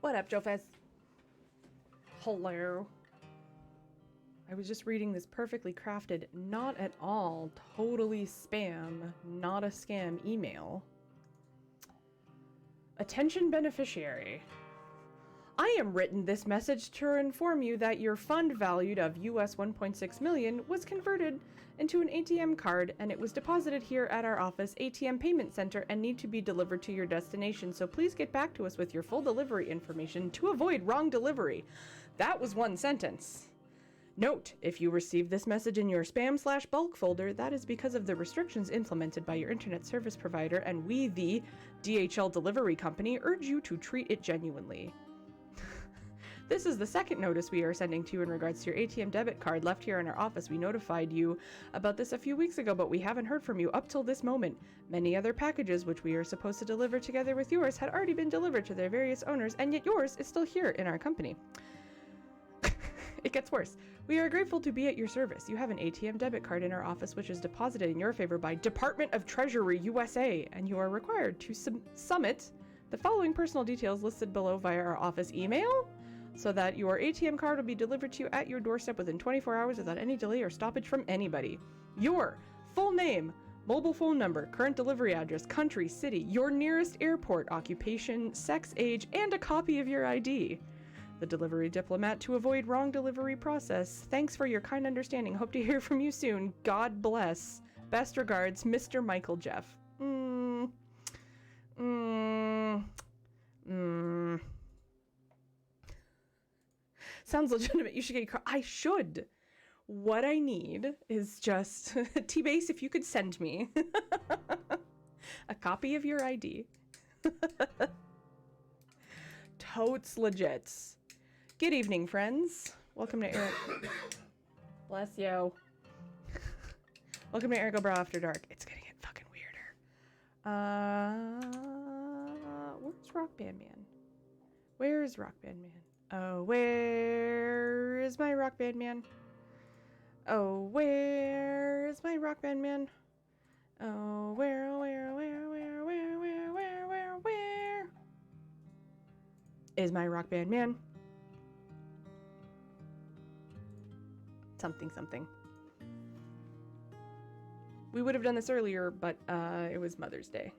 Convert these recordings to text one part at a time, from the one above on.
What up, Joe Fez? Hello. I was just reading this perfectly crafted, not at all totally spam, not a scam email. Attention beneficiary. I am written this message to inform you that your fund valued of US 1.6 million was converted into an ATM card and it was deposited here at our office ATM payment center and need to be delivered to your destination, so please get back to us with your full delivery information to avoid wrong delivery. That was one sentence. Note, if you receive this message in your spam/bulk folder, that is because of the restrictions implemented by your internet service provider, and we, the DHL delivery company, urge you to treat it genuinely. This is the second notice we are sending to you in regards to your ATM debit card left here in our office. We notified you about this a few weeks ago, but we haven't heard from you up till this moment. Many other packages, which we are supposed to deliver together with yours, had already been delivered to their various owners, and yet yours is still here in our company. It gets worse. We are grateful to be at your service. You have an ATM debit card in our office which is deposited in your favor by Department of Treasury, USA, and you are required to submit the following personal details listed below via our office email, so that your ATM card will be delivered to you at your doorstep within 24 hours without any delay or stoppage from anybody. Your full name, mobile phone number, current delivery address, country, city, your nearest airport, occupation, sex, age, and a copy of your ID. The delivery diplomat to avoid wrong delivery process. Thanks for your kind understanding. Hope to hear from you soon. God bless. Best regards, Mr. Michael Jeff. Sounds legitimate. You should get I should. What I need is just T-Base, if you could send me a copy of your ID. Totes legit. Good evening, friends. Welcome to Eric. Bless you. Welcome to Eric O'Bra After Dark. It's gonna get fucking weirder. Where's Rock Band Man? Where's Rock Band Man? Oh, where is my Rock Band Man? Oh, where is my Rock Band Man? Oh, where is my Rock Band Man? Something. We would have done this earlier, but it was Mother's Day.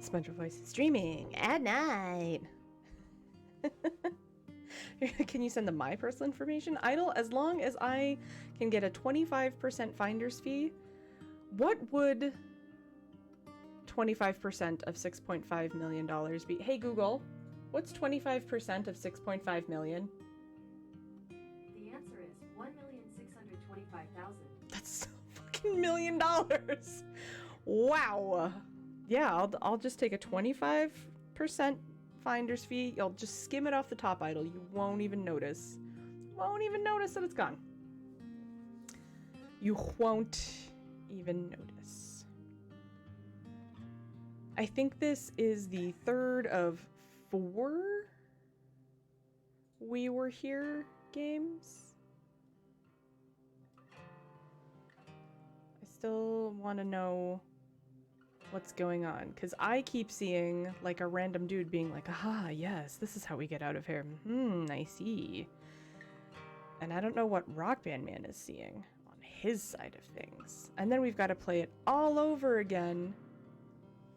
SpongeBob voice streaming at night. Can you send them my personal information? Idle, as long as I can get a 25% finder's fee. What would 25% of $6.5 million be? Hey Google, what's 25% of 6.5 million? The answer is 1,625,000. That's so fucking $1 million. Wow. Yeah, I'll just take a 25% finder's fee. You'll just skim it off the top, Idle. You won't even notice. You won't even notice that it's gone. You won't even notice. I think this is the third of 4 We Were Here games. I still want to know what's going on, because I keep seeing like a random dude being like, aha, yes, this is how we get out of here. I see. And I don't know what Rock Band Man is seeing on his side of things. And then we've got to play it all over again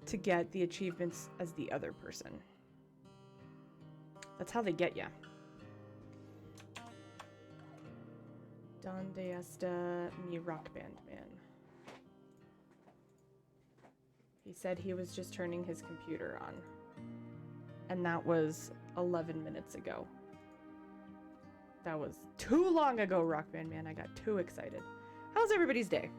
to get the achievements as the other person. That's how they get ya. Donde está mi Rock Band Man? He said he was just turning his computer on. And that was 11 minutes ago. That was too long ago, Rock Band Man. I got too excited. How's everybody's day?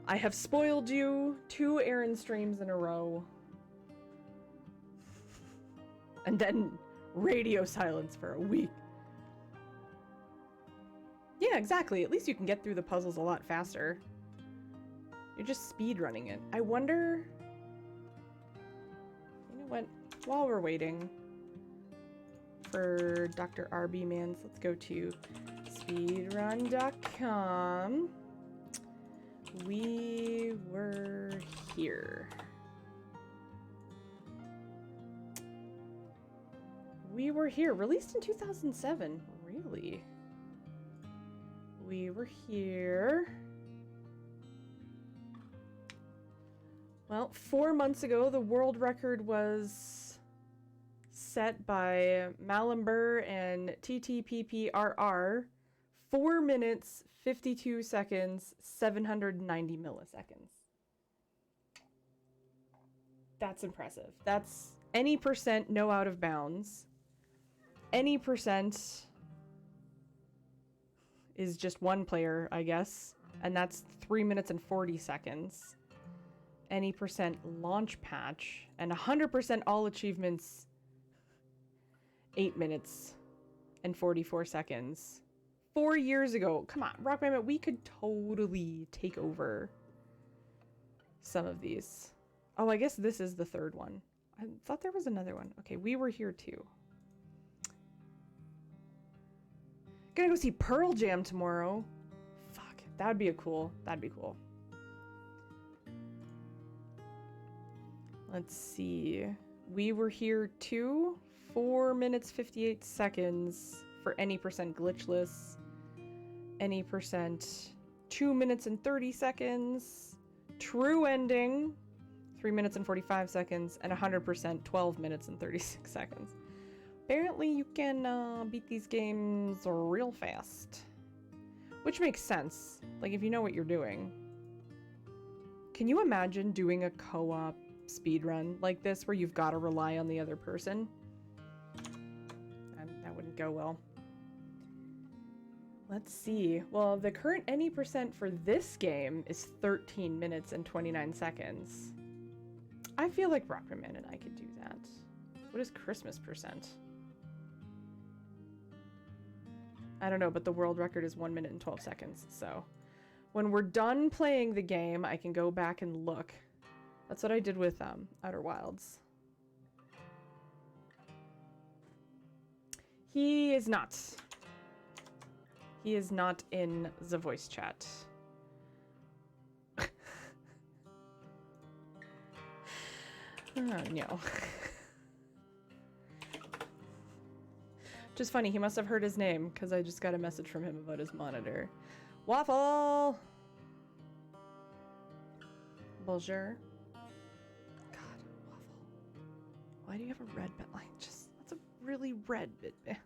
I have spoiled you 2 Aaron streams in a row. And then radio silence for a week. Yeah, exactly. At least you can get through the puzzles a lot faster. You're just speedrunning it. I wonder... You know what? While we're waiting for Dr. RBMans, let's go to speedrun.com. We were here. We were here. Released in 2007. Really? We were here. Well, 4 months ago, the world record was set by Malimber and TTPPRR. 4 minutes, 52 seconds, 790 milliseconds. That's impressive. That's any percent no out of bounds. Any percent is just one player, I guess. And that's 3 minutes and 40 seconds. Any percent launch patch. And 100% all achievements, 8 minutes and 44 seconds. 4 years ago. Come on, Rock Band, we could totally take over some of these. Oh, I guess this is the third one. I thought there was another one. Okay, we were here too. Gonna go see Pearl Jam tomorrow. Fuck, that'd be cool. That'd be cool. Let's see. We were here too. 4 minutes, 58 seconds for any percent glitchless. Any percent 2 minutes and 30 seconds. True ending. 3 minutes and 45 seconds. And 100% 12 minutes and 36 seconds. Apparently you can beat these games real fast. Which makes sense. Like, if you know what you're doing. Can you imagine doing a co-op speedrun like this where you've got to rely on the other person? That wouldn't go well. Let's see. Well, the current any percent for this game is 13 minutes and 29 seconds. I feel like Rockman and I could do that. What is Christmas percent? I don't know, but the world record is 1 minute and 12 seconds. So when we're done playing the game, I can go back and look. That's what I did with Outer Wilds. He is not. He is not in the voice chat. Oh, no. Just funny, he must have heard his name, because I just got a message from him about his monitor. Waffle! Bonjour. God, Waffle. Why do you have a red band? Like, just, that's a really red band.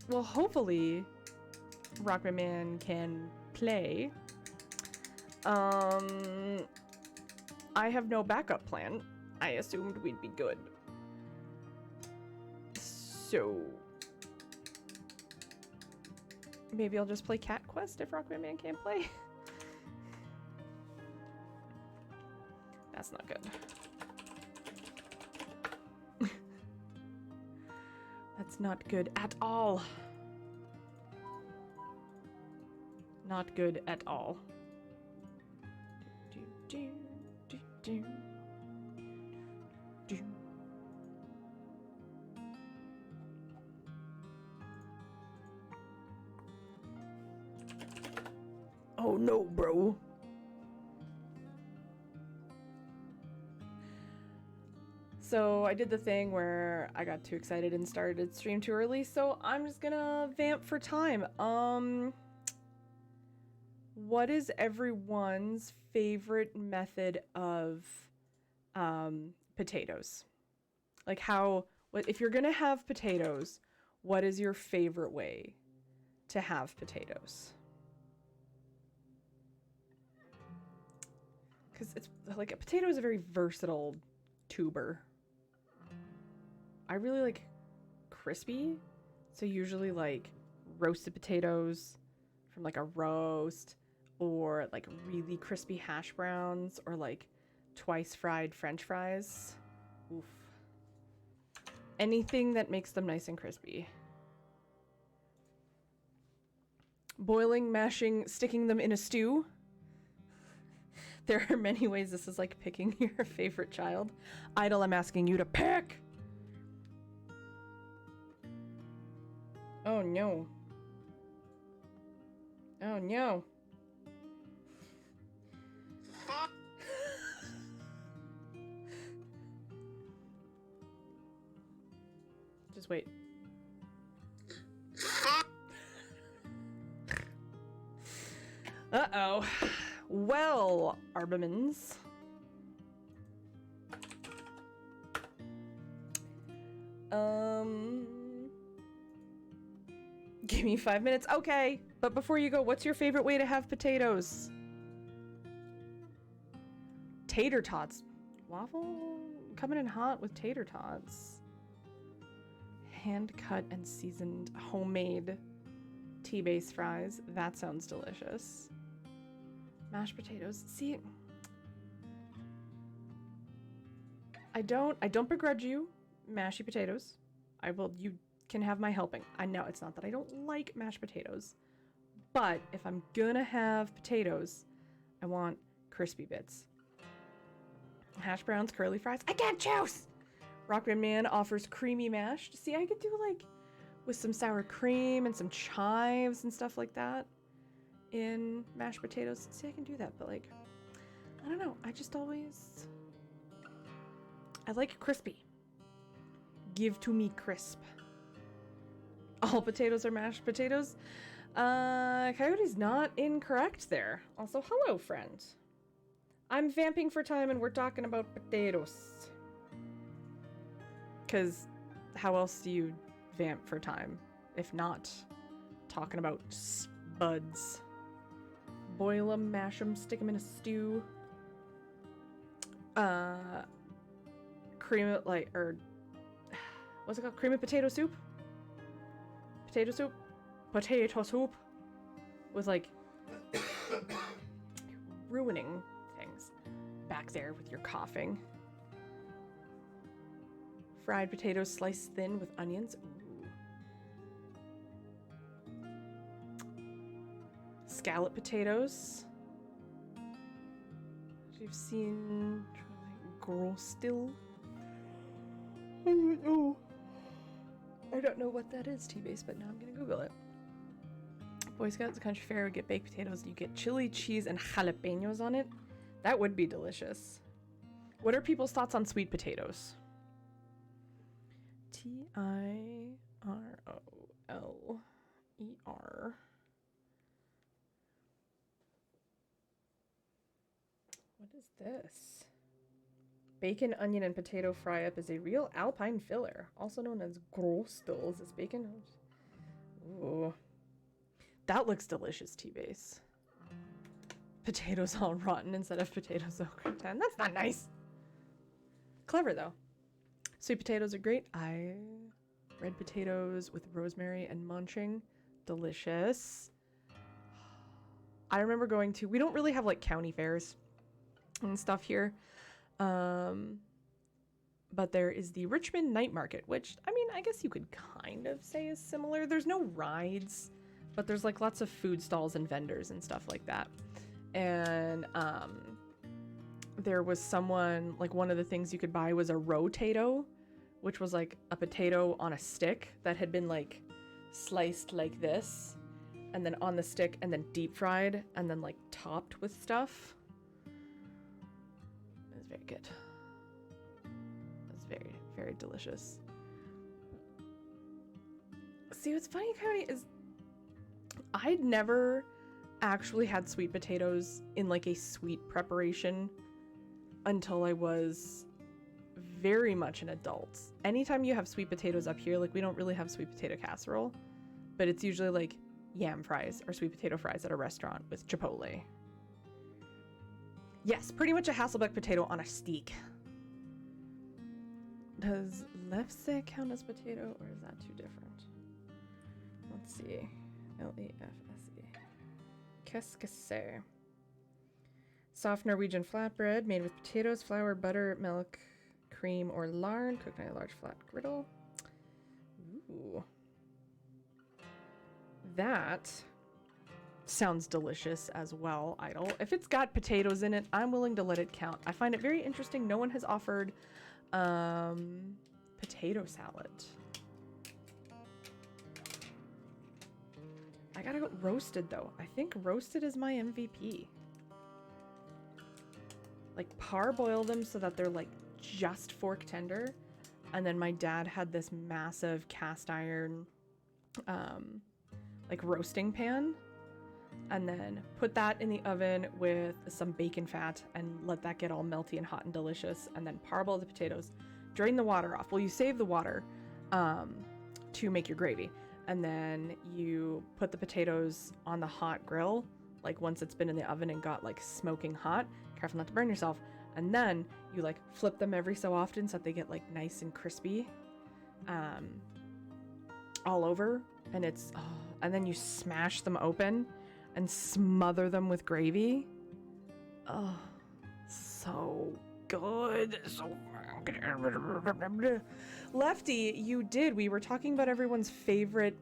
Well, hopefully, Rockman Man can play. I have no backup plan. I assumed we'd be good. So maybe I'll just play Cat Quest if Rockman Man can't play. That's not good. That's not good at all. Not good at all. Do, do, do, do, do. Oh no, bro. So I did the thing where I got too excited and started stream too early, so I'm just gonna vamp for time. What is everyone's favorite method of potatoes? Like if you're gonna have potatoes, what is your favorite way to have potatoes? Because it's like a potato is a very versatile tuber. I really like crispy, so usually like roasted potatoes from like a roast, or like really crispy hash browns, or like twice fried French fries. Oof. Anything that makes them nice and crispy. Boiling, mashing, sticking them in a stew. There are many ways this is like picking your favorite child. Idle, I'm asking you to pick! Oh no. Oh no. potatoes. Wait. Uh-oh. Well, Arbamans. Give me 5 minutes. Okay. But before you go, what's your favorite way to have potatoes? Tater tots. Waffle coming in hot with tater tots. Hand cut and seasoned homemade tea-based fries. That sounds delicious. Mashed potatoes. See, I don't begrudge you mashy potatoes. You can have my helping. I know it's not that I don't like mashed potatoes, but if I'm gonna have potatoes, I want crispy bits. Hash browns, curly fries. I can't choose! Rockman Man offers creamy mashed. See, I could do like with some sour cream and some chives and stuff like that in mashed potatoes. See, I can do that, but like, I don't know. I like crispy. Give to me crisp. All potatoes are mashed potatoes. Coyote's not incorrect there. Also, hello, friend. I'm vamping for time and we're talking about potatoes. Because how else do you vamp for time if not talking about spuds? Boil them, mash them, stick them in a stew. Cream it like, or what's it called? Cream of potato soup? Potato soup? Potato soup with like ruining things back there with your coughing. Fried potatoes sliced thin with onions. Ooh. Scallop potatoes. You've seen grostil. Oh, I don't know what that is, T-base, but now I'm gonna Google it. Boy Scouts, Country Fair would get baked potatoes. You get chili, cheese, and jalapenos on it. That would be delicious. What are people's thoughts on sweet potatoes? Tirroler. What is this? Bacon, onion, and potato fry-up is a real alpine filler, also known as grostels. Is bacon? Ooh. That looks delicious, T-base. Potatoes all rotten instead of potatoes au gratin. That's not nice. Clever, though. Sweet potatoes are great. Red potatoes with rosemary and munching. Delicious. I remember going to... We don't really have, like, county fairs and stuff here. But there is the Richmond Night Market, which, I mean, I guess you could kind of say is similar. There's no rides, but there's, like, lots of food stalls and vendors and stuff like that. And, there was someone, like, one of the things you could buy was a rotato, which was, like, a potato on a stick that had been, like, sliced like this, and then on the stick, and then deep fried, and then, like, topped with stuff. It was very good. It was very, very delicious. See, what's funny, Cody, is I'd never actually had sweet potatoes in, like, a sweet preparation until I was very much an adult. Anytime you have sweet potatoes up here, like, we don't really have sweet potato casserole, but it's usually like yam fries or sweet potato fries at a restaurant with chipotle. Yes, pretty much a Hasselbeck potato on a steak. Does lefse count as potato, or is that too different? Let's see. L-E-F-S-E. Qu'est-ce que c'est? Soft Norwegian flatbread made with potatoes, flour, butter, milk, cream, or lard, cooked on a large flat griddle. Ooh. That sounds delicious as well, Idle. If it's got potatoes in it, I'm willing to let it count. I find it very interesting. No one has offered potato salad. I gotta go roasted, though. I think roasted is my MVP. Like, parboil them so that they're, like, just fork tender, And then my dad had this massive cast iron, like roasting pan, and then put that in the oven with some bacon fat and let that get all melty and hot and delicious, and then parboil the potatoes, drain the water off. Well, you save the water to make your gravy, and then you put the potatoes on the hot grill, like once it's been in the oven and got like smoking hot, careful not to burn yourself, and then you like flip them every so often so that they get like nice and crispy all over, and it's and then you smash them open and smother them with gravy. Oh, so good. So Lefty, you did. We were talking about everyone's favorite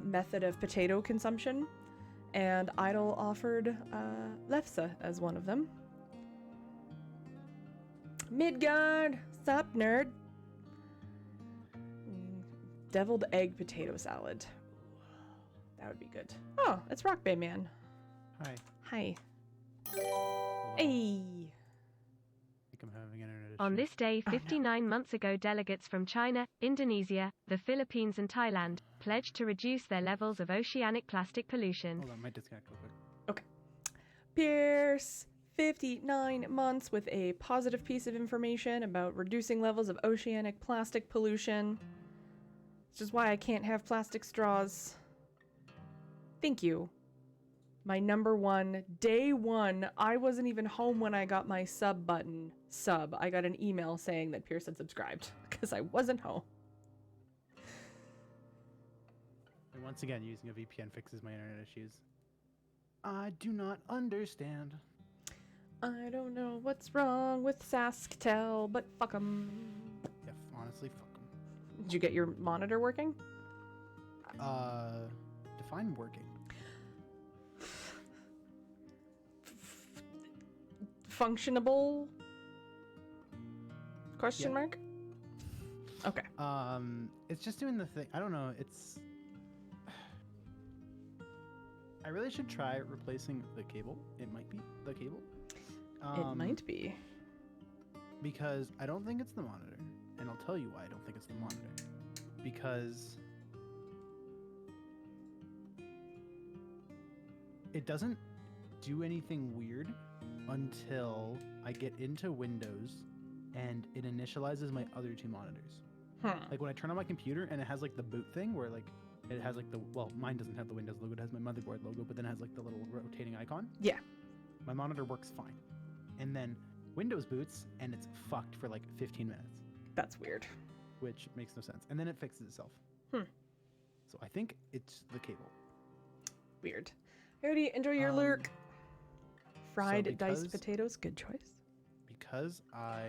method of potato consumption, and Idol offered lefse as one of them. Midgard, sup nerd? Deviled egg potato salad. That would be good. Oh, it's Rock Bay Man. Hi. Hi. Hold on. Hey. I think I'm having internet issues. On this day Oh, no. 59 months ago, delegates from China, Indonesia, the Philippines and Thailand pledged to reduce their levels of oceanic plastic pollution. Hold on, my disconnect real quick. Pierce, 59 months with a positive piece of information about reducing levels of oceanic plastic pollution. Which is why I can't have plastic straws. Thank you. My number one, day one, I wasn't even home when I got my sub button. I got an email saying that Pierce had subscribed because I wasn't home. And once again, using a VPN fixes my internet issues. I do not understand. I don't know what's wrong with SaskTel, but fuck 'em. Yeah, honestly, fuck them. Did you get your monitor working? Define working. Functionable? Question Yeah. mark? Okay. It's just doing the thing. I don't know. It's. I really should try replacing the cable. It might be the cable. It might be. Because I don't think it's the monitor, and I'll tell you why I don't think it's the monitor. Because it doesn't do anything weird until I get into Windows and it initializes my other two monitors. Like when I turn on my computer and it has like the boot thing where like it has like the, well, mine doesn't have the Windows logo, it has my motherboard logo, but then it has like the little rotating icon. Yeah. My monitor works fine. And then Windows boots and it's fucked for like 15 minutes, That's weird. which makes no sense. And then it fixes itself. So I think it's the cable. Weird. Howdy, enjoy your lurk. Fried diced because- potatoes, good choice. Because I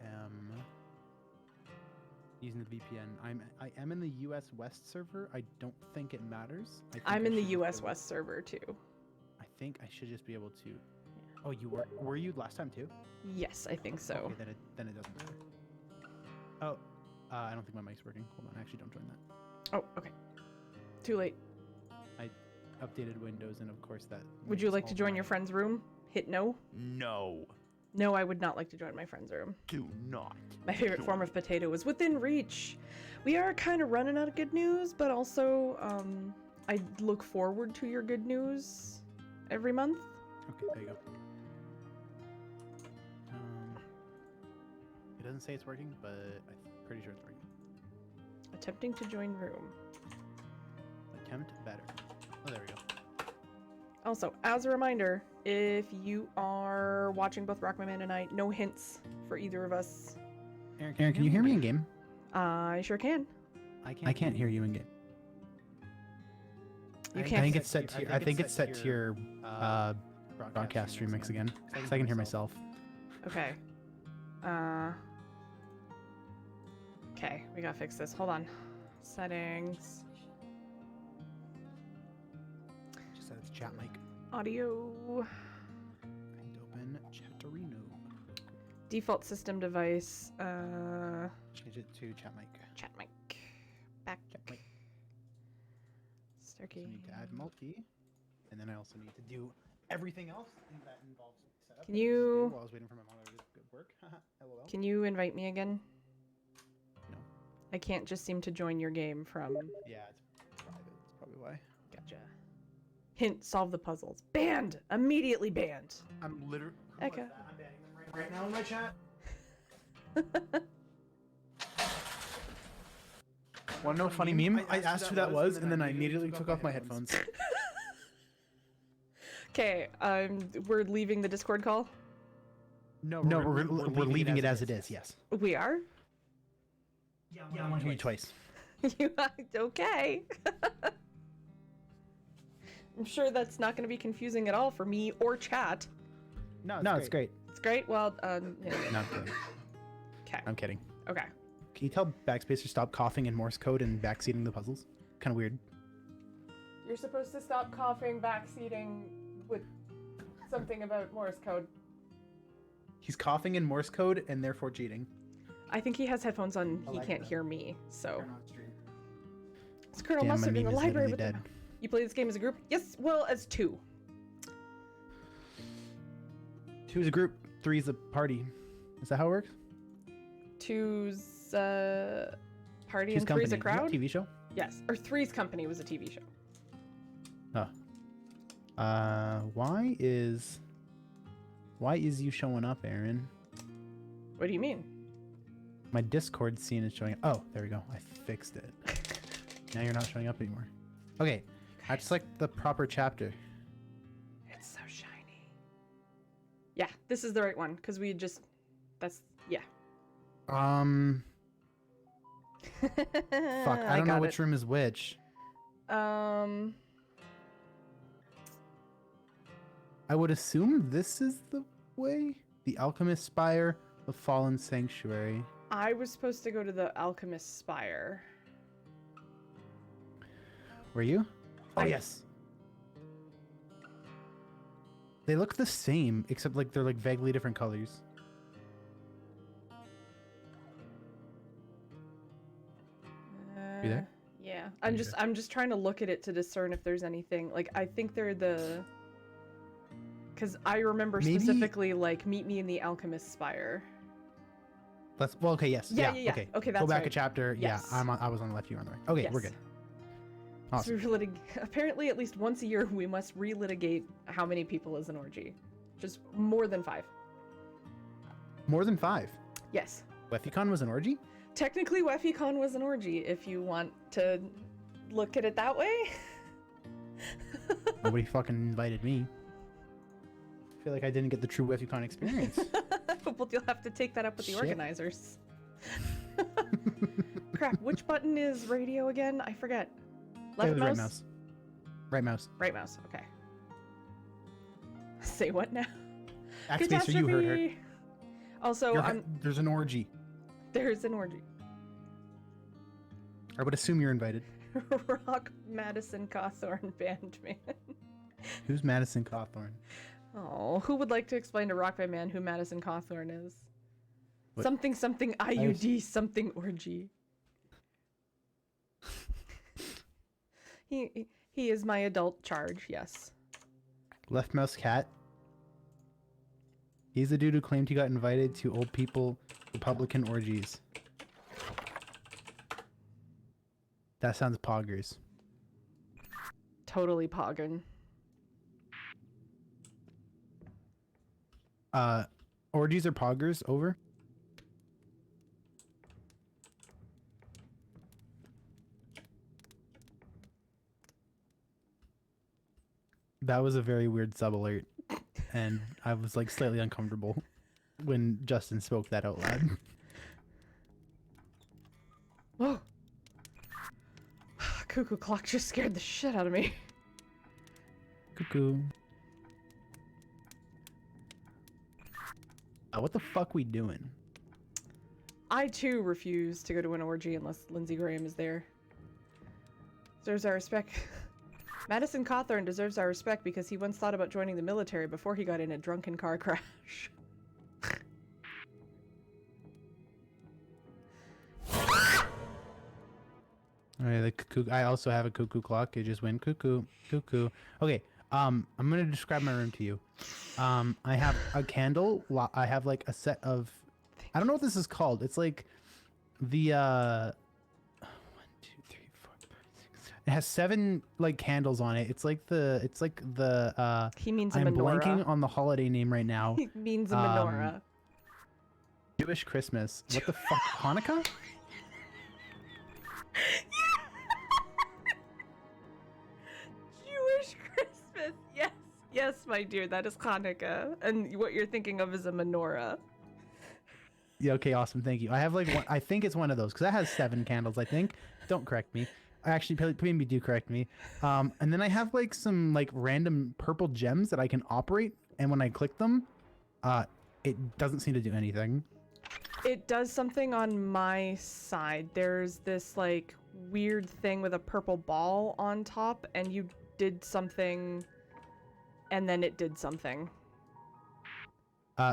am using the VPN, I am in the US West server. I don't think it matters. I think I'm I in the should just US be able- West server too. I think I should just be able to. Oh, you were you last time too? Yes, I think so. Okay, then it doesn't matter. Oh, I don't think my mic's working. Hold on, actually don't join that. Oh, okay. Too late. I updated Windows and of course that. Would you makes like to all join my- your friend's room? Hit no. No, No, I would not like to join my friend's room. do not. My favorite form of potato is within reach. We are kind of running out of good news, but also I look forward to your good news every month. Okay, there you go. It doesn't say it's working, but I'm pretty sure it's working. Attempting to join room. Attempt better. Oh, there we go. Also, as a reminder, if you are watching both Rockman and I, no hints for either of us. Aaron, can you hear me in game? I sure can. I can't hear you in game. You I can't. think it's set to. I think it's set to your broadcast stream mix again, so I can hear myself. Okay. Okay, we gotta fix this. Hold on. Settings. Just said it's chat mic. Audio. And open Chatterino. Default system device. Change it to chat mic. Chat mic. Back. Chat mic. So I Starkey. need to add multi, and then I also need to do everything else that involves setup. Can that I just you- did while I was waiting for my monitor to work? LOL. Can you invite me again? No. I can't just seem to join your game from... Yeah, it's private. That's probably why. Gotcha. Hint, solve the puzzles. Banned! Immediately banned. I'm literally... Echo. I'm banning them right now in my chat. Want to know a funny meme? I asked who that was, and then I immediately took off my headphones. Okay, we're leaving the Discord call? No, we're leaving it as it is, yes. We are? Yeah, I want to hear you twice. Okay. I'm sure that's not going to be confusing at all for me or chat. No, it's great. It's great? Well, yeah. No, I'm kidding. Okay. I'm kidding. Okay. Can you tell Backspace to stop coughing in Morse code and backseating the puzzles? Kind of weird. You're supposed to stop coughing, backseating with something about Morse code. He's coughing in Morse code and therefore cheating. I think he has headphones on. He can't hear me, so. It's Colonel Damn, my Mustard in meme the is library. literally dead. You play this game as a group? Yes, well, as two. 2 is a group, 3 is a party. Is that how it works? 2's party Two's and 3's company. a Is that crowd? TV show? Yes, or 3's company was a TV show. Oh. Why is you showing up, Aaron? What do you mean? My Discord scene is showing up. Oh, there we go. I fixed it. Now you're not showing up anymore. Okay, that's like the proper chapter. It's so shiny. Yeah, this is the right one, because we just... That's... Yeah. Fuck, I don't know which room is which. I would assume this is the way? The Alchemist Spire, the Fallen Sanctuary. I was supposed to go to the Alchemist Spire. Were you? Oh, yes. They look the same, except like they're like vaguely different colors. You there? Yeah. I'm just trying to look at it to discern if there's anything. Like, I think they're the... Because I remember specifically, like, meet me in the Alchemist Spire. Well, okay, yes. Yeah. Okay, Okay, that's go back right. a chapter. Yes. Yeah, I was on the left, you were on the right. Okay, Yes. we're good. So Awesome. apparently, at least once a year, we must relitigate how many people is an orgy. Just more than 5. More than 5. Yes. WefiCon was an orgy? Technically, WefiCon was an orgy, if you want to look at it that way. Nobody fucking invited me. I feel like I didn't get the true WefiCon experience. Well, you'll have to take that up with the Shit. organizers. Crap, which button is radio again? I forget. Left mouse? Right mouse. Right mouse. Right mouse, okay. Say what now? Backspace, you heard her. Also, There's an orgy. there's an orgy. I would assume you're invited. Rock Madison Cawthorn band man. Who's Madison Cawthorn? Oh, who would like to explain to Rock Band Man who Madison Cawthorn is? What? Something IUD something orgy. He is my adult charge, yes. Left mouse cat. He's the dude who claimed he got invited to old people Republican orgies. That sounds poggers. Totally poggin. Orgies or poggers, over? That was a very weird sub alert. And I was like slightly uncomfortable when Justin spoke that out loud. Whoa. Cuckoo clock just scared the shit out of me. Cuckoo. What the fuck we doing? I too refuse to go to an orgy unless Lindsey Graham is there. Deserves our respect. Madison Cawthorn deserves our respect because he once thought about joining the military before he got in a drunken car crash. Alright, the cuckoo. I also have a cuckoo clock. It just went cuckoo, cuckoo. Okay, I'm gonna describe my room to you. I have a candle. I have like a set of, I don't know what this is called. It's like the It has 7 like candles on it. It's like the He means a I'm menorah. blanking on the holiday name right now. He means a menorah. Jewish Christmas. What the fuck? Hanukkah? Jewish Christmas. Yes. Yes, my dear, that is Hanukkah. And what you're thinking of is a menorah. Yeah, okay, awesome. Thank you. I have like one, I think it's one of those because that has 7 candles, I think. Don't correct me. Actually, maybe do correct me. And then I have like some like random purple gems that I can operate, and when I click them, it doesn't seem to do anything. It does something on my side. There's this like weird thing with a purple ball on top, and you did something, and then it did something.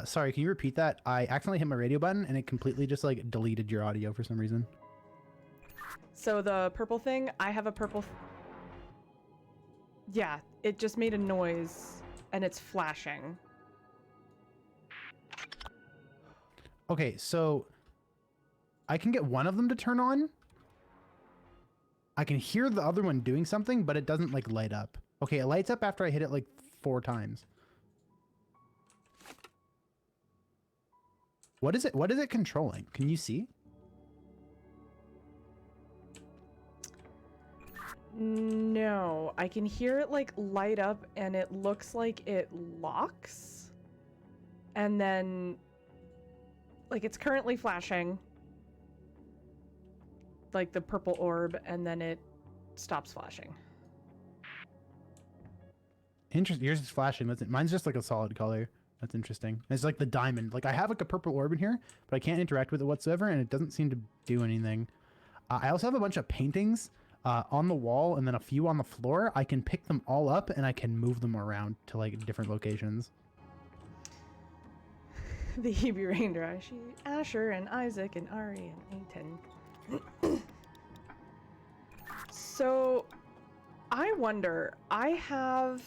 Sorry, can you repeat that? I accidentally hit my radio button and it completely just like deleted your audio for some reason. So the purple thing, I have a purple... Yeah, it just made a noise, and it's flashing. Okay, so I can get one of them to turn on. I can hear the other one doing something, but it doesn't like light up. Okay, it lights up after I hit it like 4 times. What is it? What is it controlling? Can you see? No, I can hear it like light up, and it looks like it locks. And then, like, it's currently flashing, like the purple orb, and then it stops flashing. Interesting. Yours is flashing. That's it. Mine's just like a solid color. That's interesting. It's like the diamond. Like I have like a purple orb in here, but I can't interact with it whatsoever, and it doesn't seem to do anything. I also have a bunch of paintings on the wall, and then a few on the floor. I can pick them all up, and I can move them around to like different locations. The Hebrew reindeer, Asher and Isaac and Ari and Aiton. So, I wonder. I have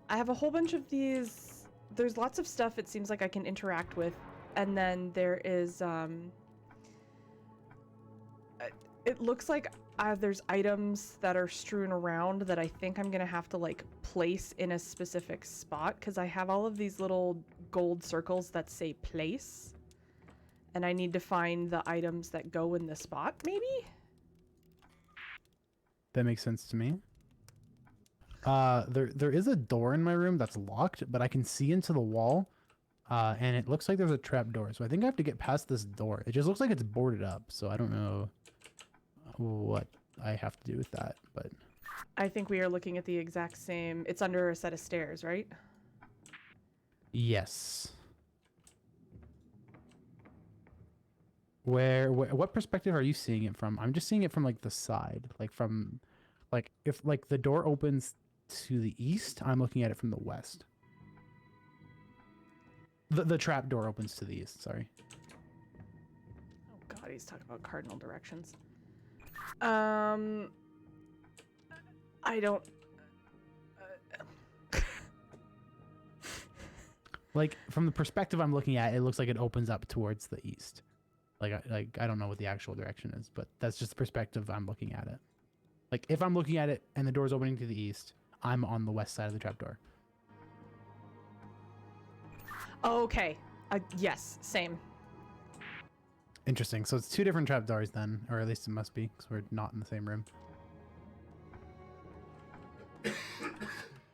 a whole bunch of these. There's lots of stuff it seems like I can interact with, and then there is it looks like there's items that are strewn around that I think I'm gonna have to like place in a specific spot, because I have all of these little gold circles that say place, and I need to find the items that go in the spot, maybe? That makes sense to me. There is a door in my room that's locked, but I can see into the wall, and it looks like there's a trap door. So I think I have to get past this door. It just looks like it's boarded up, so I don't know what I have to do with that, but... I think we are looking at the exact same... It's under a set of stairs, right? Yes. What perspective are you seeing it from? I'm just seeing it from like the side, like from, like if like the door opens to the east, I'm looking at it from the west. The trap door opens to the east, sorry. Oh god, he's talking about cardinal directions. I don't... Like from the perspective I'm looking at, it looks like it opens up towards the east. Like I don't know what the actual direction is, but that's just the perspective I'm looking at it. Like if I'm looking at it and the door's opening to the east, I'm on the west side of the trapdoor. Okay. Yes, same. Interesting. So it's 2 different trapdoors then, or at least it must be, because we're not in the same room.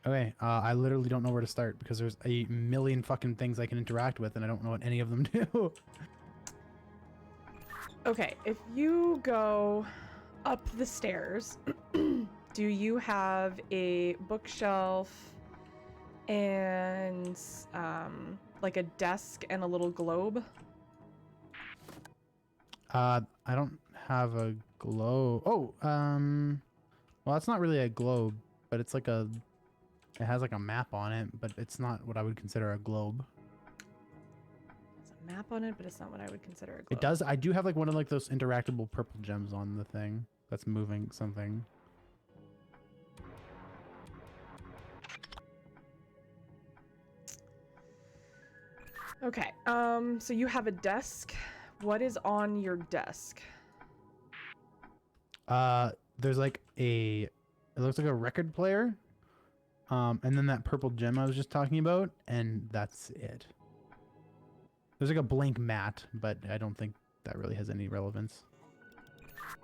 Okay, I literally don't know where to start because there's a million fucking things I can interact with, and I don't know what any of them do. Okay, if you go up the stairs, do you have a bookshelf and like a desk and a little globe? I don't have a globe. Oh, well, that's not really a globe, but it's like a... It has like a map on it, but it's not what I would consider a globe. It's a map on it, but it's not what I would consider a globe. It does. I do have like one of like those interactable purple gems on the thing that's moving something. Okay, so you have a desk. What is on your desk? there's like it looks like a record player, and then that purple gem I was just talking about, and that's it. There's like a blank mat, but I don't think that really has any relevance.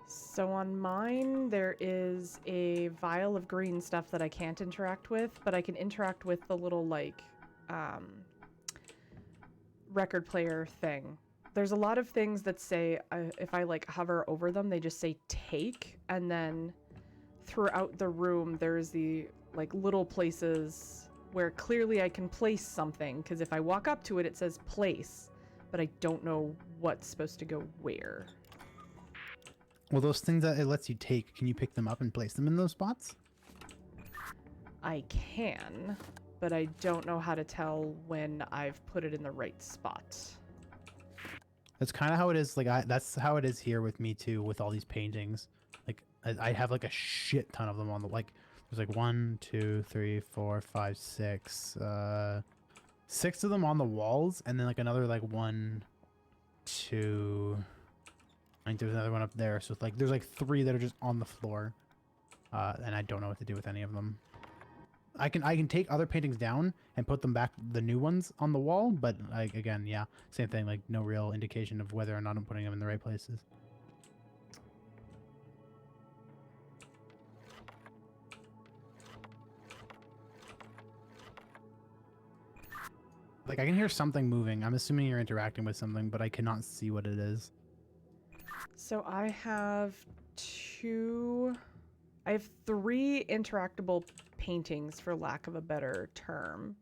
So on mine, there is a vial of green stuff that I can't interact with, but I can interact with the little, like, record player thing. There's a lot of things that say, if I, like, hover over them, they just say take, and then throughout the room, there's the, like, little places where clearly I can place something, because if I walk up to it, it says place, but I don't know what's supposed to go where. Well, those things that it lets you take, can you pick them up and place them in those spots? I can, but I don't know how to tell when I've put it in the right spot. That's kind of how it is. Like that's how it is here with me too, with all these paintings. Like I have like a shit ton of them on the, like, there's like 1, 2, 3, 4, 5, 6, 6 of them on the walls, and then like another like 1, 2. I think there's another one up there. So it's like there's like 3 that are just on the floor, and I don't know what to do with any of them. I can take other paintings down and put them back, the new ones, on the wall, but like again, yeah, same thing. Like no real indication of whether or not I'm putting them in the right places. Like I can hear something moving. I'm assuming you're interacting with something, but I cannot see what it is. So I have 3 interactable paintings, for lack of a better term.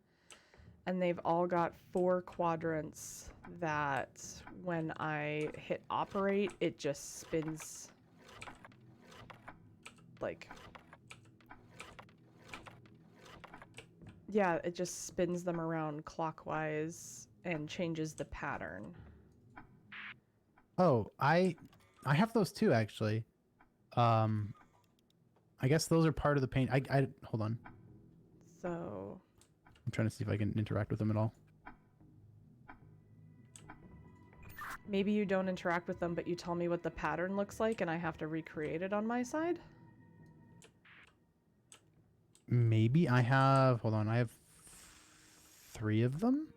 And they've all got 4 quadrants that when I hit operate, it just spins, like, yeah, it just spins them around clockwise and changes the pattern. Oh, I have those too, actually. I guess those are part of the paint. I hold on. So I'm trying to see if I can interact with them at all. maybe you don't interact with them, but you tell me what the pattern looks like and I have to recreate it on my side? Maybe I have, hold on, I have 3 of them?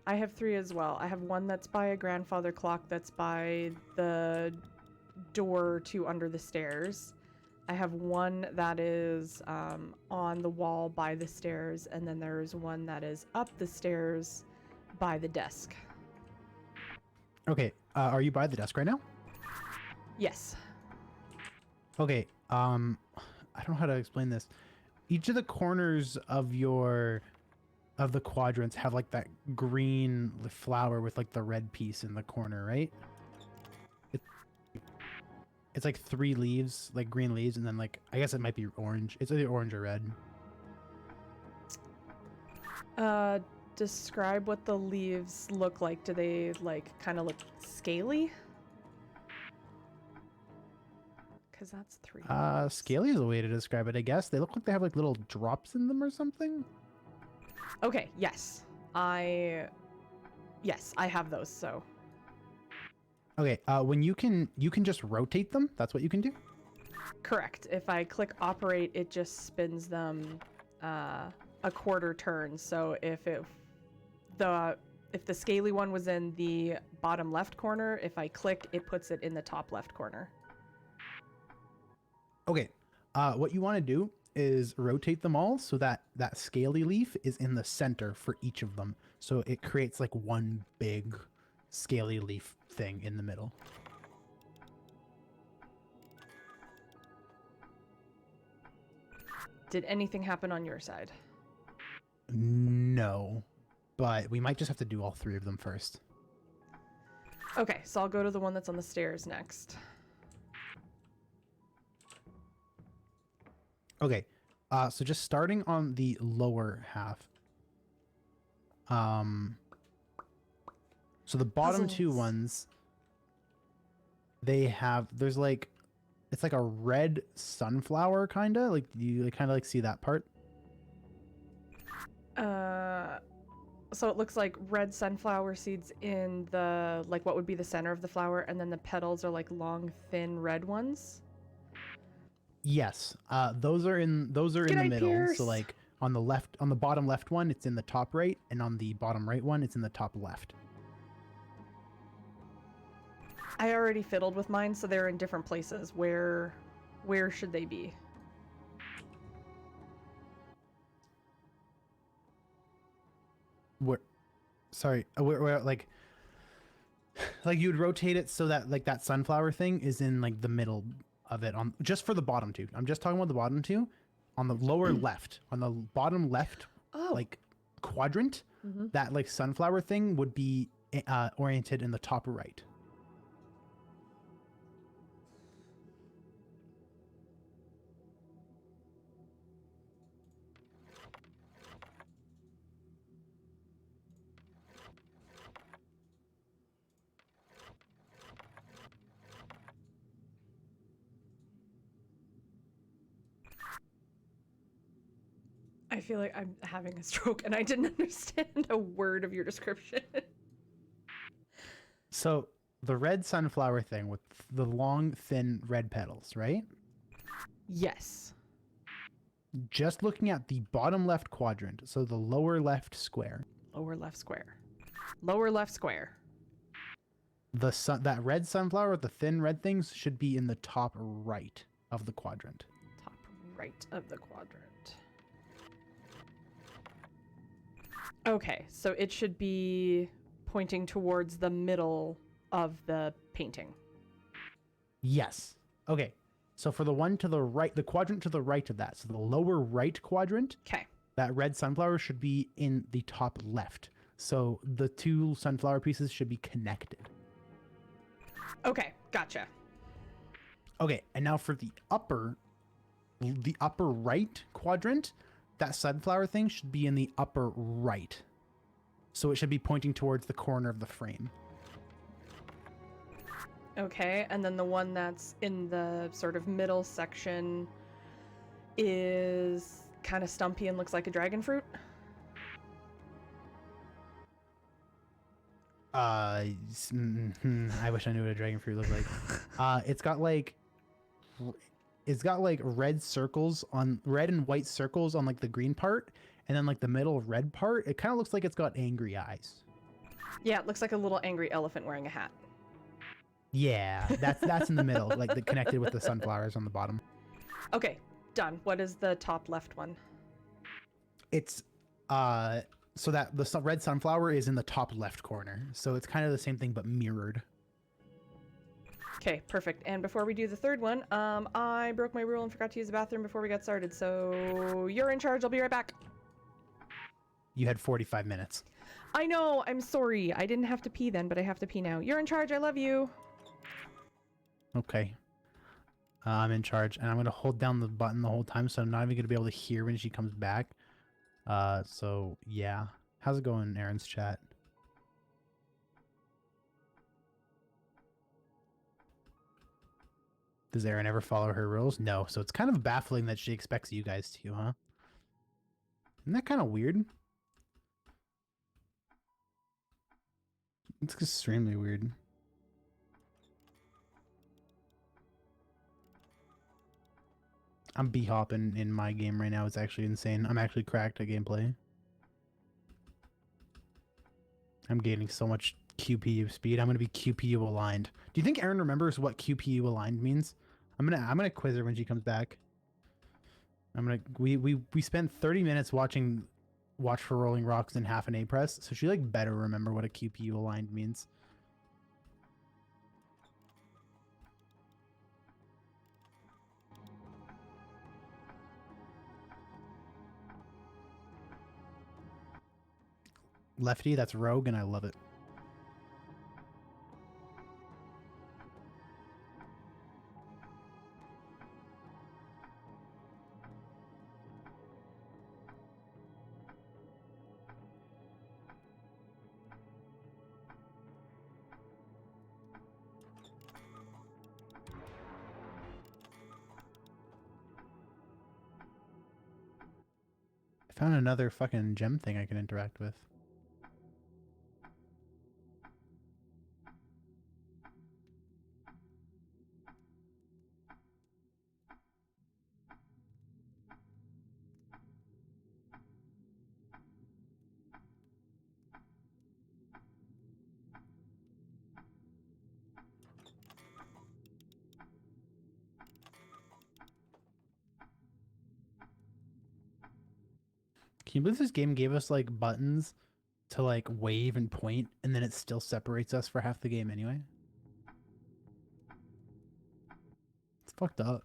I have 3 as well. I have one that's by a grandfather clock that's by the door to under the stairs. I have one that is on the wall by the stairs, and then there's one that is up the stairs by the desk. Okay, are you by the desk right now? Yes. Okay, I don't know how to explain this. Each of the corners of the quadrants have like that green flower with like the red piece in the corner, right? It's like 3 leaves, like green leaves, and then like, I guess it might be orange. It's either orange or red. Describe what the leaves look like. Do they like kind of look scaly? Because that's 3 leaves. Scaly is a way to describe it, I guess. They look like they have like little drops in them or something. Okay, yes. I have those, so. Okay, when you can just rotate them. That's what you can do. Correct. If I click operate, it just spins them a quarter turn. So if the scaly one was in the bottom left corner, if I click, it puts it in the top left corner. Okay, what you want to do is rotate them all so that that scaly leaf is in the center for each of them. So it creates like one big scaly leaf thing in the middle. Did anything happen on your side? No, but we might just have to do all 3 of them first. Okay, so I'll go to the one that's on the stairs next. Okay, so just starting on the lower half. So the bottom 2 Puzzles. ones, there's like, it's like a red sunflower kind of, like you kind of like see that part. So it looks like red sunflower seeds in the, like what would be the center of the flower, and then the petals are like long, thin red ones. Yes. Those are in the G'day, middle. Pierce. So like on the bottom left one, it's in the top right, and on the bottom right one, it's in the top left. I already fiddled with mine, so they're in different places. Where should they be? Where, sorry, where like you would rotate it so that like that sunflower thing is in like the middle of it on just for the bottom two. I'm just talking about the bottom two. On the lower left, on the bottom left, like quadrant, that like sunflower thing would be oriented in the top right. I feel like I'm having a stroke and I didn't understand a word of your description. So the red sunflower thing with the long, thin red petals, right? Yes. Just looking at the bottom left quadrant, so the lower left square. Lower left square. Lower left square. That red sunflower with the thin red things should be in the top right of the quadrant. Top right of the quadrant. Okay, so it should be pointing towards the middle of the painting. Yes. Okay. So for the one to the right, the quadrant to the right of that, so the lower right quadrant, Okay. that red sunflower should be in the top left. So the two sunflower pieces should be connected. Okay, gotcha. Okay, and now for the upper right quadrant, that sunflower thing should be in the upper right. So it should be pointing towards the corner of the frame. Okay, and then the one that's in the sort of middle section is kind of stumpy and looks like a dragon fruit. I wish I knew what a dragon fruit looked like. It's got like red and white circles on like the green part, and then like the middle red part, it kind of looks like it's got angry eyes. Yeah, it looks like a little angry elephant wearing a hat. Yeah, that's in the middle, like connected with the sunflowers on the bottom. Okay, done. What is the top left one? It's so that the red sunflower is in the top left corner, so it's kind of the same thing but mirrored. Okay, perfect. And before we do the third one, I broke my rule and forgot to use the bathroom before we got started, so you're in charge. I'll be right back. You had 45 minutes. I know, I'm sorry. I didn't have to pee then, but I have to pee now. You're in charge. I love you. Okay. I'm in charge, and I'm going to hold down the button the whole time, so I'm not even going to be able to hear when she comes back. So, yeah. How's it going, Aaron's chat? Does Aaron ever follow her rules? No, so it's kind of baffling that she expects you guys to, huh? Isn't that kind of weird? It's extremely weird. I'm b-hopping in my game right now. It's actually insane. I'm actually cracked at gameplay. I'm gaining so much QPU speed. I'm gonna be QPU aligned. Do you think Aaron remembers what QPU aligned means? I'm gonna quiz her when she comes back. We spent 30 minutes watching Watch for Rolling Rocks in half an A press, so she like better remember what a QPU aligned means. Lefty, that's rogue, and I love it. I found another fucking gem thing I can interact with. Can you believe this game gave us like buttons to like wave and point, and then it still separates us for half the game anyway? It's fucked up.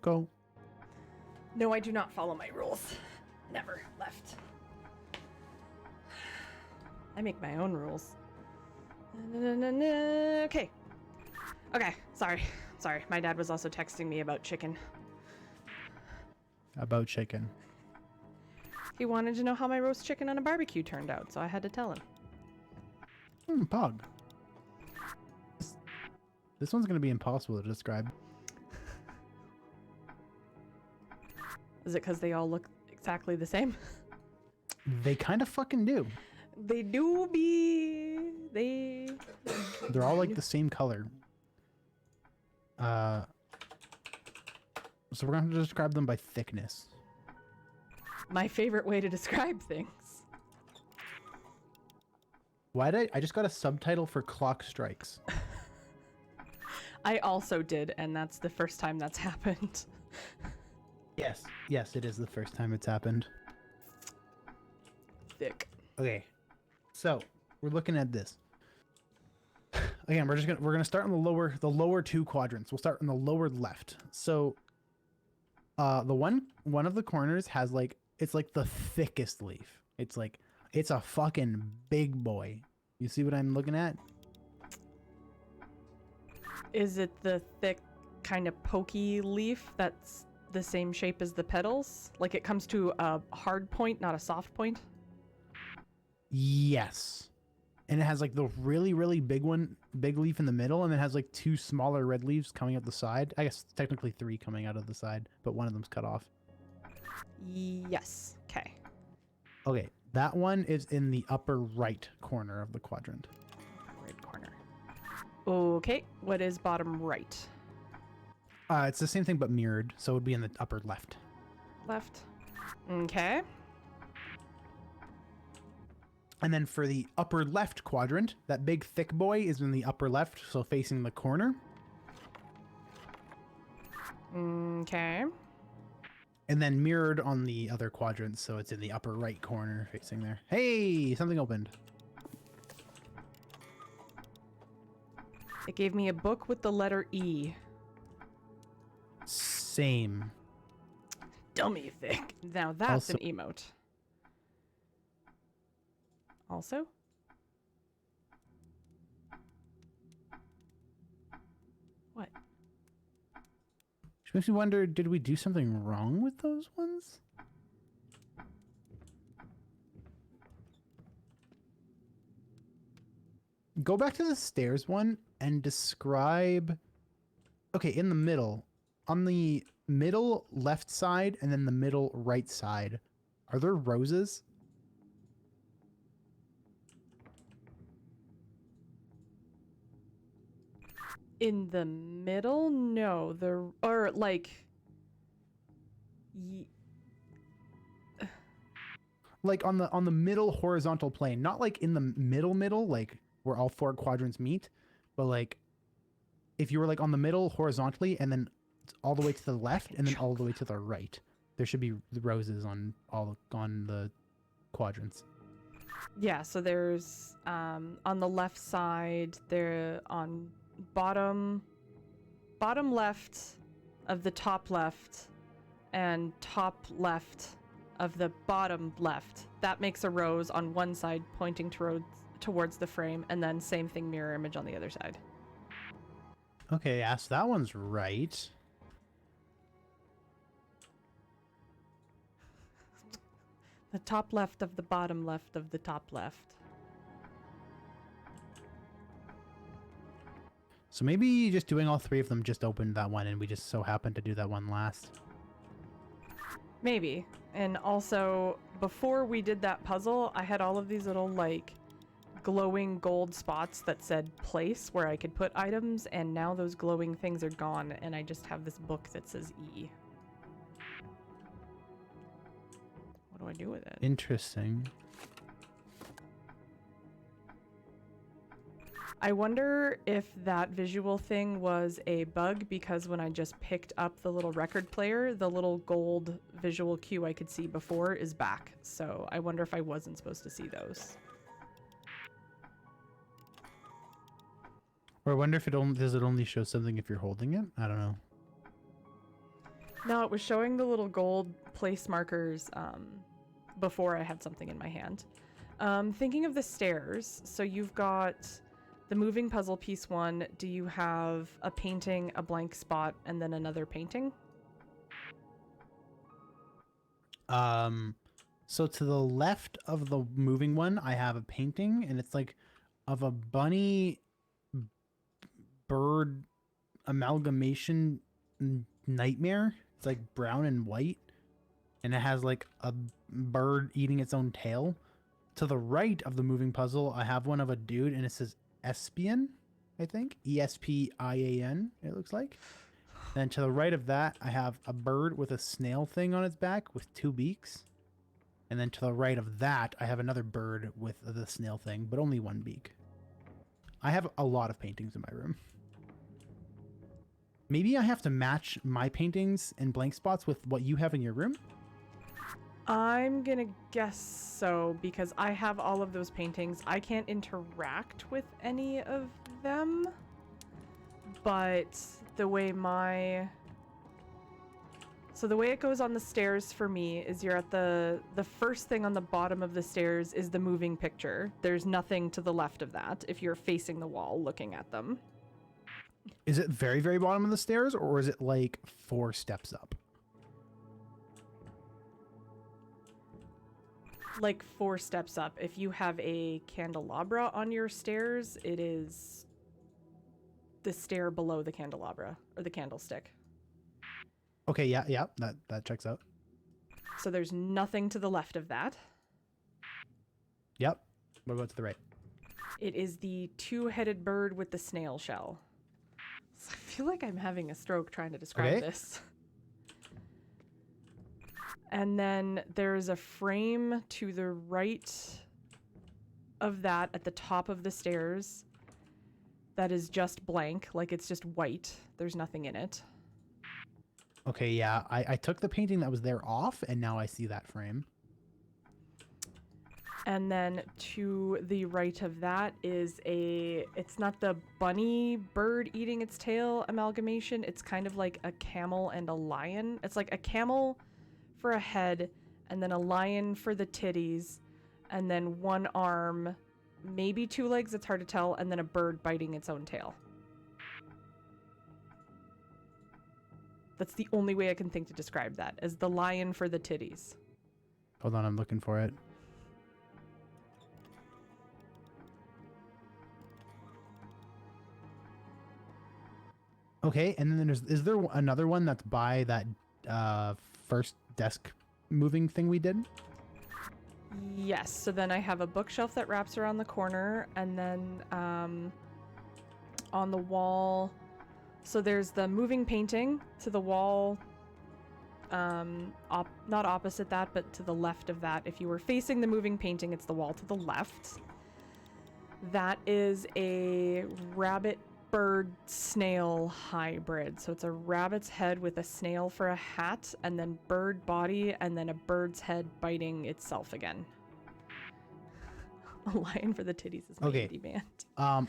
Go. No, I do not follow my rules. Never left. I make my own rules. Okay. Okay, sorry. Sorry, my dad was also texting me about chicken. About chicken. He wanted to know how my roast chicken on a barbecue turned out, so I had to tell him. Pog. This one's gonna be impossible to describe. Is it because they all look exactly the same? They kind of fucking do. They do be... They're all like the same color. So we're going to describe them by thickness. My favorite way to describe things. Why did I just got a subtitle for Clock Strikes. I also did, and that's the first time that's happened. Yes, it is the first time it's happened. Thick. Okay, so we're looking at this. Again, we're gonna start on the lower two quadrants. We'll start on the lower left. So, the one of the corners has like it's like the thickest leaf. It's a fucking big boy. You see what I'm looking at? Is it the thick, kind of pokey leaf that's the same shape as the petals? Like it comes to a hard point, not a soft point? Yes. And it has like the really, really big leaf in the middle, and it has like two smaller red leaves coming out the side. I guess technically three coming out of the side, but one of them's cut off. Yes. Okay. Okay, that one is in the upper right corner of the quadrant. Right corner. Okay, what is bottom right? It's the same thing but mirrored, so it would be in the upper left. Left. Okay. And then for the upper left quadrant, that big thick boy is in the upper left, so facing the corner. Okay. And then mirrored on the other quadrant, so it's in the upper right corner facing there. Hey, something opened. It gave me a book with the letter E. Same. Dummy thick. Now that's an emote. Also? What? Which makes me wonder, did we do something wrong with those ones? Go back to the stairs one and describe... Okay, in the middle. On the middle left side and then the middle right side, are there roses? In the middle? No. Or like... Like on the middle horizontal plane, not like in the middle, like where all four quadrants meet, but like if you were like on the middle horizontally and then all the way to the left and then all the way to the right, there should be the roses on the quadrants. Yeah, so there's on the left side, there on bottom left of the top left and top left of the bottom left. That makes a rose on one side pointing towards the frame, and then same thing, mirror image on the other side. Okay, yeah, so that one's right. The top left of the bottom left of the top left. So maybe just doing all three of them just opened that one, and we just so happened to do that one last. Maybe. And also, before we did that puzzle, I had all of these little, like, glowing gold spots that said place where I could put items, and now those glowing things are gone, and I just have this book that says E. What do I do with it? Interesting. I wonder if that visual thing was a bug, because when I just picked up the little record player, the little gold visual cue I could see before is back. So I wonder if I wasn't supposed to see those. Or I wonder if does it only show something if you're holding it? I don't know. No, it was showing the little gold place markers before I had something in my hand. Thinking of the stairs, so you've got the moving puzzle piece one. Do you have a painting, a blank spot, and then another painting? So to the left of the moving one, I have a painting, and it's like of a bunny bird amalgamation nightmare. It's like brown and white, and it has like a bird eating its own tail. To the right of the moving puzzle, I have one of a dude, and it says Espian, I think. Espian, it looks like. Then to the right of that, I have a bird with a snail thing on its back with two beaks. And then to the right of that, I have another bird with the snail thing, but only one beak. I have a lot of paintings in my room. Maybe I have to match my paintings and blank spots with what you have in your room? I'm gonna guess so, because I have all of those paintings. I can't interact with any of them, but the way So the way it goes on the stairs for me is you're at the first thing on the bottom of the stairs is the moving picture. There's nothing to the left of that if you're facing the wall looking at them. Is it very, very bottom of the stairs, or is it like 4 steps up? Like 4 steps up. If you have a candelabra on your stairs, it is the stair below the candelabra, or the candlestick. Okay, yeah, that checks out. So there's nothing to the left of that. Yep. What about to the right? It is the 2-headed bird with the snail shell. I feel like I'm having a stroke trying to describe this. And then there's a frame to the right of that at the top of the stairs that is just blank, like it's just white. There's nothing in it. Okay, yeah, I took the painting that was there off, and now I see that frame. And then to the right of that is it's not the bunny bird eating its tail amalgamation. It's kind of like a camel and a lion. It's like a camel for a head, and then a lion for the titties, and then one arm, maybe 2 legs, it's hard to tell, and then a bird biting its own tail. That's the only way I can think to describe that, as the lion for the titties. Hold on, I'm looking for it. Okay, and then is there another one that's by that first desk moving thing we did? Yes, so then I have a bookshelf that wraps around the corner, and then on the wall, so there's the moving painting to the wall, not opposite that, but to the left of that. If you were facing the moving painting, it's the wall to the left. That is a rabbit bird snail hybrid. So it's a rabbit's head with a snail for a hat, and then bird body, and then a bird's head biting itself again. A lion for the titties is my indie band.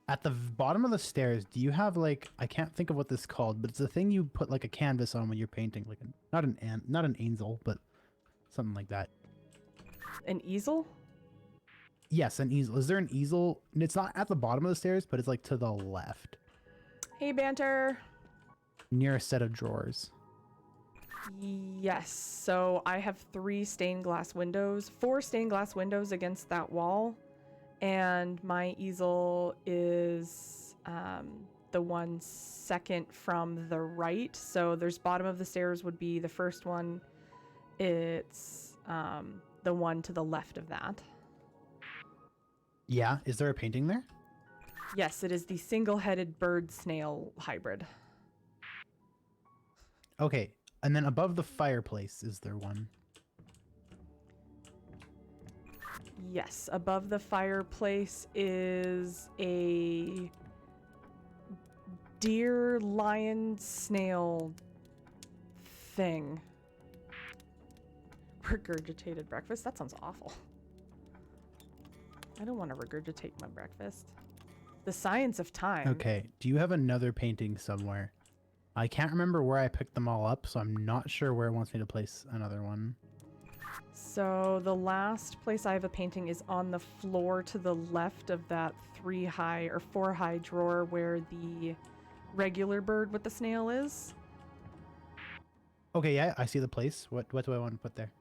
At the bottom of the stairs, do you have like, I can't think of what this is called, but it's the thing you put like a canvas on when you're painting, like not an easel, but something like that. An easel? Yes, an easel. Is there an easel? It's not at the bottom of the stairs, but it's like to the left. Hey, Banter. Near a set of drawers. Yes, so I have 4 stained glass windows against that wall, and my easel is the one second from the right. So there's bottom of the stairs would be the first one. It's the one to the left of that. Yeah, is there a painting there? Yes, it is the single-headed bird-snail hybrid. Okay, and then above the fireplace, is there one? Yes, above the fireplace is a deer, lion, snail thing. Regurgitated breakfast? That sounds awful. I don't want to regurgitate my breakfast. The science of time. Okay, do you have another painting somewhere? I can't remember where I picked them all up, so I'm not sure where it wants me to place another one. So the last place I have a painting is on the floor to the left of that 3-high or 4-high drawer where the regular bird with the snail is. Okay, yeah, I see the place. What do I want to put there?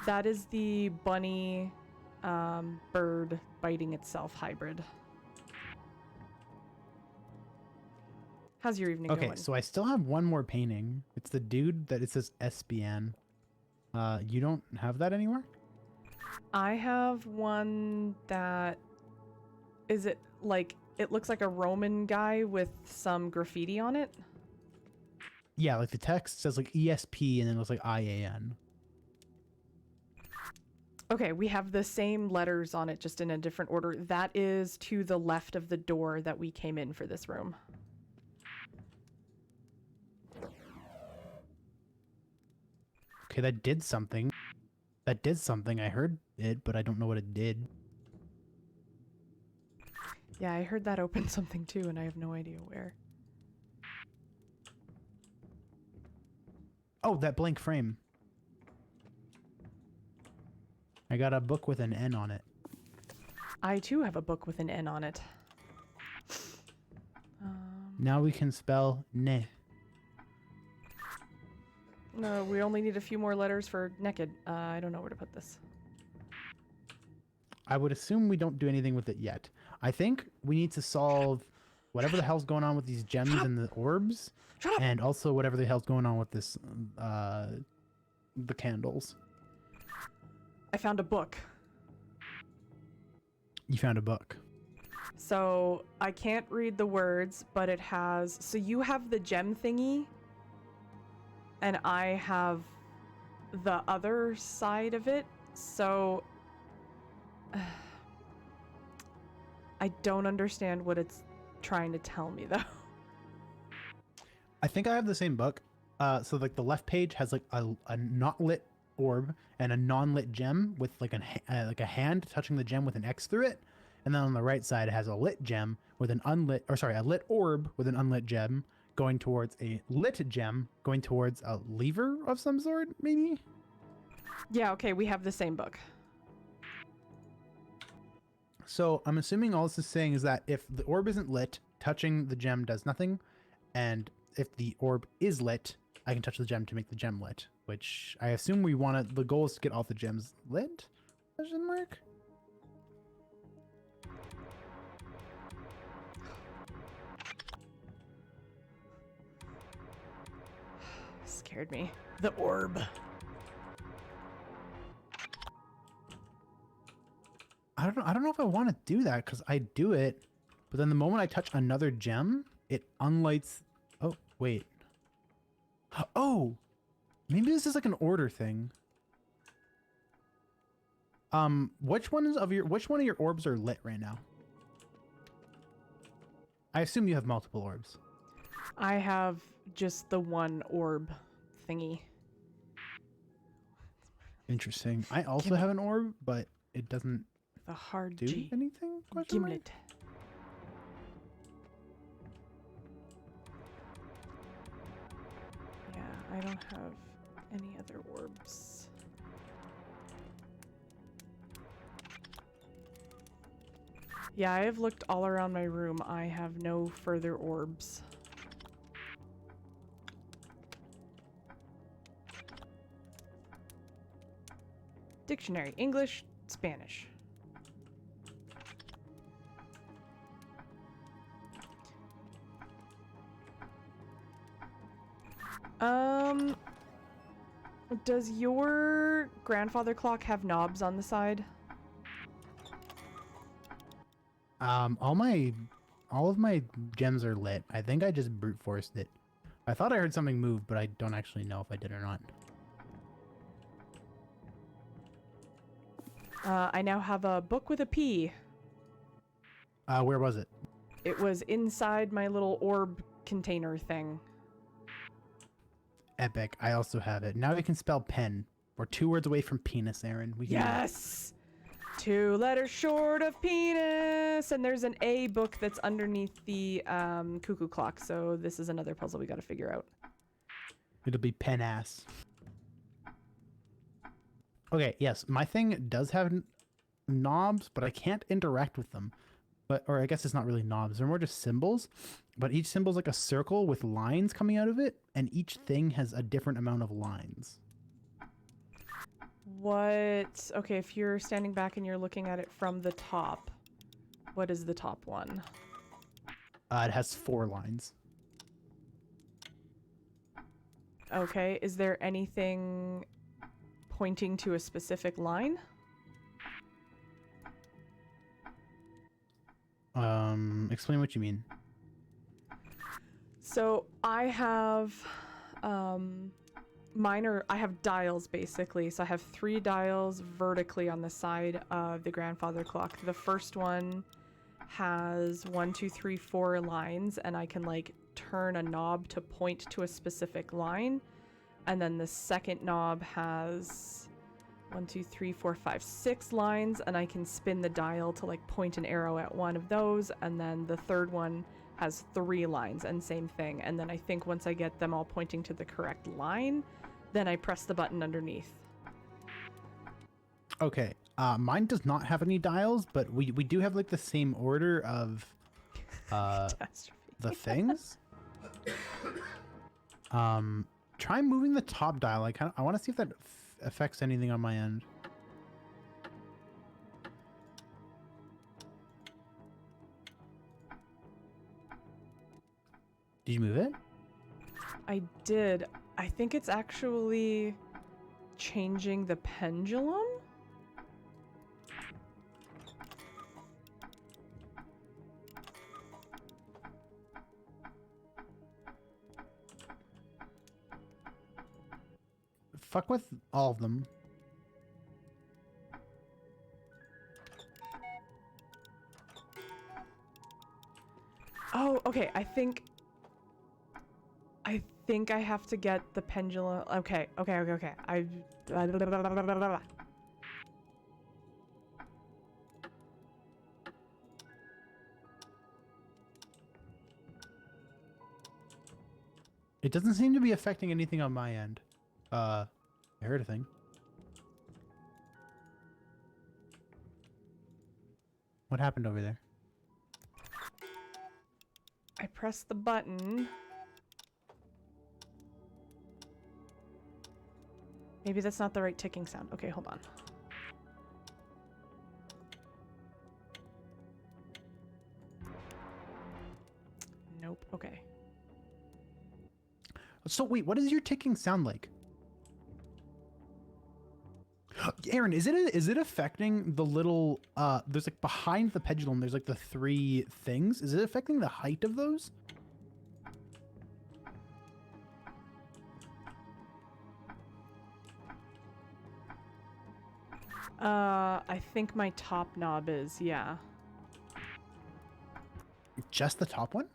That is the bunny bird biting itself hybrid. How's your evening going? Okay, so I still have one more painting. It's the dude that it says SBN. You don't have that anywhere? I have one that is it like it looks like a Roman guy with some graffiti on it. Yeah, like the text says like ESP and then it looks like IAN. Okay, we have the same letters on it, just in a different order. That is to the left of the door that we came in for this room. Okay, that did something. That did something. I heard it, but I don't know what it did. Yeah, I heard that open something too, and I have no idea where. Oh, that blank frame. I got a book with an N on it. I too have a book with an N on it. Now we can spell ne. No, we only need a few more letters for naked. I don't know where to put this. I would assume we don't do anything with it yet. I think we need to solve whatever the hell's going on with these gems and the orbs. Shut up! And also whatever the hell's going on with this, the candles. I found a book. You found a book. So I can't read the words, but it has... So you have the gem thingy, and I have the other side of it. So... I don't understand what it's trying to tell me, though. I think I have the same book. So like the left page has like a not lit orb and a non-lit gem with like a hand touching the gem with an X through it, and then on the right side it has a lit gem with an unlit, or sorry, a lit orb with an unlit gem going towards a lit gem going towards a lever of some sort, maybe. Yeah, okay, we have the same book. So I'm assuming all this is saying is that if the orb isn't lit, touching the gem does nothing, and if the orb is lit, I can touch the gem to make the gem lit, which I assume we want to, the goal is to get all the gems lit? Question mark? Scared me. The orb. I don't know if I want to do that because I do it, but then the moment I touch another gem, it unlights. Oh, wait. Oh, maybe this is like an order thing. Which one of your orbs are lit right now? I assume you have multiple orbs. I have just the one orb thingy. Interesting. I also have an orb, but it doesn't The hard do G. anything? Question mark? Gimlet. Yeah, I don't have any other orbs. Yeah, I have looked all around my room. I have no further orbs. Dictionary, English, Spanish. Does your grandfather clock have knobs on the side? All of my gems are lit. I think I just brute forced it. I thought I heard something move, but I don't actually know if I did or not. I now have a book with a P. Where was it? It was inside my little orb container thing. Epic. I also have it. Now we can spell pen. We're 2 words away from penis, Aaron. We can do it. Yes! 2 letters short of penis! And there's an A book that's underneath the cuckoo clock, so this is another puzzle we gotta figure out. It'll be pen ass. Okay, yes, my thing does have knobs, but I can't interact with them. Or I guess it's not really knobs. They're more just symbols, but each symbol is like a circle with lines coming out of it, and each thing has a different amount of lines. What? Okay, if you're standing back and you're looking at it from the top, what is the top one? It has 4 lines. Okay, is there anything pointing to a specific line? Explain what you mean. So I have, I have dials basically. So I have 3 dials vertically on the side of the grandfather clock. The first one has 1, 2, 3, 4 lines, and I can like turn a knob to point to a specific line. And then the second knob has 1, 2, 3, 4, 5, 6 lines, and I can spin the dial to like point an arrow at one of those. And then the third one has 3 lines, and same thing. And then I think once I get them all pointing to the correct line, then I press the button underneath. Okay, mine does not have any dials, but we do have like the same order of the things. Try moving the top dial. I want to see if that affects anything on my end. Did you move it? I did. I think it's actually changing the pendulum. Fuck with all of them. Oh, okay. I think I have to get the pendulum. Okay. I. It doesn't seem to be affecting anything on my end. I heard a thing. What happened over there? I pressed the button. Maybe that's not the right ticking sound. Okay, hold on. Nope. Okay. So wait, what does your ticking sound like? Aaron, is it affecting the little there's like behind the pendulum there's like the 3 things? Is it affecting the height of those? I think my top knob is, yeah. Just the top one?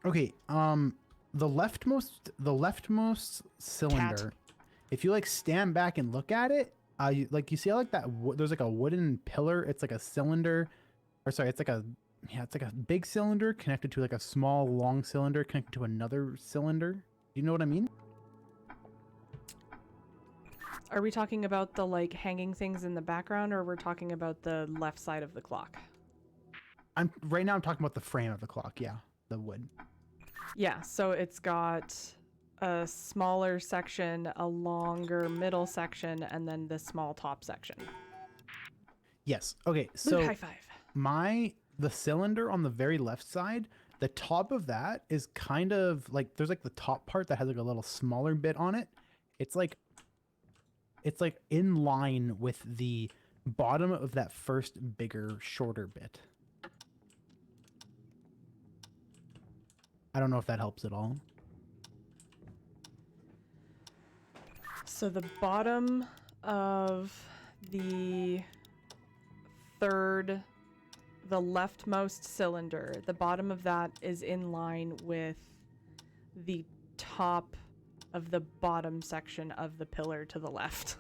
Okay, the leftmost cylinder. Cat. If you like stand back and look at it, you see like that there's like a wooden pillar. It's like a cylinder, or sorry, it's like a big cylinder connected to like a small long cylinder connected to another cylinder. Do you know what I mean? Are we talking about the like hanging things in the background, or we're talking about the left side of the clock? Right now I'm talking about the frame of the clock. Yeah, the wood. Yeah, so it's got a smaller section, a longer middle section, and then the small top section. Yes. Okay. Luke, So high five. the cylinder on the very left side, the top of that is kind of like there's like the top part that has like a little smaller bit on it. It's like in line with the bottom of that first bigger, shorter bit. I don't know if that helps at all. So the bottom of the the leftmost cylinder, the bottom of that is in line with the top of the bottom section of the pillar to the left.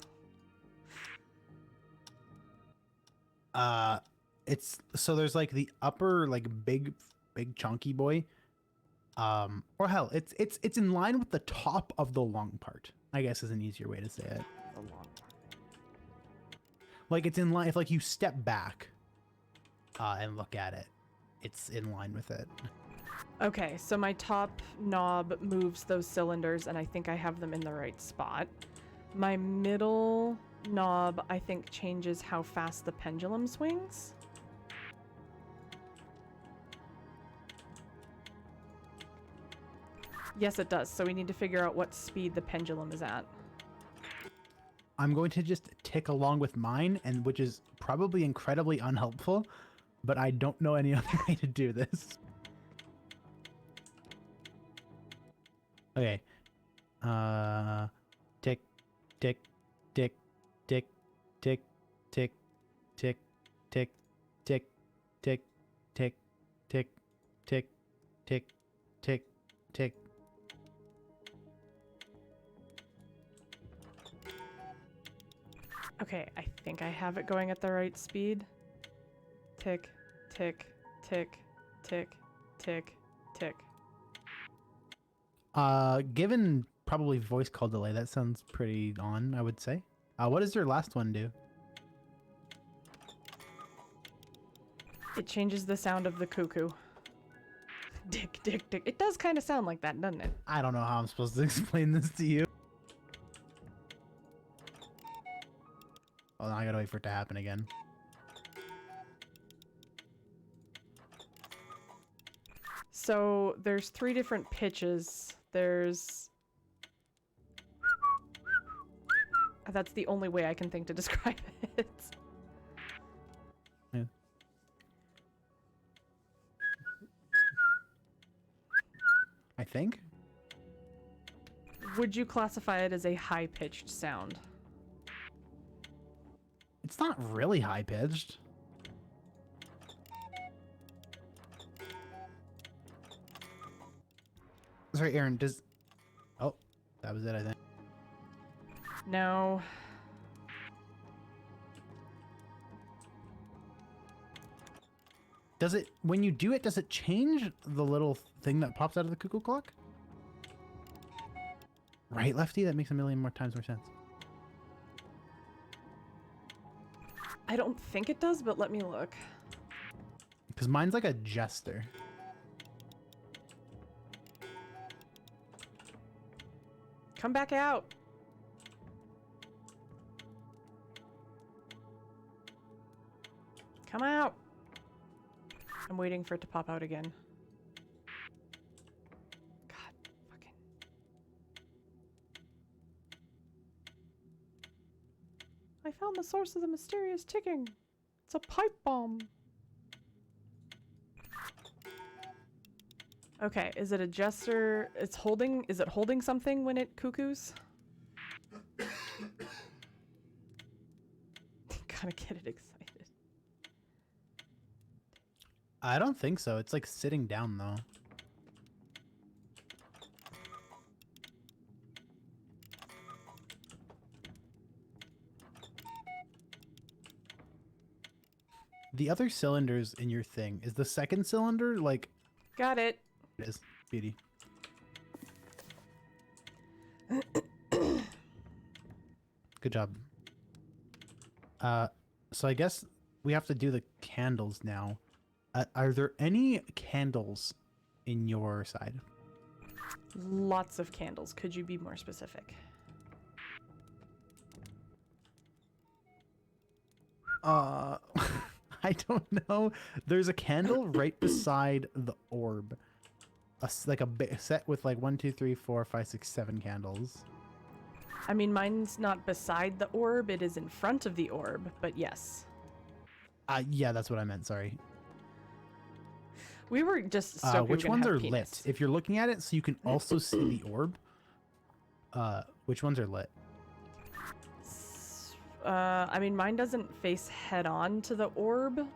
It's so there's like the upper like big chunky boy. Or hell, it's in line with the top of the long part, I guess is an easier way to say it. The long part. Like it's in line if like you step back and look at it, it's in line with it. Okay, so my top knob moves those cylinders, and I think I have them in the right spot. My middle knob, I think, changes how fast the pendulum swings. Yes, it does. So we need to figure out what speed the pendulum is at. I'm going to just tick along with mine, and which is probably incredibly unhelpful, but I don't know any other way to do this. Okay. Tick, tick, tick, tick, tick, tick, tick, tick, tick, tick, tick, tick, tick, tick, tick, tick. Okay, I think I have it going at the right speed. Tick, tick, tick, tick, tick, tick. Given probably voice call delay, that sounds pretty on, I would say. What does your last one do? It changes the sound of the cuckoo. Dick, dick, dick. It does kind of sound like that, doesn't it? I don't know how I'm supposed to explain this to you. Oh, now I gotta wait for it to happen again. So there's 3 different pitches. There's... That's the only way I can think to describe it. Yeah. I think. Would you classify it as a high-pitched sound? It's not really high pitched. Sorry, Aaron, does... Oh, that was it, I think. No. Does it, when you do it, does it change the little thing that pops out of the cuckoo clock? Right, Lefty? That makes a million more times more sense. I don't think it does, but let me look. Because mine's like a jester. Come back out. Come out. I'm waiting for it to pop out again. God, fucking. I found the source of the mysterious ticking. It's a pipe bomb. Okay, is it a jester? It's holding, is it holding something when it cuckoos? Gotta get it excited. I don't think so. It's like sitting down though. The other cylinders in your thing, is the second cylinder like... Got it. It is. Beauty. Good job. So I guess we have to do the candles now. Are there any candles in your side? Lots of candles. Could you be more specific? I don't know. There's a candle right beside the orb. Like a set with like 1, 2, 3, 4, 5, 6, 7 candles. I mean, mine's not beside the orb. It is in front of the orb, but yes. Yeah, that's what I meant. Sorry. We were just stoked which we were gonna ones have are penis. lit? If you're looking at it, so you can also see the orb. Which ones are lit? I mean, mine doesn't face head on to the orb.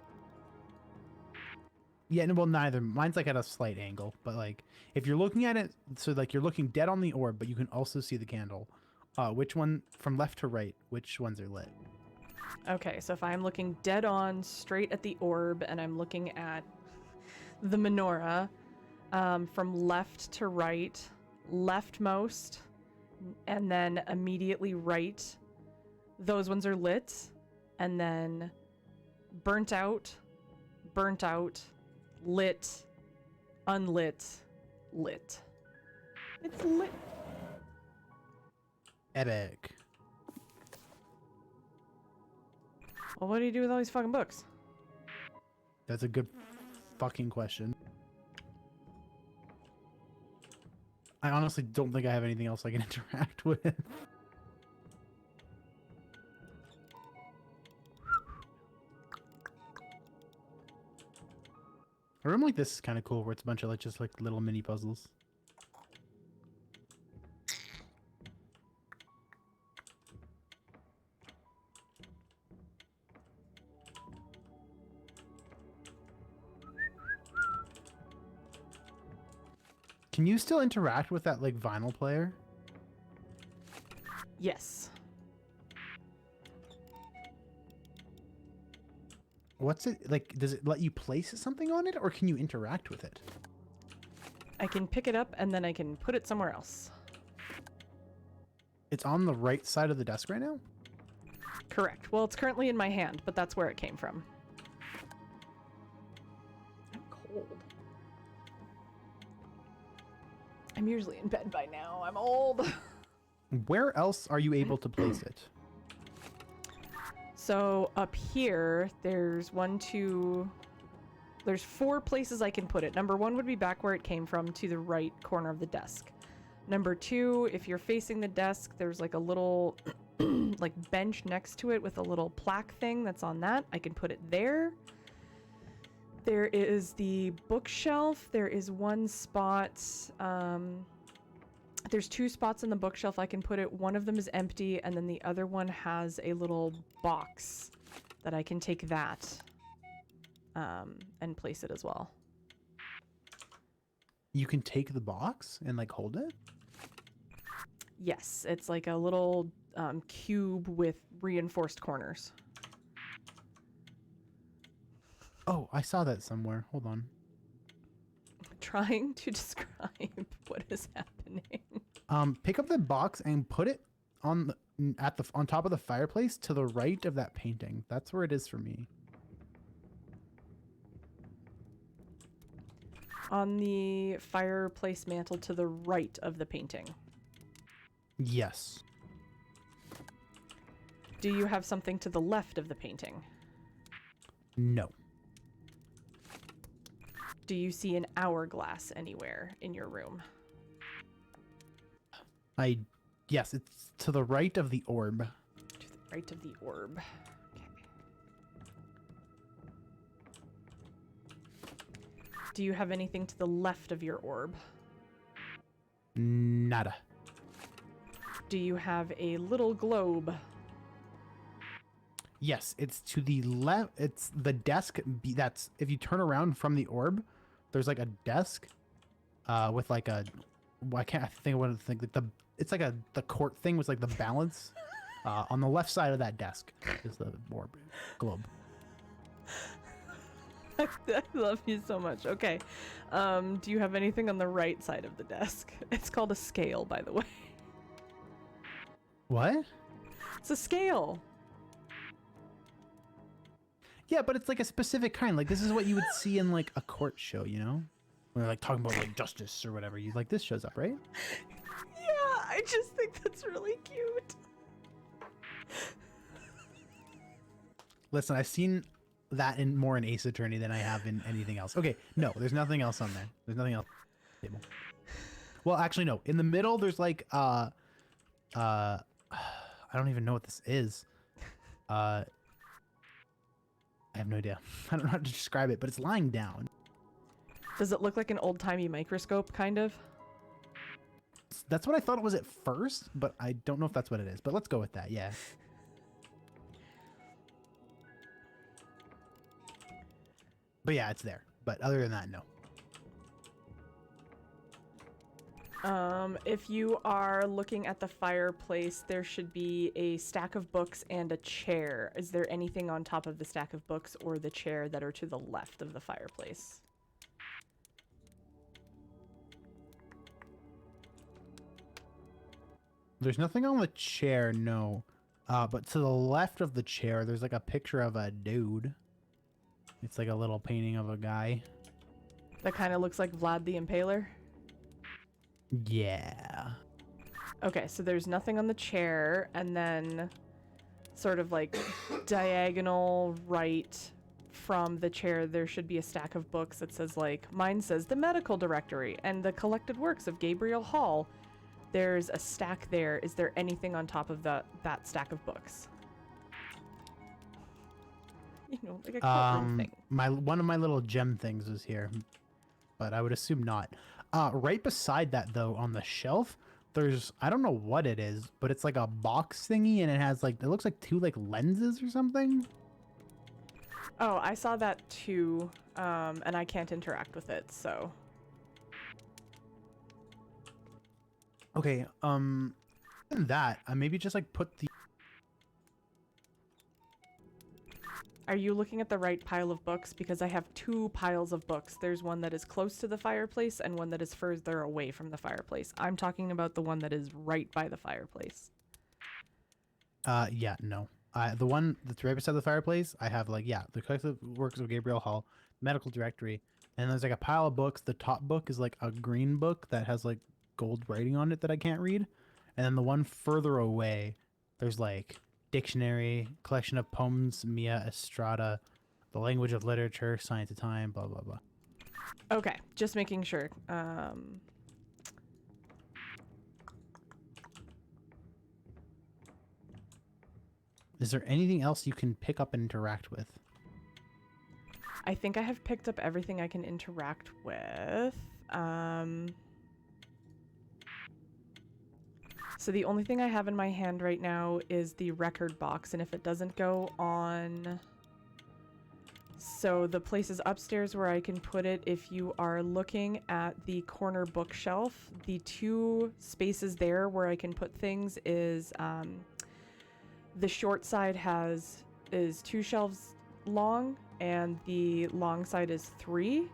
Yeah, no, well, neither. Mine's like at a slight angle, but like if you're looking at it, so like you're looking dead on the orb, but you can also see the candle. Which one from left to right? Which ones are lit? Okay, so if I'm looking dead on straight at the orb and I'm looking at the menorah, from left to right, leftmost, and then immediately right, those ones are lit, and then burnt out, lit, unlit, lit. It's lit. Epic. Well, what do you do with all these fucking books? That's a good fucking question. I honestly don't think I have anything else I can interact with. A room like this is kind of cool, where it's a bunch of like just like little mini puzzles. Can you still interact with that like vinyl player? Yes. What's it like? Does it let you place something on it, or can you interact with it? I can pick it up and then I can put it somewhere else. It's on the right side of the desk right now? Correct. Well, it's currently in my hand, but that's where it came from. I'm cold. I'm usually in bed by now. I'm old. Where else are you able to place it? So up here, there's there's 4 places I can put it. Number 1 would be back where it came from, to the right corner of the desk. Number 2, if you're facing the desk, there's like a little like bench next to it with a little plaque thing that's on that. I can put it there. There is the bookshelf. There is one spot. There's 2 spots in the bookshelf I can put it. One of them is empty, and then the other one has a little box that I can take that and place it as well. You can take the box and like hold it? Yes, it's like a little cube with reinforced corners. Oh, I saw that somewhere. Hold on. Trying to describe what is happening. Pick up the box and put it on on top of the fireplace to the right of that painting. That's where it is for me. On the fireplace mantle to the right of the painting. Yes. Do you have something to the left of the painting? No. Do you see an hourglass anywhere in your room? Yes, it's to the right of the orb. To the right of the orb. Okay. Do you have anything to the left of your orb? Nada. Do you have a little globe? Yes, it's to the left. It's the desk. That's if you turn around from the orb, there's like a desk, with like a. I can't think what to think. Like it's like the court thing was like the balance. On the left side of that desk is the orb globe. I love you so much. Okay. Do you have anything on the right side of the desk? It's called a scale, by the way. What? It's a scale. Yeah, but it's like a specific kind. Like this is what you would see in like a court show, you know? when they're like talking about like justice or whatever, you like this shows up, right? Yeah, I just think that's really cute. Listen, I've seen that in more in Ace Attorney than I have in anything else. Okay, no, there's nothing else on there. There's nothing else on the table. Well, actually, no. In the middle, there's like I don't even know what this is. I have no idea. I don't know how to describe it, but it's lying down. Does it look like an old-timey microscope, kind of? That's what I thought it was at first, but I don't know if that's what it is. But let's go with that, yeah. But yeah, it's there. But other than that, no. If you are looking at the fireplace, there should be a stack of books and a chair. Is there anything on top of the stack of books or the chair that are to the left of the fireplace? There's nothing on the chair, no. But to the left of the chair, there's like a picture of a dude. It's like a little painting of a guy. That kind of looks like Vlad the Impaler? Yeah. Okay, so there's nothing on the chair, and then sort of like diagonal right from the chair, there should be a stack of books that says like, mine says the medical directory and the collected works of Gabriel Hall. There's a stack there. Is there anything on top of that stack of books? You know, like a courtroom thing. One of my little gem things is here, but I would assume not. Right beside that, though, on the shelf, there's, I don't know what it is, but it's like a box thingy, and it has like, it looks like two like lenses or something. Oh, I saw that too, and I can't interact with it, so. Okay, that, maybe just like put the... Are you looking at the right pile of books? Because I have two piles of books. There's one that is close to the fireplace and one that is further away from the fireplace. I'm talking about the one that is right by the fireplace. Yeah, no. The one that's right beside the fireplace, I have like, yeah, the collected works of Gabriel Hall, medical directory, and there's like a pile of books. The top book is like a green book that has like gold writing on it that I can't read. And then the one further away, there's like dictionary, collection of poems, Mia Estrada, the language of literature, science of time, blah, blah, blah. Okay, just making sure. Is there anything else you can pick up and interact with? I think I have picked up everything I can interact with. So the only thing I have in my hand right now is the record box, and if it doesn't go on... So the place is upstairs where I can put it. If you are looking at the corner bookshelf, the two spaces there where I can put things is the short side is 2 shelves long, and the long side is 3.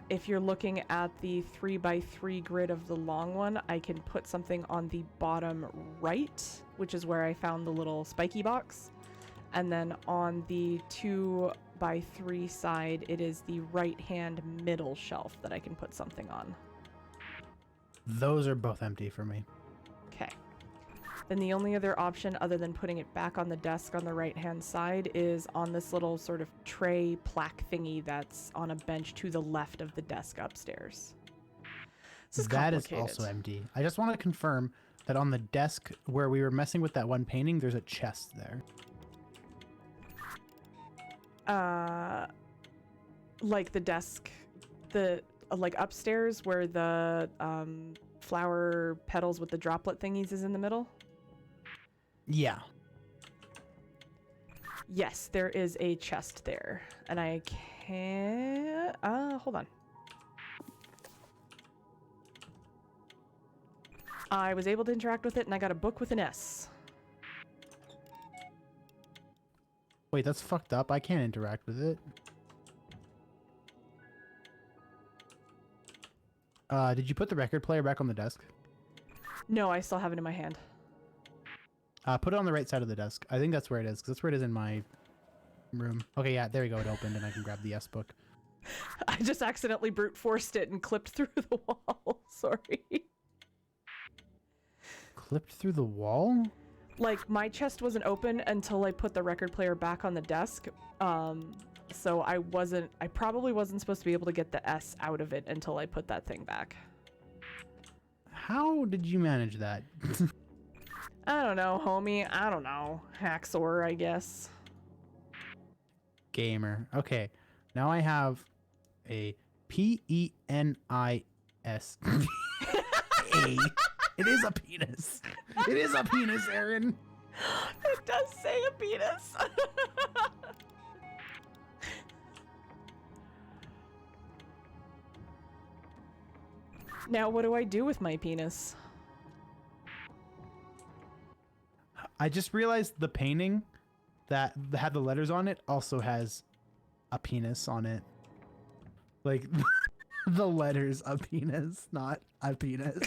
If you're looking at the 3x3 grid of the long one, I can put something on the bottom right, which is where I found the little spiky box. And then on the 2x3 side, it is the right-hand middle shelf that I can put something on. Those are both empty for me. Okay. Then the only other option other than putting it back on the desk on the right-hand side is on this little sort of tray plaque thingy that's on a bench to the left of the desk upstairs. This is that is complicated. also empty. I just want to confirm that on the desk where we were messing with that one painting, there's a chest there. Like the desk, like upstairs where the flower petals with the droplet thingies is in the middle? Yeah. Yes, there is a chest there. And I can't... hold on. I was able to interact with it, and I got a book with an S. Wait, that's fucked up. I can't interact with it. Did you put the record player back on the desk? No, I still have it in my hand. Put it on the right side of the desk. I think that's where it is, because that's where it is in my room. Okay, yeah, there you go. It opened, and I can grab the S book. I just accidentally brute forced it and clipped through the wall. Sorry. Clipped through the wall? Like, my chest wasn't open until I put the record player back on the desk. So I probably wasn't supposed to be able to get the S out of it until I put that thing back. How did you manage that? I don't know, homie. I don't know. Hacksaw, I guess. Gamer. Okay. Now I have a Penis. A. It is a penis. It is a penis, Aaron. It does say a penis. Now, what do I do with my penis? I just realized the painting that had the letters on it also has a penis on it. Like, the letters a penis, not a penis.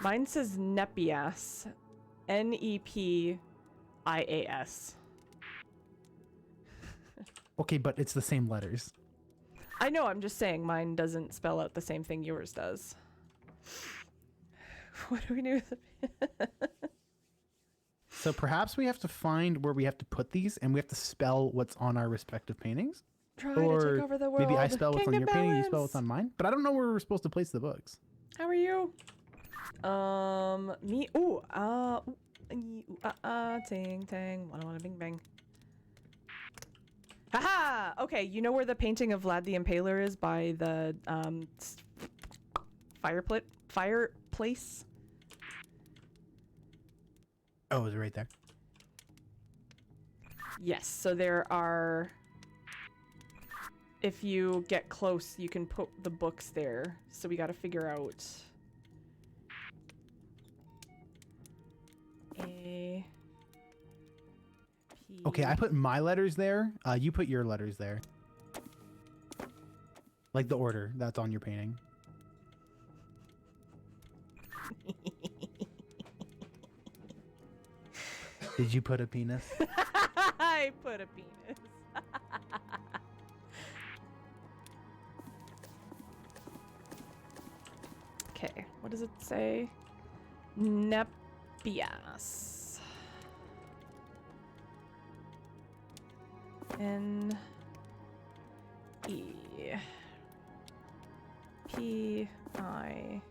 Mine says Nepias. Nepias. Okay, but it's the same letters. I know, I'm just saying mine doesn't spell out the same thing yours does. What do we do with the... So perhaps we have to find where we have to put these, and we have to spell what's on our respective paintings. Try to take over the world. Maybe I spell what's on Kingdom your painting, you balance. spell what's on mine. But I don't know where we're supposed to place the books. How are you? Me. Ooh. Ting tang. Walla bing bang. Haha! Okay, you know where the painting of Vlad the Impaler is by the fireplace? Oh, is it right there? Yes. So there are. If you get close, you can put the books there. So we got to figure out. A. P. Okay, I put my letters there. You put your letters there. Like the order that's on your painting. Did you put a penis? I put a penis. Okay, what does it say? Nepias. N E P I.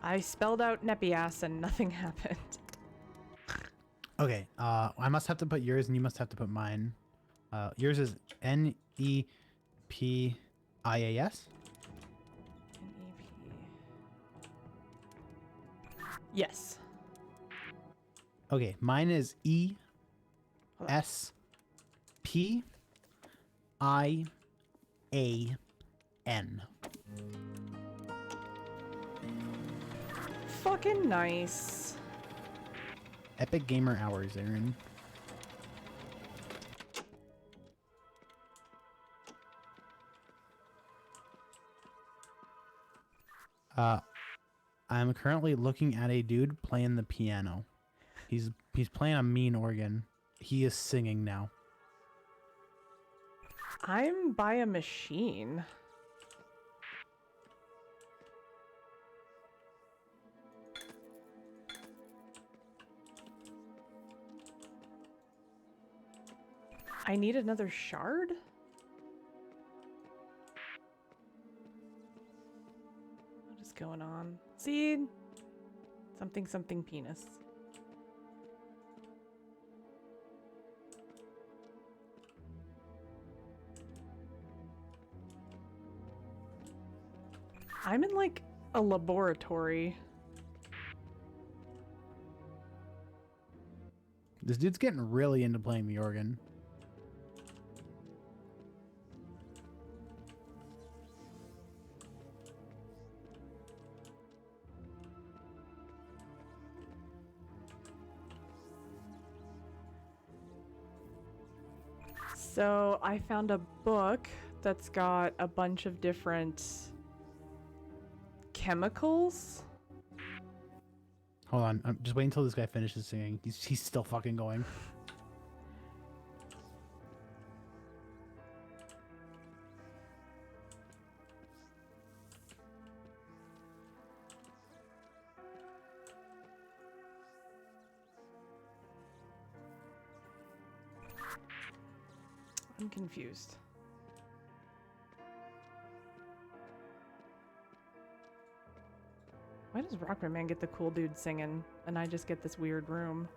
I spelled out Nepias and nothing happened. Okay, I must have to put yours and you must have to put mine. Yours is Nepias. Yes. Okay, mine is ESPIAN. Fucking nice. Epic Gamer Hours, Aaron. I'm currently looking at a dude playing the piano. He's playing a mean organ. He is singing now. I'm by a machine. I need another shard? What is going on? See? Something something penis. I'm in like a laboratory. This dude's getting really into playing the organ. So I found a book that's got a bunch of different chemicals. Hold on. I'm just waiting until this guy finishes singing. He's still fucking going. I'm confused. Why does Rockman Man get the cool dude singing and I just get this weird room?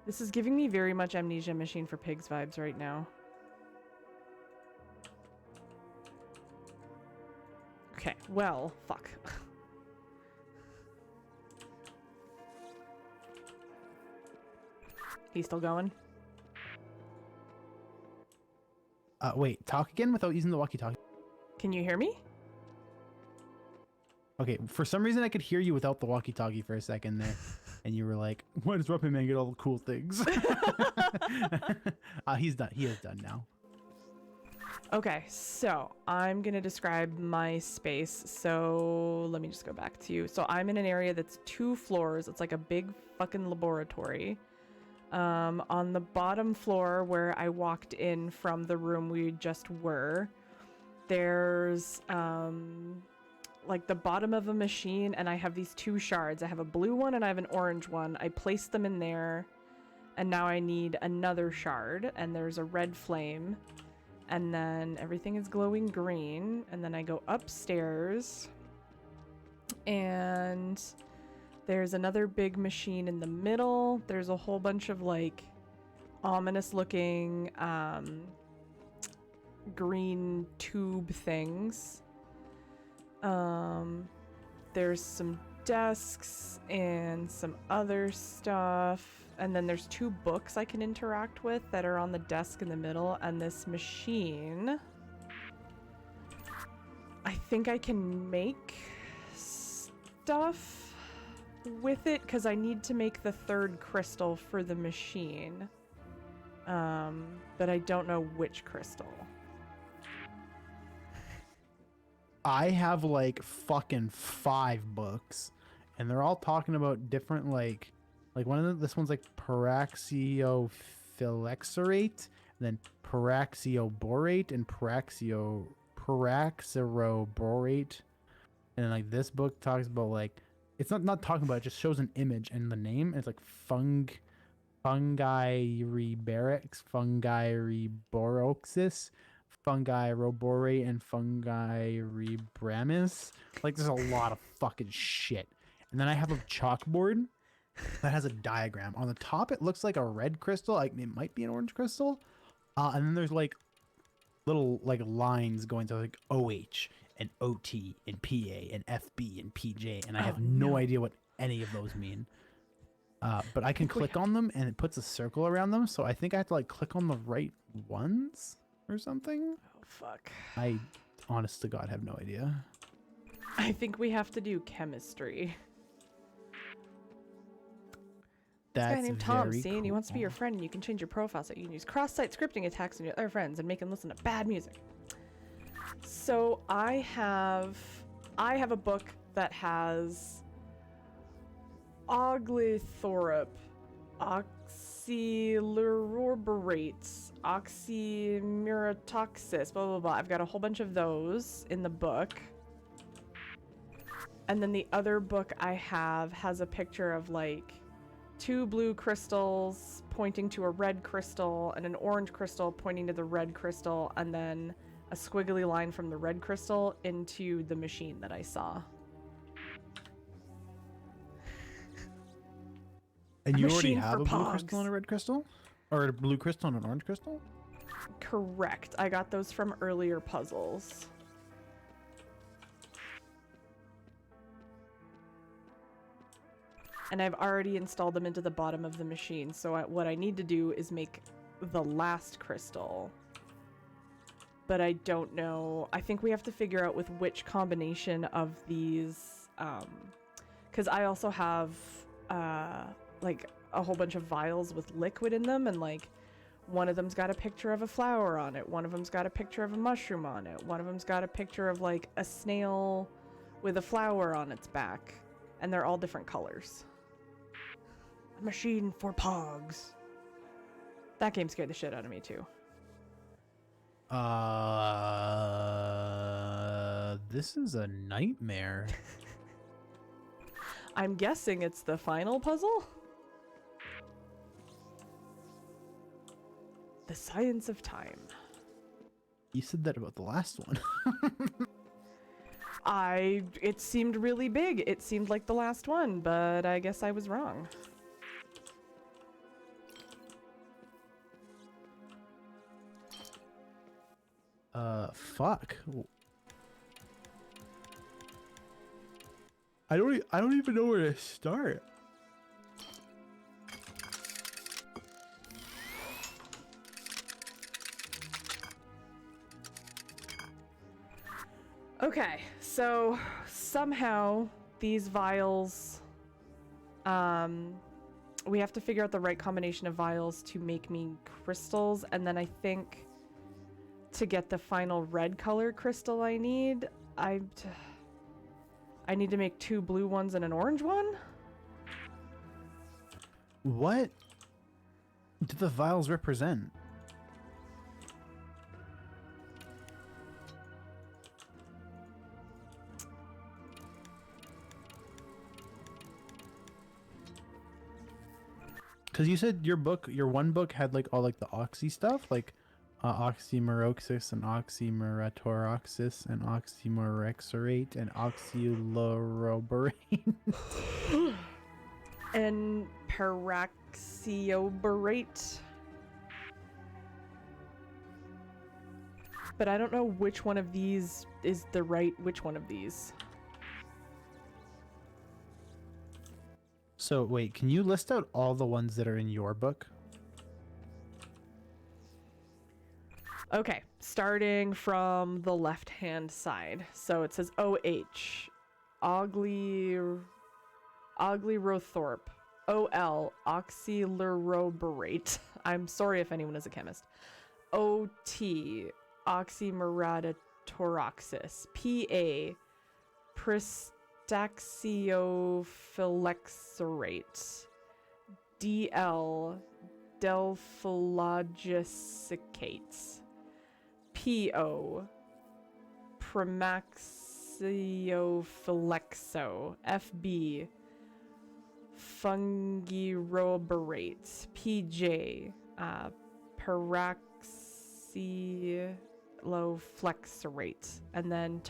This is giving me very much Amnesia Machine for Pigs vibes right now. Okay, well, fuck. He's still going? Wait, talk again without using the walkie-talkie. Can you hear me? Okay, for some reason I could hear you without the walkie-talkie for a second there. And you were like, why does Ruppy Man get all the cool things? He's done. He is done now. Okay, so I'm going to describe my space. So let me just go back to you. So I'm in an area that's 2 floors. It's like a big fucking laboratory. On the bottom floor where I walked in from the room we just were, there's like the bottom of a machine, and I have these 2 shards. I have a blue one and I have an orange one. I placed them in there, and now I need another shard, and there's a red flame, and then everything is glowing green, and then I go upstairs, and there's another big machine in the middle. There's a whole bunch of like ominous looking green tube things. There's some desks and some other stuff, and then there's 2 books I can interact with that are on the desk in the middle, and this machine. I think I can make stuff with it because I need to make the 3rd crystal for the machine, but I don't know which crystal. I have like fucking 5 books, and they're all talking about different like one of them. This one's like paraxiophylexorate, and then paraxioborate, and paraxiroborate, and then like this book talks about like it's not talking about it, just shows an image and the name. And it's like fungi reboroxis. Fungi roborate, and fungi rebramis. Like there's a lot of fucking shit. And then I have a chalkboard that has a diagram. On the top it looks like a red crystal, like it might be an orange crystal. And then there's like little like lines going to like OH and OT and PA and FB and PJ, and I have no idea what any of those mean. But I can click on them and it puts a circle around them, so I think I have to like click on the right ones or something. Oh fuck. I honest to God have no idea. I think we have to do chemistry. That's this guy named Tom, very see, and he wants to be your friend, and you can change your profile so you can use cross-site scripting attacks on your other friends and make them listen to bad music. So I have a book that has Oglethorpe, oxylurobarates, oxymuratoxis, blah, blah, blah. I've got a whole bunch of those in the book. And then the other book I have has a picture of like 2 blue crystals pointing to a red crystal and an orange crystal pointing to the red crystal, and then a squiggly line from the red crystal into the machine that I saw. And you already have a blue crystal and a red crystal? Or a blue crystal and an orange crystal? Correct. I got those from earlier puzzles. And I've already installed them into the bottom of the machine. So what I need to do is make the last crystal. But I don't know. I think we have to figure out with which combination of these. Because I also have like a whole bunch of vials with liquid in them, and like one of them's got a picture of a flower on it, one of them's got a picture of a mushroom on it, one of them's got a picture of like a snail with a flower on its back. and they're all different colors. A machine for pogs. That game scared the shit out of me too. This is a nightmare. I'm guessing it's the final puzzle? The science of time. You said that about the last one. It seemed really big. It seemed like the last one, but I guess I was wrong. Fuck. I don't even know where to start. Okay, so somehow these vials, we have to figure out the right combination of vials to make me crystals, and then I think to get the final red color crystal I need, I need to make 2 blue ones and an orange one? What do the vials represent? Because you said your one book had like all like the oxy stuff, like oxymoroxis and oxymeratoroxis and oxymorexorate and oxyloroborate. And paraxioborate. But I don't know which one of these is which one of these. So wait, can you list out all the ones that are in your book? Okay, starting from the left-hand side. So it says OH, Oglyrothrop, OL, oxyloroborate. I'm sorry if anyone is a chemist. OT, oxymeratoroxis. PA, pristaxiophylexorate. DL, delphylogesicates. PO, Premaxiophylexo. FB, fungiroborate. PJ, paraxyloflexorate. And then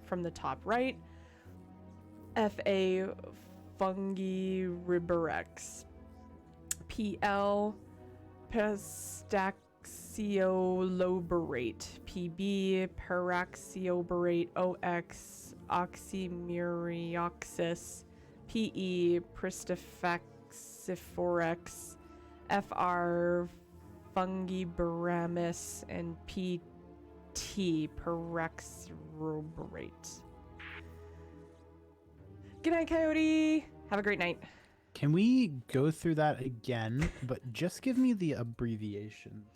from the top right, FA, fungiriborex. PL, pistaxioloborate. PB, paraxioborate. OX, oxymurioxis. PE, pristafaxiforex. FR, fungibaramus. And PT, paraxioborate. Good night, Coyote. Have a great night. Can we go through that again, but just give me the abbreviations,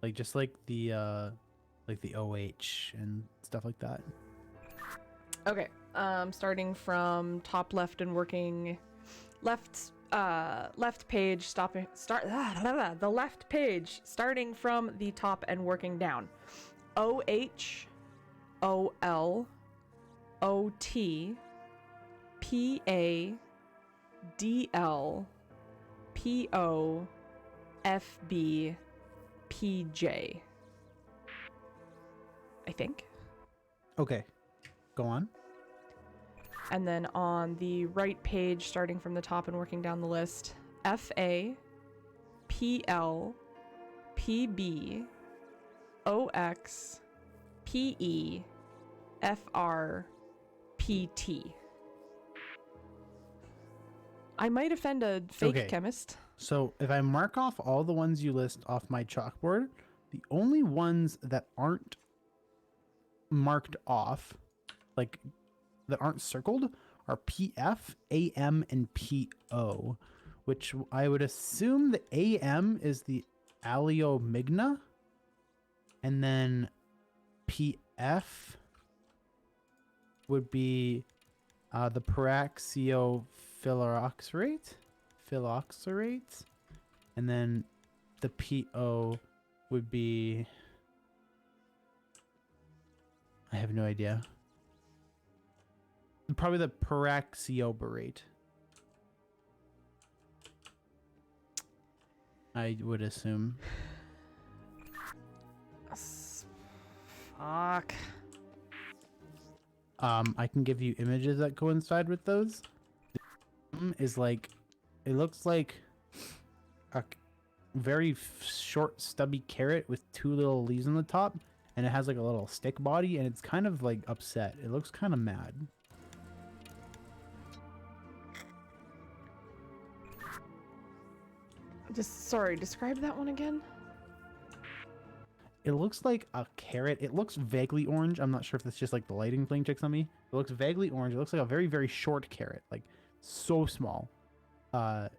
like just like the OH and stuff like that. Okay. Starting from top left and working left page, the left page, starting from the top and working down. OH, OL, OT, PA, DL, PO, FB, PJ. I think. Okay, go on. And then on the right page, starting from the top and working down the list, FA, PL, PB, OX, PE, FR, PT. I might offend a fake chemist. So if I mark off all the ones you list off my chalkboard, the only ones that aren't marked off, like that aren't circled, are PF, AM, and PO, which I would assume the AM is the Aleomigna, and then PF would be The phylloxerate, and then the PO would be, I have no idea. Probably the paraxioborate. I would assume. Fuck. I can give you images that coincide with those. Is like, it looks like a very short stubby carrot with 2 little leaves on the top, and it has like a little stick body, and it's kind of like upset. It looks kind of mad. Sorry, describe that one again. It looks like a carrot. It looks vaguely orange. I'm not sure if that's just like the lighting playing tricks on me. It looks vaguely orange. It looks like a very, very short carrot, like so small. But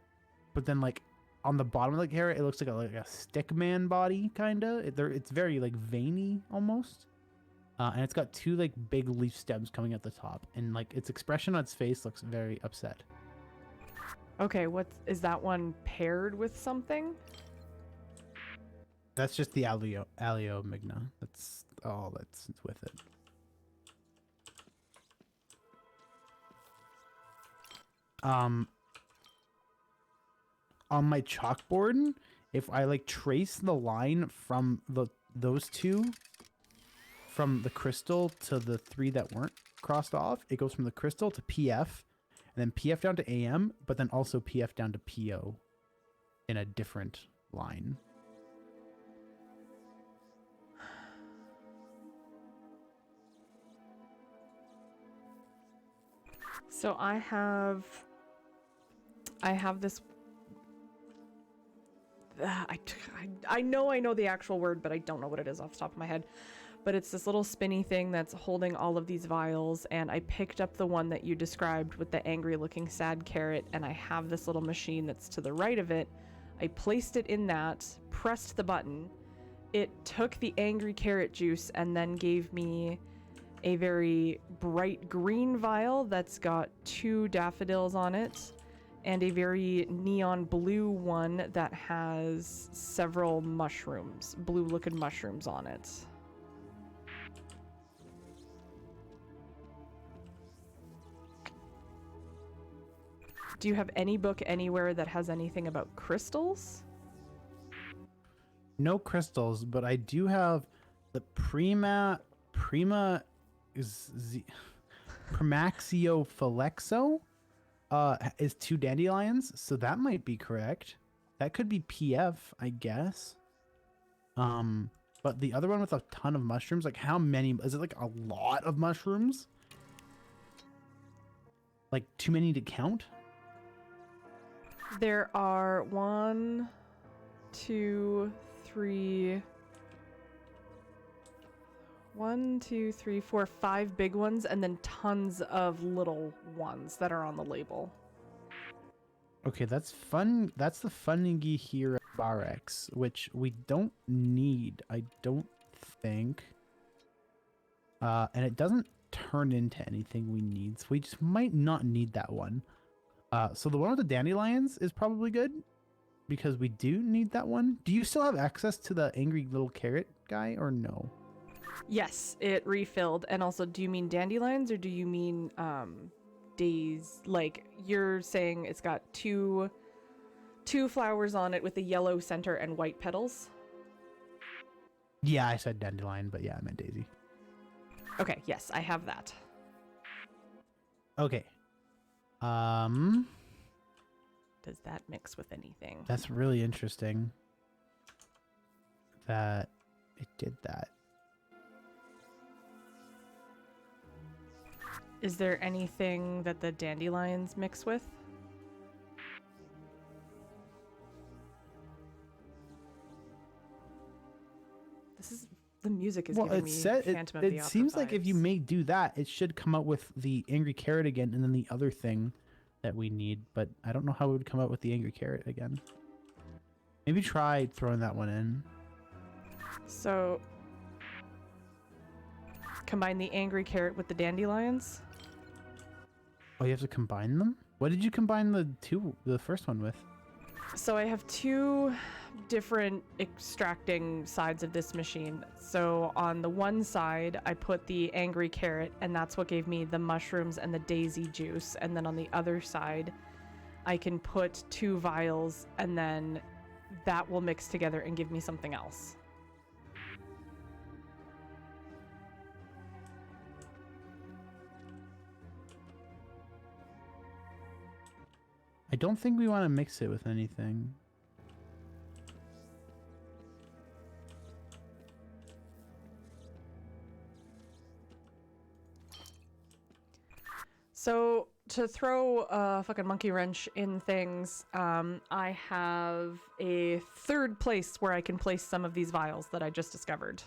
then like on the bottom of the carrot, it looks like a stick man body, kinda. It's very like veiny almost. And it's got 2 like big leaf stems coming at the top, and like its expression on its face looks very upset. Okay, is that one paired with something? That's just the Aleomigna. That's all that's with it. On my chalkboard, if I like trace the line from those 2, from the crystal to the 3 that weren't crossed off, it goes from the crystal to PF, and then PF down to AM, but then also PF down to PO in a different line. So I have this. I know the actual word, but I don't know what it is off the top of my head. But it's this little spinny thing that's holding all of these vials, and I picked up the one that you described with the angry looking sad carrot, and I have this little machine that's to the right of it. I placed it in that, pressed the button. It took the angry carrot juice and then gave me a very bright green vial that's got 2 daffodils on it, and a very neon blue one that has several mushrooms, blue looking mushrooms on it. Do you have any book anywhere that has anything about crystals? No crystals, but I do have the Primaxiophylexo is 2 dandelions, so that might be correct. That could be PF, I guess. But the other one with a ton of mushrooms, like how many? Is it like a lot of mushrooms? Like too many to count? There are 1, 2, 3, 4, 5 big ones, and then tons of little ones that are on the label. Okay, that's fun. That's the Fungi Barex, which we don't need, I don't think. And it doesn't turn into anything we need, so we just might not need that one. So the one with the dandelions is probably good, because we do need that one. Do you still have access to the angry little carrot guy, or no? Yes, it refilled. And also, do you mean dandelions, or do you mean days? Like, you're saying it's got two flowers on it with a yellow center and white petals? Yeah, I said dandelion, but yeah, I meant daisy. Okay, yes, I have that. Okay. Does that mix with anything? That's really interesting that it did that. Is there anything that the dandelions mix with? The music is giving me Phantom of the Opera it seems like if you vibes. may do that, it should come out with the angry carrot again, and then the other thing that we need. But I don't know how it would come out with the angry carrot again. Maybe try throwing that one in. So, combine the angry carrot with the dandelions? Oh, you have to combine them? What did you combine the first one with? So I have two different extracting sides of this machine. So on the one side, I put the angry carrot, and that's what gave me the mushrooms and the daisy juice. And then on the other side, I can put 2 vials, and then that will mix together and give me something else. I don't think we want to mix it with anything. So to throw a fucking monkey wrench in things, I have a third place where I can place some of these vials that I just discovered.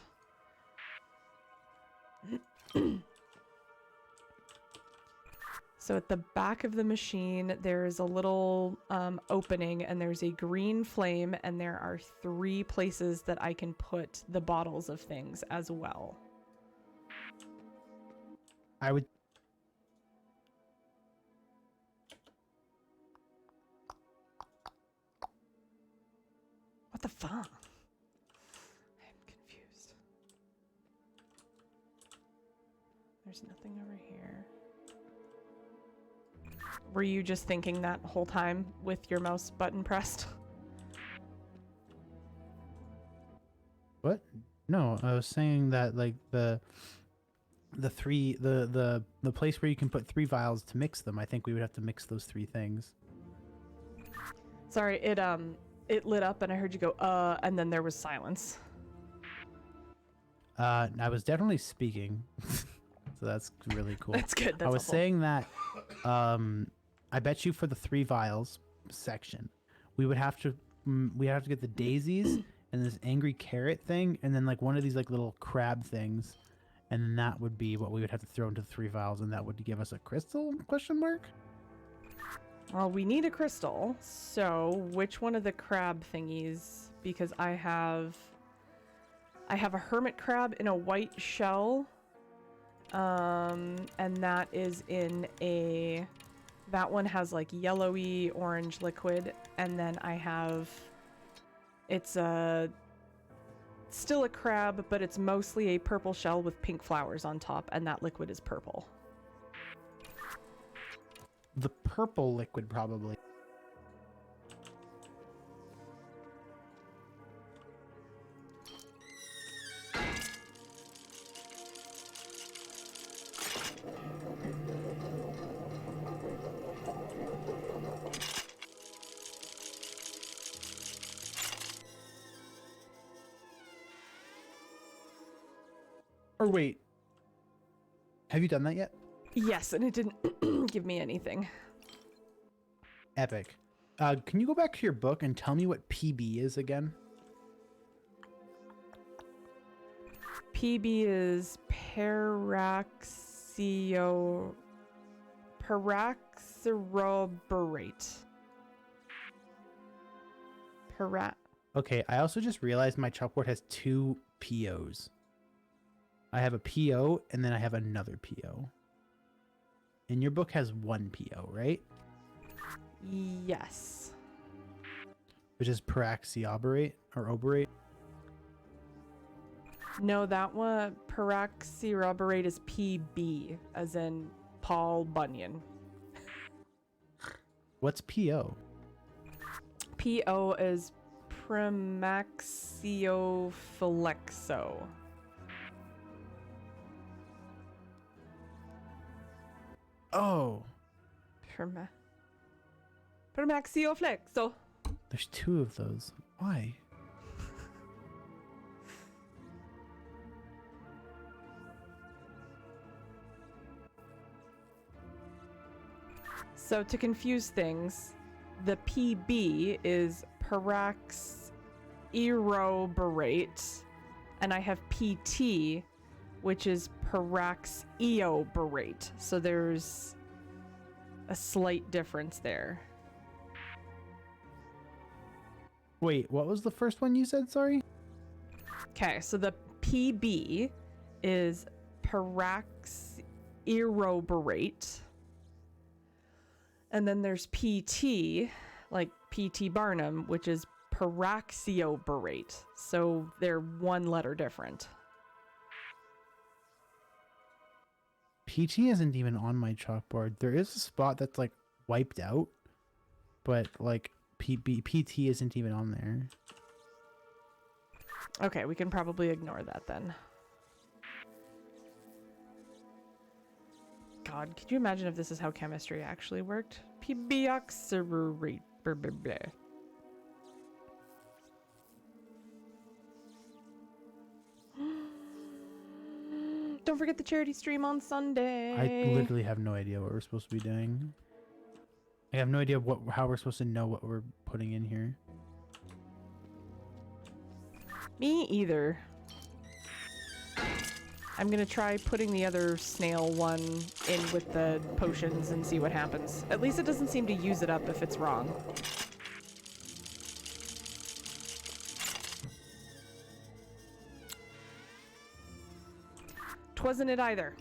So at the back of the machine, there's a little opening, and there's a green flame, and there are 3 places that I can put the bottles of things as well. I would... What the fuck? I'm confused. There's nothing over here. Were you just thinking that whole time with your mouse button pressed? What? No, I was saying that like the place where you can put 3 vials to mix them. I think we would have to mix those 3 things. Sorry, it lit up and I heard you go, and then there was silence. I was definitely speaking. So that's really cool. That's good. That's I was helpful. saying that I bet you for the 3 vials section, we would have to get the daisies and this angry carrot thing, and then like one of these like little crab things, and then that would be what we would have to throw into the 3 vials, and that would give us a crystal ? Well, we need a crystal, so which one of the crab thingies? Because I have a hermit crab in a white shell, and that is in a... That one has like yellowy orange liquid, and then I have... It's still a crab, but it's mostly a purple shell with pink flowers on top, and that liquid is purple. The purple liquid, probably. Or wait, have you done that yet? Yes, and it didn't give me anything. Epic. Can you go back to your book and tell me what PB is again? PB is paraxyroborate. Okay, I also just realized my chalkboard has 2 POs. I have a PO and then I have another PO. And your book has 1 PO, right? Yes. Which is paraxioborate or oborate. No, that one, paraxyroborate is PB, as in Paul Bunyan. What's PO? PO is Primaxiophyllexo. Oh, Primaxiophyllexo. there's 2 of those. Why? So to confuse things, the PB is paraxyroborate, and I have PT, which is paraxioborate. So there's a slight difference there. Wait, what was the first one you said? Sorry? Okay, so the PB is paraxyroborate, And then there's PT, like PT Barnum, which is peroxyoborate. So they're one letter different. PT isn't even on my chalkboard. There is a spot that's like wiped out, but like PT isn't even on there. Okay, we can probably ignore that then. God, could you imagine if this is how chemistry actually worked? Peroxyoborate. Don't forget the charity stream on Sunday. I literally have no idea what we're supposed to be doing. I have no idea how we're supposed to know what we're putting in here. Me either. I'm gonna try putting the other snail one in with the potions and see what happens. At least it doesn't seem to use it up if it's wrong. Twasn't it either.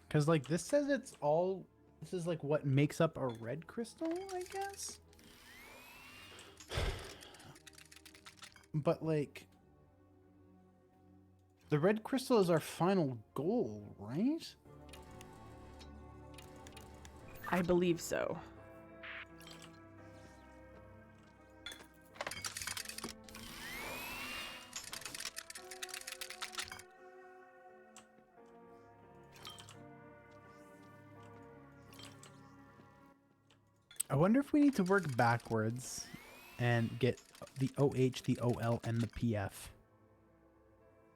Because like this says it's all, this is like what makes up a red crystal, I guess. But like, the red crystal is our final goal, right? I believe so. I wonder if we need to work backwards and get the OH, the OL, and the PF.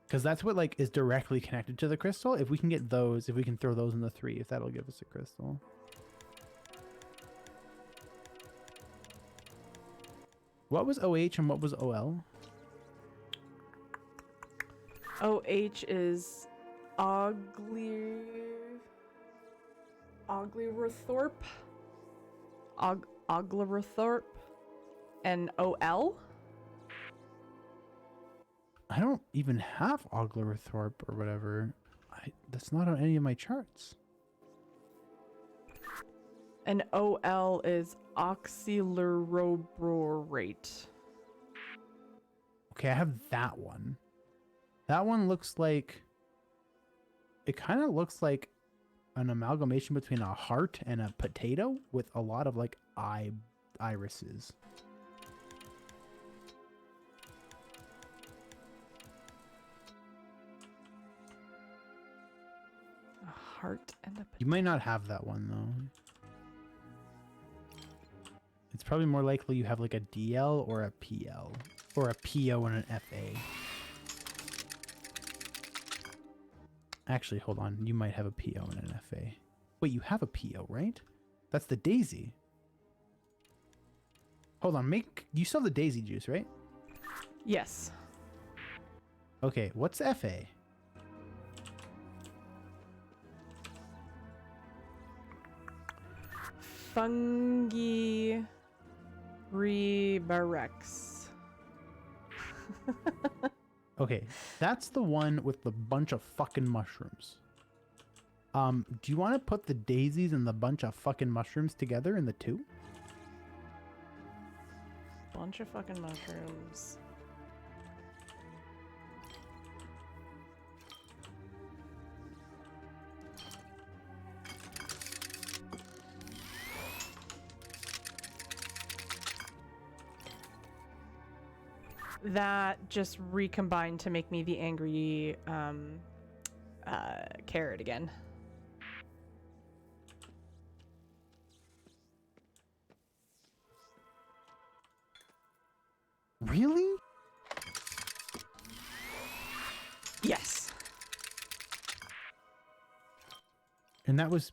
Because that's what like is directly connected to the crystal. If we can get those, if we can throw those in the 3, if that'll give us a crystal. What was OH and what was OL? OH is Oglyrothorpe. Oglyrothorpe. And OL? I don't even have Oglyrothorpe or whatever. That's not on any of my charts. And OL is oxyluroborate. Okay, I have that one. That one looks like... It kind of looks like an amalgamation between a heart and a potato with a lot of like irises. A heart and a potato. You might not have that one though. It's probably more likely you have like a DL or a PL or a PO and an FA. Actually, hold on. You might have a PO and an FA. Wait, you have a PO, right? That's the daisy. Hold on. You still have the daisy juice, right? Yes. Okay, what's FA? Fungi Rebarex. Okay, that's the one with the bunch of fucking mushrooms. Do you want to put the daisies and the bunch of fucking mushrooms together in the 2? Bunch of fucking mushrooms. That just recombined to make me the angry carrot again. Really? Yes. And that was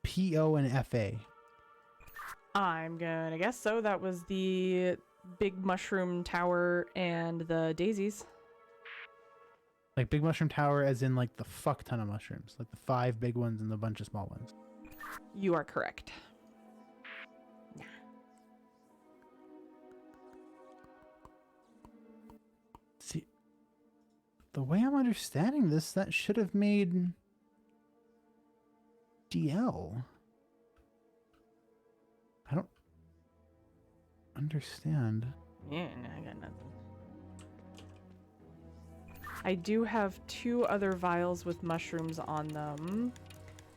PO and FA. I'm gonna guess so. That was the big mushroom tower and the daisies. Like big mushroom tower as in like the fuck ton of mushrooms. Like the 5 big ones and the bunch of small ones. You are correct. See, the way I'm understanding this, that should have made... DL? I don't understand. Yeah, no, I got nothing. I do have 2 other vials with mushrooms on them.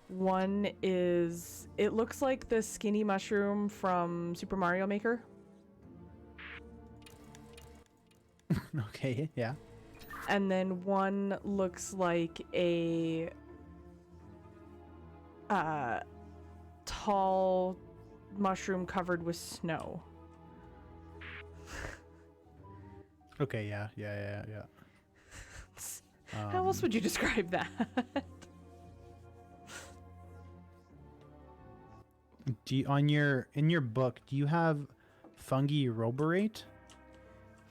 One is, it looks like the skinny mushroom from Super Mario Maker. Okay, yeah. And then one looks like a tall mushroom covered with snow. Okay, yeah. How else would you describe that? Do you, in your book, do you have fungi roborate?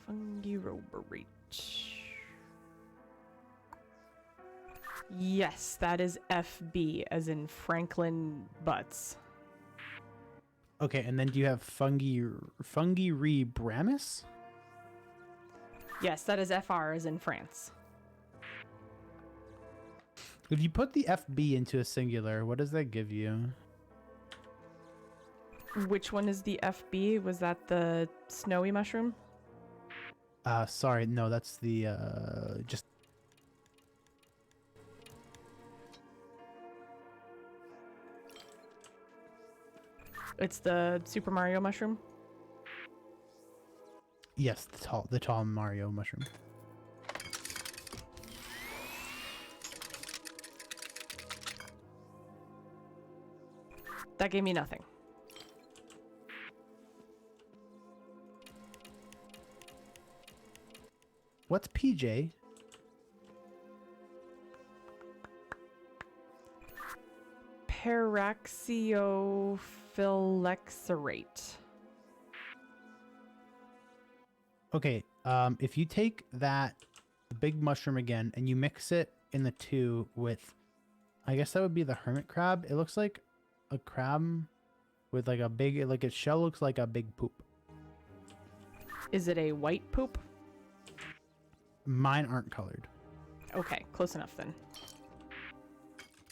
Fungiroborate. Yes, that is FB, as in Franklin Butts. Okay, and then do you have fungi rebramis? Yes, that is FR, as in France. If you put the FB into a singular, what does that give you? Which one is the FB? Was that the snowy mushroom? Sorry, no, that's the just. It's the Super Mario mushroom? Yes, the tall Mario mushroom. That gave me nothing. What's PJ? Paraxiophylexerate. Okay, if you take the big mushroom again and you mix it in the 2 with, I guess that would be the hermit crab. It looks like a crab with like a big, like its shell looks like a big poop. Is it a white poop? Mine aren't colored. Okay, close enough then.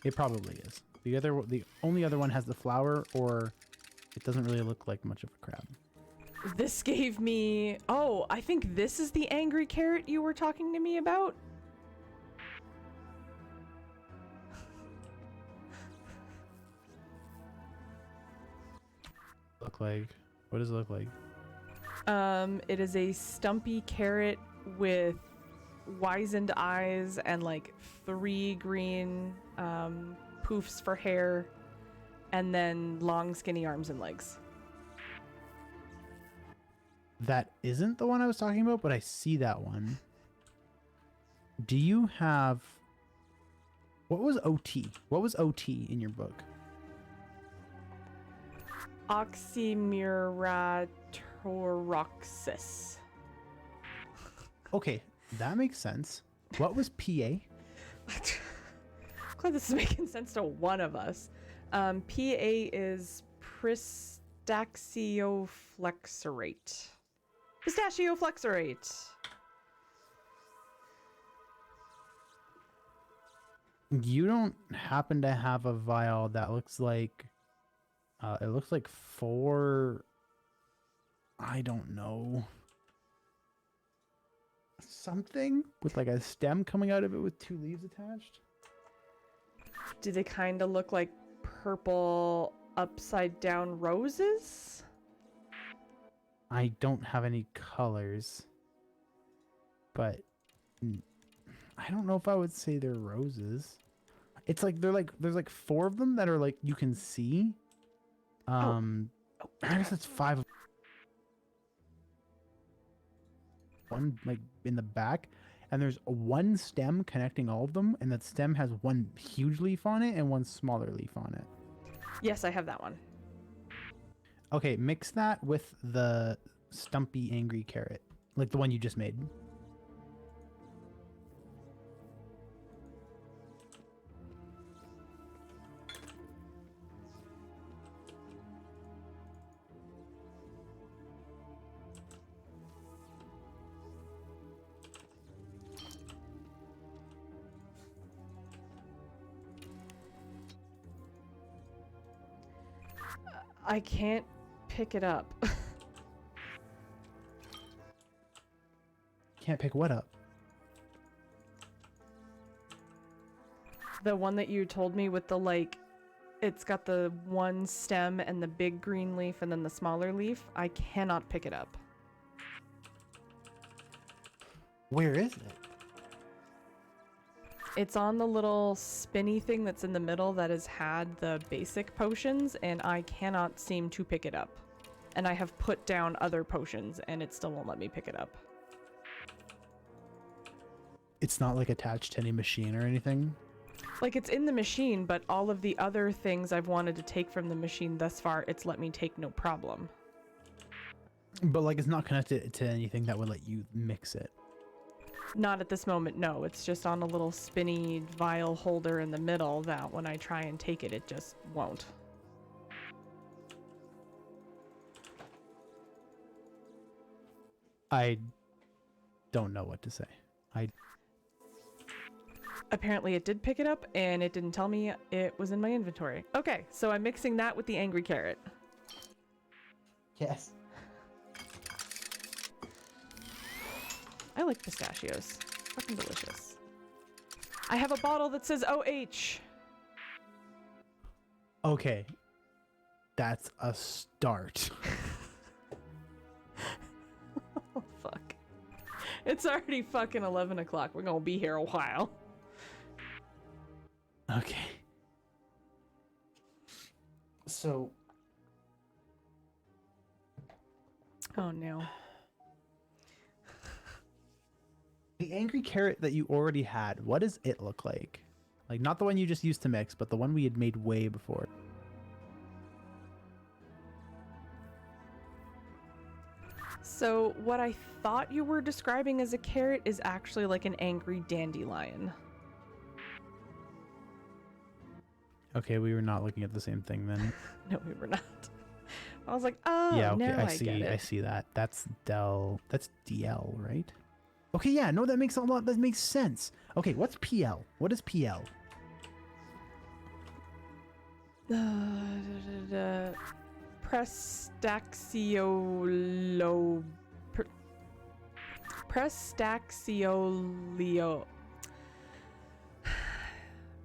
It probably is. The only other one has the flower, or it doesn't really look like much of a crab. This gave me... Oh, I think this is the angry carrot you were talking to me about? Look like? What does it look like? It is a stumpy carrot with wizened eyes and like 3 green poofs for hair, and then long skinny arms and legs. That isn't the one I was talking about, but I see that one. Do you have... What was OT? What was OT in your book? Oxymeratoroxis. Okay, that makes sense. What was PA? Glad this is making sense to one of us. PA is pistachioflexorate. Pistachioflexorate. You don't happen to have a vial that looks like... it looks like 4... I don't know. Something with like a stem coming out of it with 2 leaves attached? Do they kind of look like purple upside down roses? I don't have any colors, but I don't know if I would say they're roses. It's like there's like 4 of them that are like you can see. I guess it's 5. One like in the back, and there's one stem connecting all of them, and that stem has one huge leaf on it and one smaller leaf on it. Yes, I have that one. Okay, mix that with the stumpy angry carrot, like the one you just made. I can't pick it up. Can't pick what up? The one that you told me with the, like, it's got the one stem and the big green leaf and then the smaller leaf. I cannot pick it up. Where is it? It's on the little spinny thing that's in the middle that has had the basic potions, and I cannot seem to pick it up. And I have put down other potions, and it still won't let me pick it up. It's not like attached to any machine or anything? Like, it's in the machine, but all of the other things I've wanted to take from the machine thus far, it's let me take no problem. But like it's not connected to anything that would let you mix it. Not at this moment, no. It's just on a little spinny vial holder in the middle that when I try and take it, it just won't. I don't know what to say. Apparently it did pick it up, and it didn't tell me it was in my inventory. Okay, so I'm mixing that with the angry carrot. Yes. I like pistachios. Fucking delicious. I have a bottle that says OH. Okay. That's a start. Oh, fuck. It's already fucking 11 o'clock. We're gonna be here a while. Okay. So. Oh, no. The angry carrot that you already had, what does it look like? Like, not the one you just used to mix, but the one we had made way before. So, what I thought you were describing as a carrot is actually like an angry dandelion. Okay, we were not looking at the same thing then. No, we were not. I was like, oh, Yeah, okay, now I see. get it. I see that. That's DL, right? Okay, yeah, no, that makes a lot. That makes sense. Okay, what's PL? What is PL? Prestaxiolo... Prestaxiolio...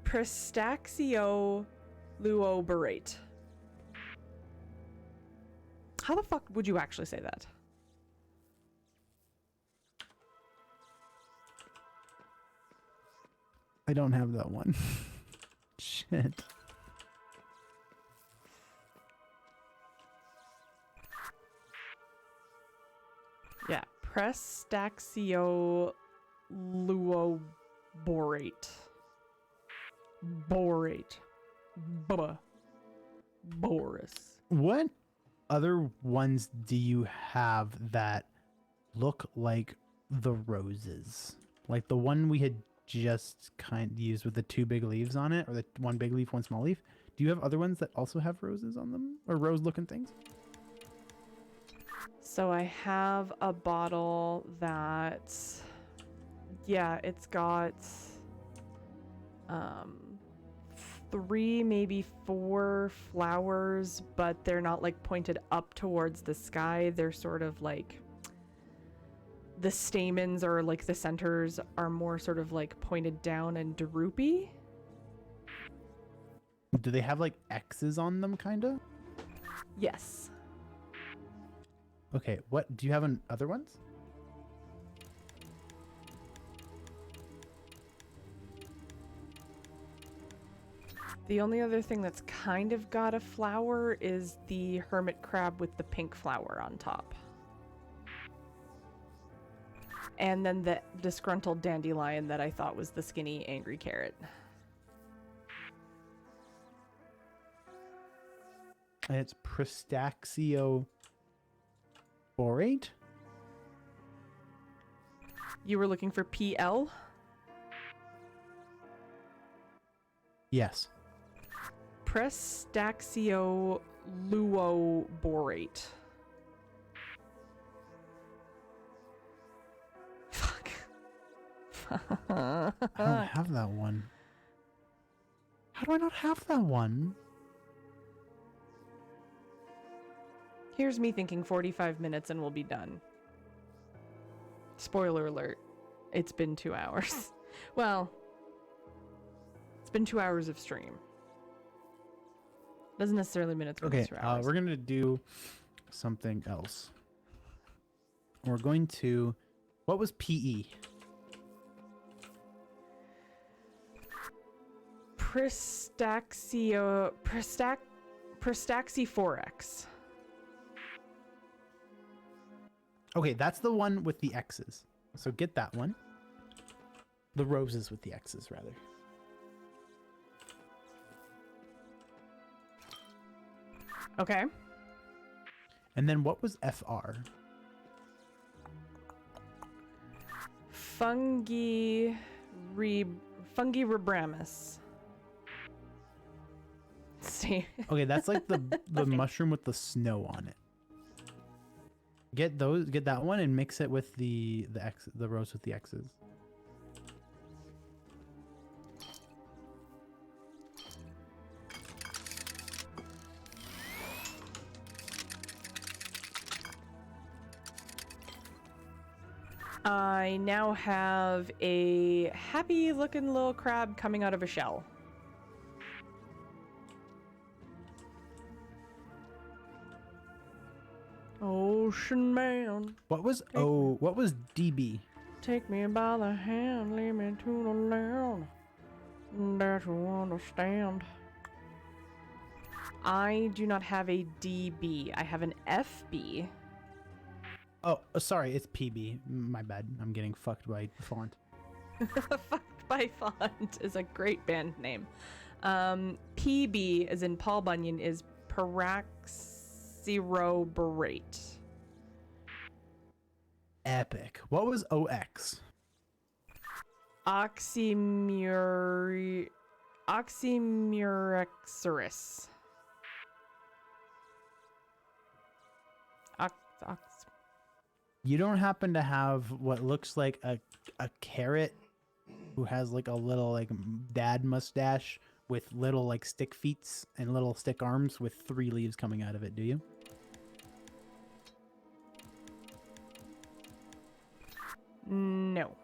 Prestaxioluoborate. How the fuck would you actually say that? I don't have that one. Shit. Yeah, Prestaxioluoborate. Borate. Boris. What other ones do you have that look like the roses? Like the one we had just kind of used with the two big leaves on it, or the one big leaf, one small leaf. Do you have other ones that also have roses on them, or rose-looking things? So I have a bottle that, yeah, it's got 3, maybe 4 flowers, but they're not like pointed up towards the sky. They're sort of like, the stamens or like the centers are more sort of like pointed down and droopy. Do they have like X's on them, kind of? Yes. Okay, what do you have on other ones? The only other thing that's kind of got a flower is the hermit crab with the pink flower on top. And then the disgruntled dandelion that I thought was the skinny angry carrot. And it's Prestaxioborate? You were looking for PL? Yes. Prestaxioluoborate. Fuck. I don't have that one. How do I not have that one? Here's me thinking 45 minutes and we'll be done. Spoiler alert. It's been 2 hours. Well, it's been 2 hours of stream. Doesn't necessarily mean it's been 2 hours. We're going to do something else. We're going to... What was PE? Pristaxi-4X. Okay, that's the one with the X's. So get that one. The roses with the X's, rather. Okay. And then what was FR? Fungi See. Okay, that's like the mushroom with the snow on it. Get that one and mix it with the rose with the X's. I now have a happy looking little crab coming out of a shell. Ocean man. What was DB? Take me by the hand, lead me to the land that you understand. I do not have a DB. I have an FB. Oh, sorry, it's PB. My bad. I'm getting fucked by font. Fucked by Font is a great band name. PB, as in Paul Bunyan, is Paraxiroborate. Epic. What was OX? Oxymurexorus. You don't happen to have what looks like a carrot who has like a little like dad mustache with little like stick feet and little stick arms with 3 leaves coming out of it, do you? No.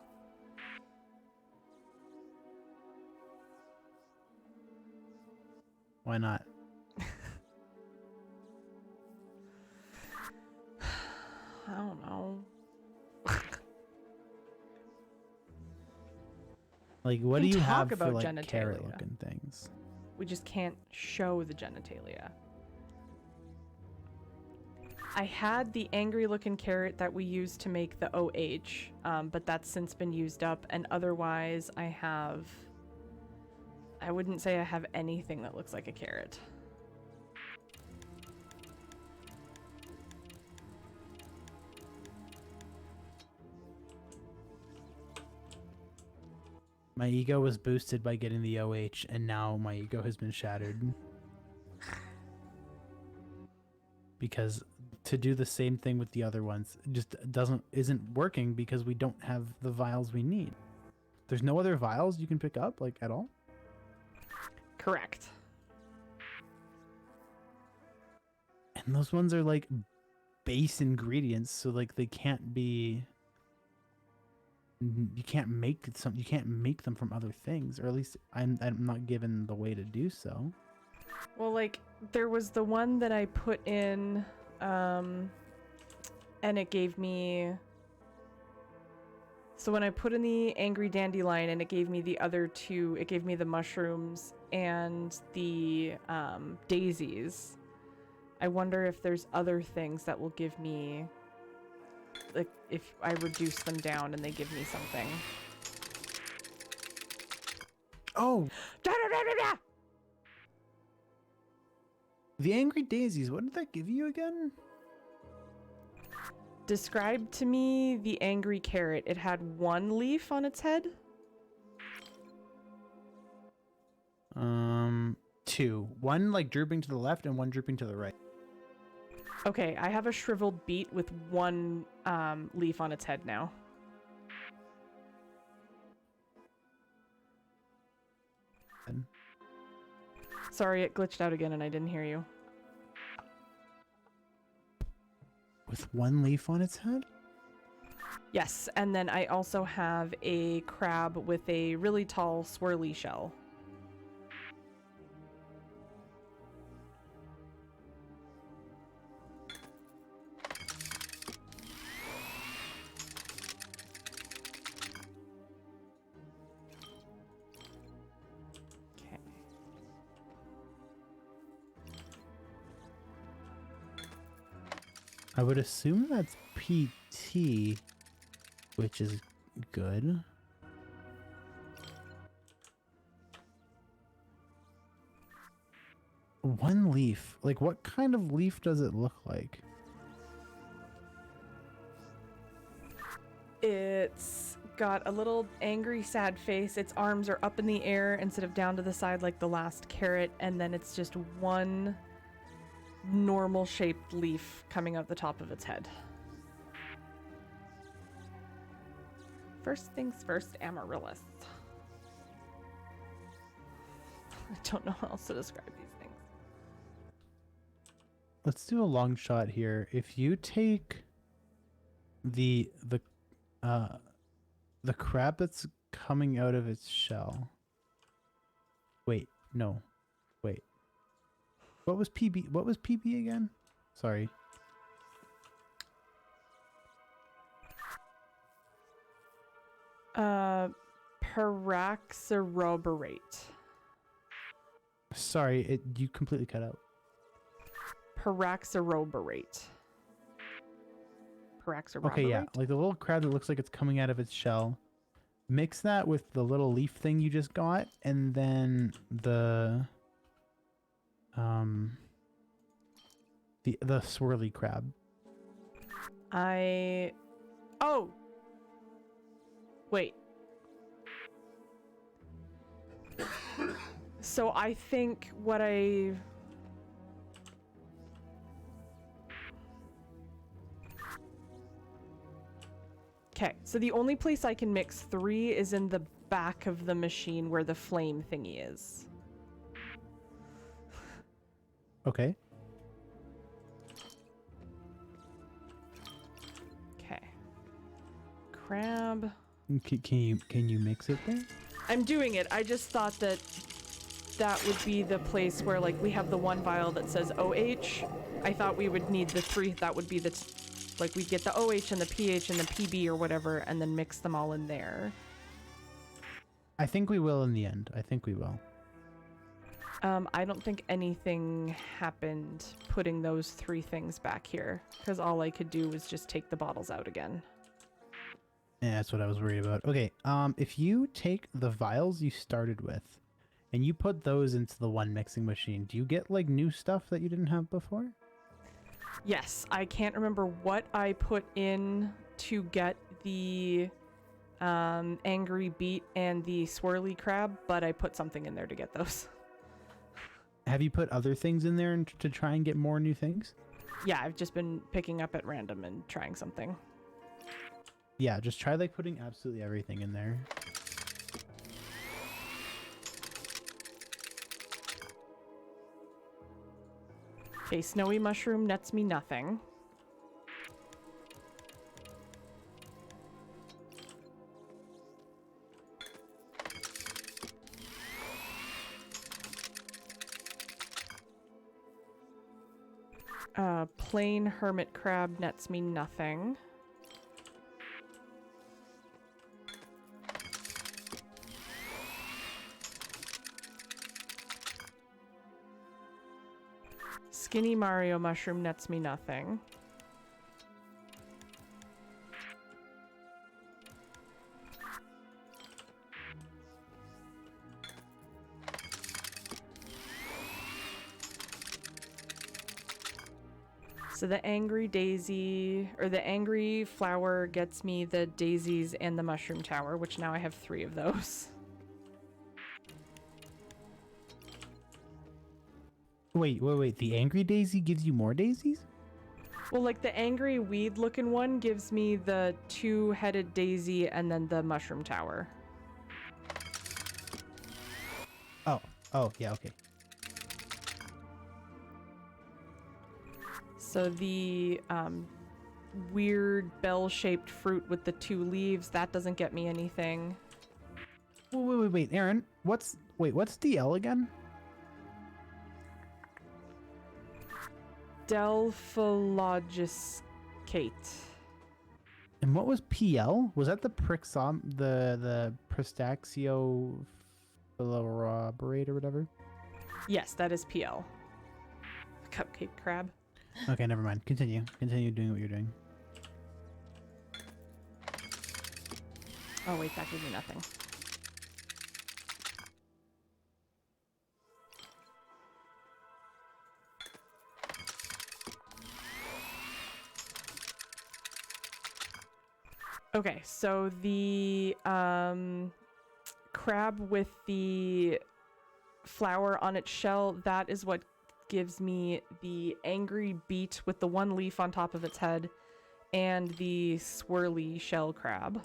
Why not? I don't know. Like, what do you have about for like genitalia. carrot-looking things? We just can't show the genitalia. I had the angry-looking carrot that we used to make the OH, but that's since been used up, and otherwise I wouldn't say I have anything that looks like a carrot. My ego was boosted by getting the OH, and now my ego has been shattered. Because to do the same thing with the other ones just isn't working because we don't have the vials we need. There's no other vials you can pick up, like, at all? Correct. And those ones are like base ingredients, so like they can't be... You can't make them from other things, or at least I'm not given the way to do so. Well, like, there was the one that I put in, and it gave me... So when I put in the angry dandelion and it gave me the other two, it gave me the mushrooms and the daisies. I wonder if there's other things that will give me... Like, if I reduce them down and they give me something. Oh! Da, da, da, da, da! The Angry Daisies, what did that give you again? Describe to me the angry carrot. It had 1 leaf on its head? 2. 1 like drooping to the left and 1 drooping to the right. Okay, I have a shriveled beet with 1 leaf on its head now. Sorry, it glitched out again and I didn't hear you. with one leaf on its head? Yes, and then I also have a crab with a really tall swirly shell. Okay. I would assume that's PT, which is good. One leaf. Like, what kind of leaf does it look like? It's got a little angry, sad face. Its arms are up in the air instead of down to the side like the last carrot, and then it's just one normal shaped leaf coming out the top of its head. First things first, amaryllis. I don't know how else to describe these things. Let's do a long shot here. If you take the crab that's coming out of its shell. Wait, no. Wait. What was PB? What was PB again? Sorry. Paraxeroborate. Sorry, you completely cut out. Paraxeroborate. Paraxeroborate? Okay, yeah. Like the little crab that looks like it's coming out of its shell. Mix that with the little leaf thing you just got, and then the swirly crab. Oh! Wait. So I think what I... Okay, so the only place I can mix 3 is in the back of the machine where the flame thingy is. Okay. Okay. Crab. Can you mix it there? I'm doing it. I just thought that that would be the place where, like, we have the one vial that says OH. I thought we would need the 3. That would be the... like, we'd get the OH and the pH and the PB or whatever, and then mix them all in there. I think we will in the end. I think we will. I don't think anything happened putting those 3 things back here, because all I could do was just take the bottles out again. Yeah, that's what I was worried about. Okay, if you take the vials you started with, and you put those into the one mixing machine, do you get, like, new stuff that you didn't have before? Yes, I can't remember what I put in to get the angry beet and the swirly crab, but I put something in there to get those. Have you put other things in there to try and get more new things? Yeah, I've just been picking up at random and trying something. Yeah, just try, like, putting absolutely everything in there. Okay, snowy mushroom nets me nothing. Plain hermit crab nets me nothing. Skinny Mario mushroom nets me nothing. So the angry daisy, or the angry flower gets me the daisies and the mushroom tower, which now I have 3 of those. Wait. The angry daisy gives you more daisies? Well, like the angry weed looking one gives me the 2-headed daisy and then the mushroom tower. Oh, yeah, okay. So the weird bell-shaped fruit with the 2 leaves. That doesn't get me anything. Wait, Aaron. What's DL again? Delphalogiscate. And what was PL? Was that the the Pristaxio philoroborate or whatever? Yes, that is PL. Cupcake crab. Okay, never mind. Continue doing what you're doing. Oh wait, that gives me nothing. Okay, so the crab with the flower on its shell, that is what gives me the angry beet with the 1 leaf on top of its head and the swirly shell crab.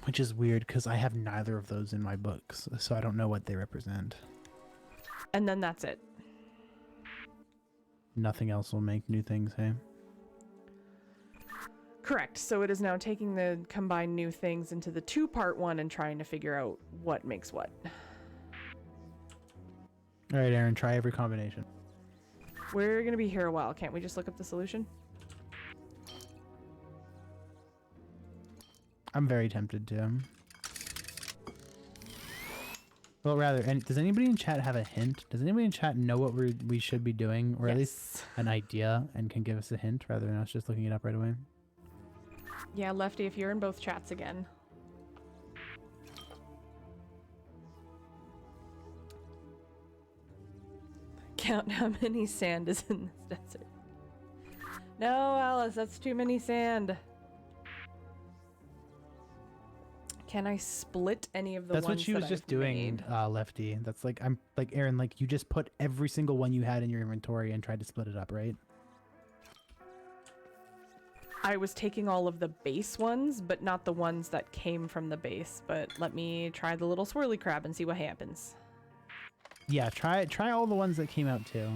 Which is weird because I have neither of those in my books, so I don't know what they represent. And then that's it. Nothing else will make new things, hey? Correct. So it is now taking the combined new things into the 2-part one and trying to figure out what makes what. All right, Aaron, try every combination. We're going to be here a while. Can't we just look up the solution? I'm very tempted to. Well, rather, and does anybody in chat have a hint? Does anybody in chat know what we should be doing, or at least an idea, and can give us a hint rather than us just looking it up right away? Yeah, Lefty, if you're in both chats again. Count how many sand is in this desert. No, Alice, that's too many sand. Can I split any of the That's ones what she was that just I've doing, made? Lefty. That's like, I'm like, Aaron, like you just put every single one you had in your inventory and tried to split it up, right? I was taking all of the base ones, but not the ones that came from the base. But let me try the little swirly crab and see what happens. Yeah, try all the ones that came out too.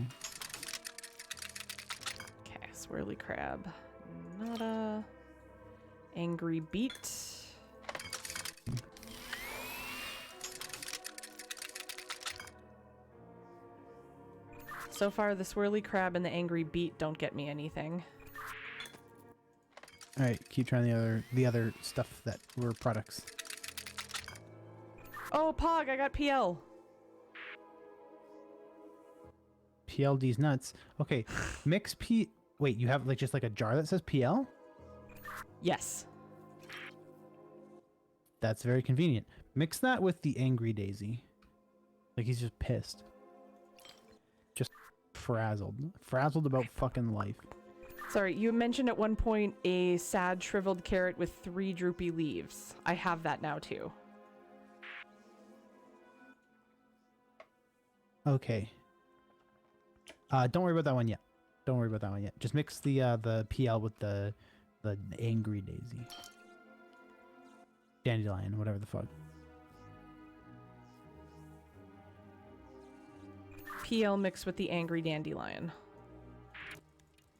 Okay, swirly crab. Nada. Angry beet. So far, the swirly crab and the angry beet don't get me anything. All right, keep trying the other stuff that were products. Oh, Pog, I got PL. PLD's nuts. Okay, mix P. Wait, you have like just like a jar that says PL? Yes. That's very convenient. Mix that with the angry daisy. Like he's just pissed. Just frazzled about fucking life. Sorry, you mentioned at one point a sad shriveled carrot with 3 droopy leaves. I have that now too. Okay. Don't worry about that one yet. Don't worry about that one yet. Just mix the PL with the angry daisy. Dandelion, whatever the fuck. PL mixed with the angry dandelion.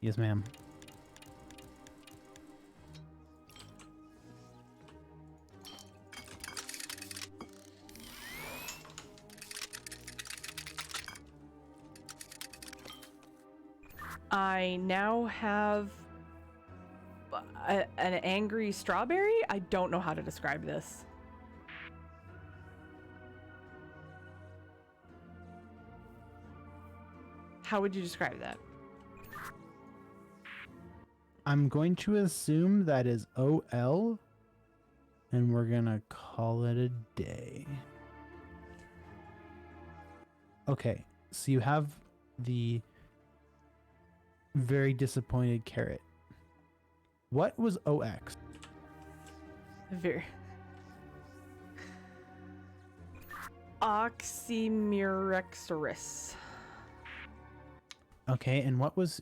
Yes, ma'am. I now have an angry strawberry? I don't know how to describe this. How would you describe that? I'm going to assume that is OL, and we're gonna call it a day. Okay, so you have the very disappointed carrot. What was OX? Very. Oxymyrexorus. Okay, and what was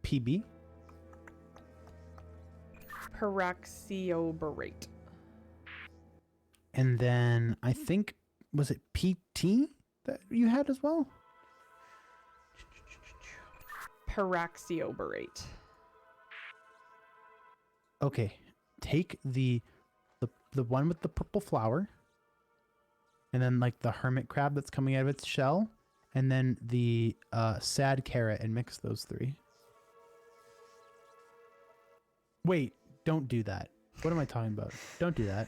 PB? Peroxyoborate. And then I think, was it PT that you had as well? Taraxioberate. Okay, take the one with the purple flower, and then like the hermit crab that's coming out of its shell, and then the sad carrot, and mix those three. Wait, don't do that. What am I talking about? Don't do that.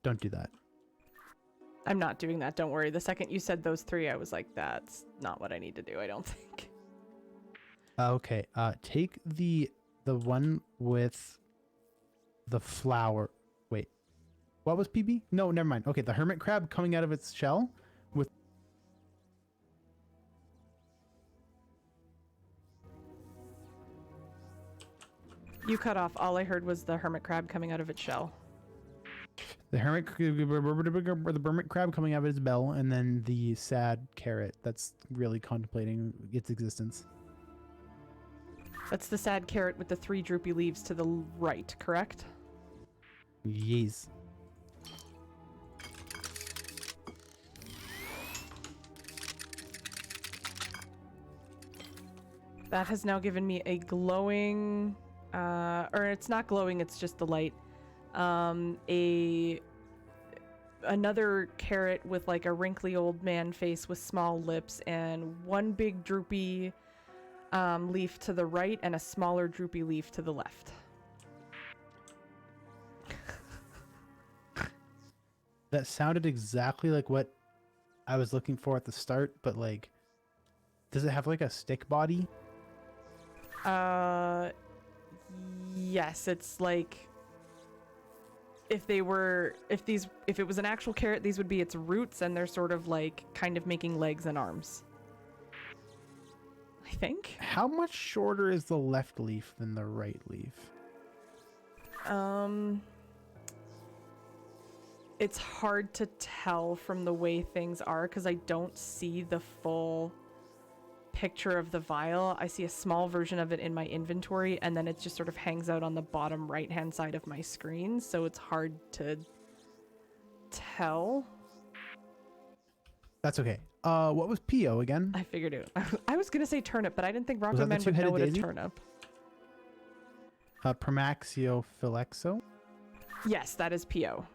Don't do that. I'm not doing that, don't worry. The second you said those three, I was like, that's not what I need to do, I don't think. Okay, take the one with the flower. Wait, what was PB? No, never mind. Okay, the hermit crab coming out of its shell with... You cut off. All I heard was the hermit crab coming out of its shell. The hermit crab coming out of its bell, and then the sad carrot that's really contemplating its existence. That's the sad carrot with the 3 droopy leaves to the right, correct? Yes. That has now given me a glowing, or it's not glowing, it's just the light. Another carrot with like a wrinkly old man face with small lips, and one big droopy leaf to the right and a smaller droopy leaf to the left. That sounded exactly like what I was looking for at the start, but like, does it have like a stick body? Yes, it's like if it was an actual carrot, these would be its roots, and they're sort of like kind of making legs and arms. I think. How much shorter is the left leaf than the right leaf? It's hard to tell from the way things are because I don't see the full picture of the vial. I see a small version of it in my inventory, and then it just sort of hangs out on the bottom right-hand side of my screen, so it's hard to tell. That's okay. What was PO again? I figured it. I was gonna say turnip, but I didn't think that Rocket the Man would know two-headed what a daisy? turnip. Primaxiophilexo? Yes, that is PO.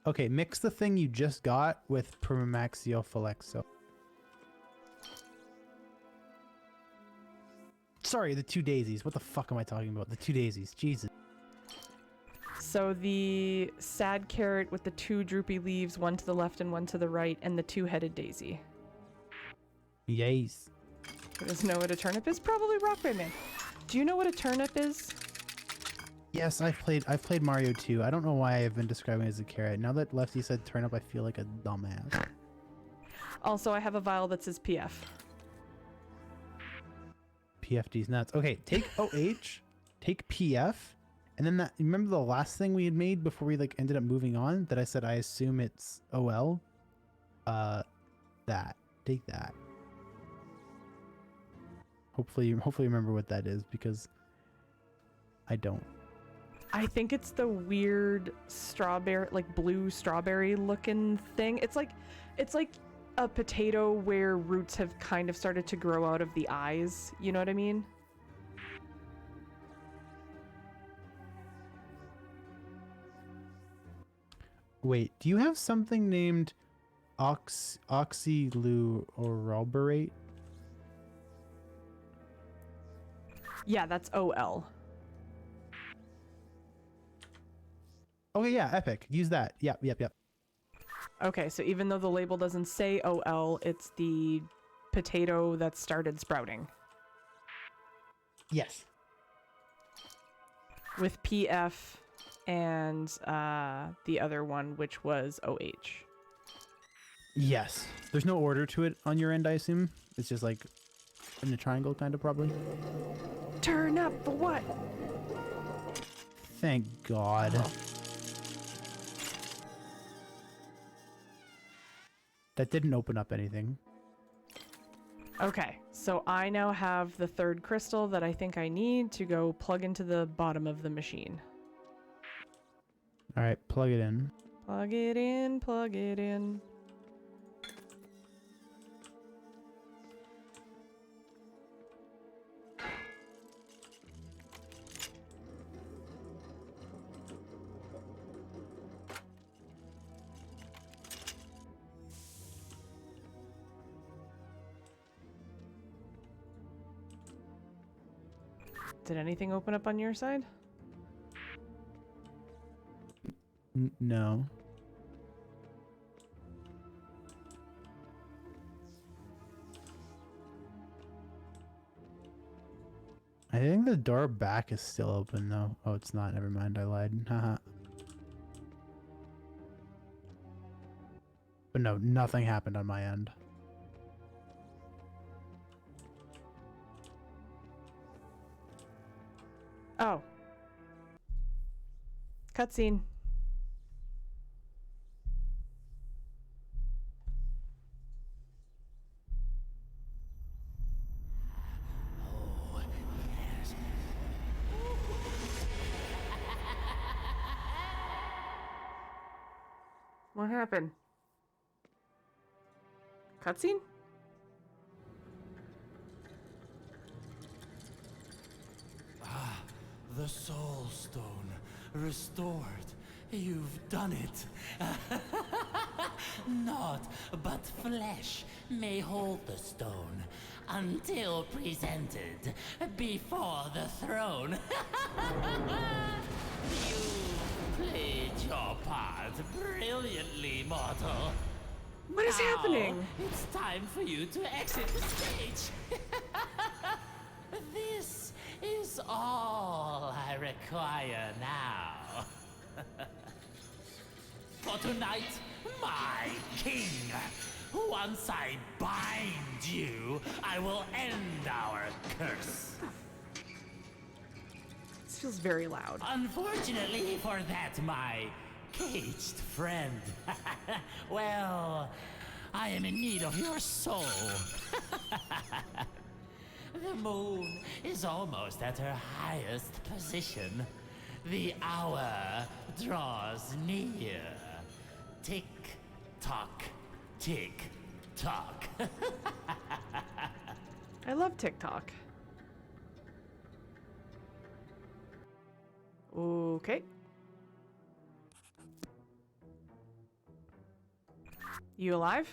Okay, mix the thing you just got with Primaxiophilexo. Sorry, the 2 daisies. What the fuck am I talking about? The 2 daisies. Jesus. So the sad carrot with the 2 droopy leaves, one to the left and one to the right, and the 2-headed daisy. Yes. Who doesn't know what a turnip is? Probably Rocket Man. Do you know what a turnip is? Yes, I've played Mario 2. I don't know why I've been describing it as a carrot. Now that Lefty said turnip, I feel like a dumbass. Also, I have a vial that says PF. PFD's nuts. Okay, take OH, take PF, and then that. Remember the last thing we had made before we like ended up moving on? That I said I assume it's OL. That. Take that. Hopefully you remember what that is, because I don't. I think it's the weird strawberry, like blue strawberry looking thing. It's like a potato where roots have kind of started to grow out of the eyes. You know what I mean? Wait, do you have something named oxyluoroberate? Yeah, that's OL. Okay, yeah, epic. Use that. Yep. Okay, so even though the label doesn't say OL, it's the potato that started sprouting. Yes. With PF and the other one, which was OH. Yes. There's no order to it on your end, I assume? It's just like in a triangle, kind of, probably? Turn up for what? Thank God. That didn't open up anything. Okay, so I now have the 3rd crystal that I think I need to go plug into the bottom of the machine. All right, plug it in. Plug it in, plug it in. Did anything open up on your side? No. I think the door back is still open though. Oh, it's not. Never mind. I lied. Haha. But no, nothing happened on my end. Oh. Cutscene. What happened? Cutscene? The Soul Stone restored. You've done it. Naught but flesh may hold the stone until presented before the throne. You played your part brilliantly, mortal. What is Now, happening? It's time for you to exit the stage. This is all I require now. For tonight, my king. Once I bind you, I will end our curse. This feels very loud. Unfortunately for that, my caged friend. Well, I am in need of your soul. The moon is almost at her highest position. The hour draws near. Tick tock, tick tock. I love TikTok. Okay. You alive?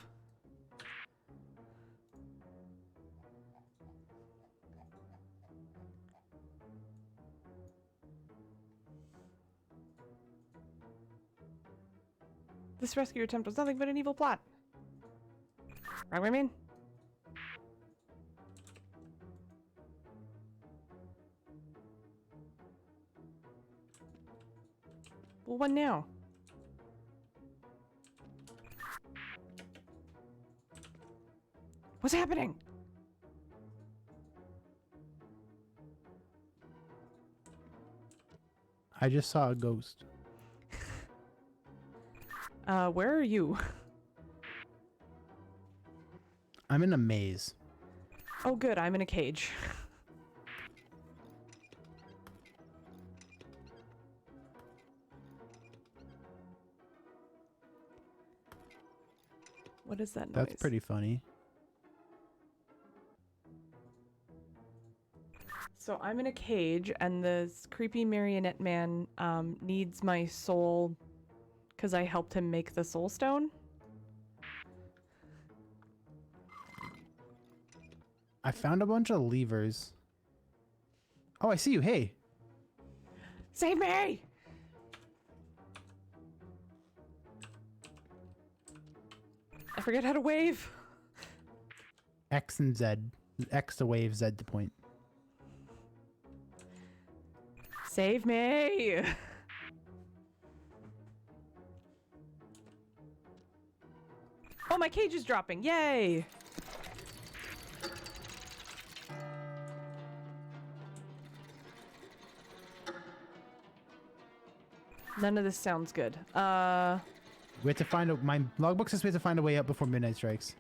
This rescue attempt was nothing but an evil plot. RBM? Well, what now? What's happening? I just saw a ghost. Where are you? I'm in a maze. Oh, good. I'm in a cage. What is that noise? That's pretty funny. So I'm in a cage, and this creepy marionette man needs my soul because I helped him make the soul stone. I found a bunch of levers. Oh, I see you. Hey. Save me! I forget how to wave. X and Z. X to wave, Z to point. Save me! Oh, my cage is dropping. Yay! None of this sounds good. We have to find a... My logbook says we have to find a way up before midnight strikes.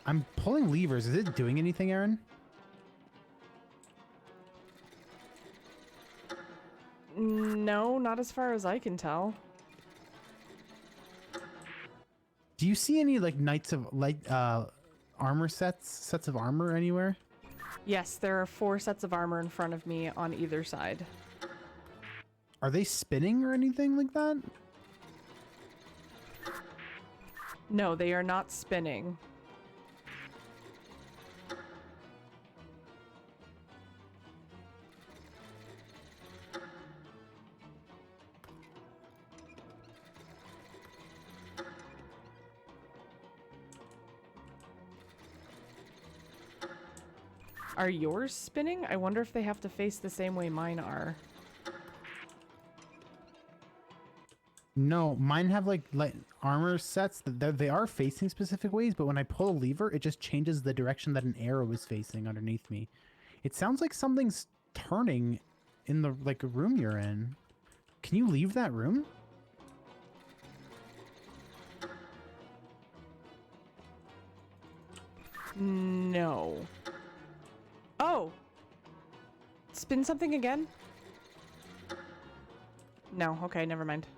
I'm pulling levers. Is it doing anything, Aaron? No, not as far as I can tell. Do you see any, like, knights of... like, armor sets of armor anywhere? Yes, there are 4 sets of armor in front of me on either side. Are they spinning or anything like that? No, they are not spinning. Are yours spinning? I wonder if they have to face the same way mine are. No, mine have like armor sets that they are facing specific ways, but when I pull a lever, it just changes the direction that an arrow is facing underneath me. It sounds like something's turning in the like room you're in. Can you leave that room? No. Oh! Spin something again? No, okay, never mind.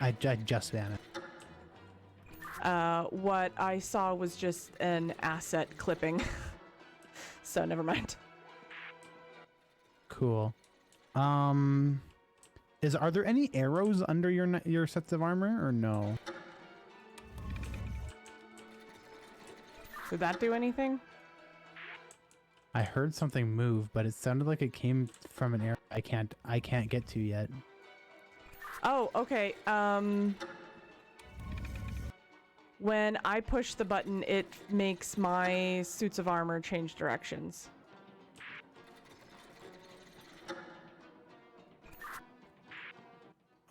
I just vanished. What I saw was just an asset clipping. So never mind. Cool. Are there any arrows under your sets of armor or no? Did that do anything? I heard something move, but it sounded like it came from an arrow I can't get to yet. Oh, okay. When I push the button, it makes my suits of armor change directions.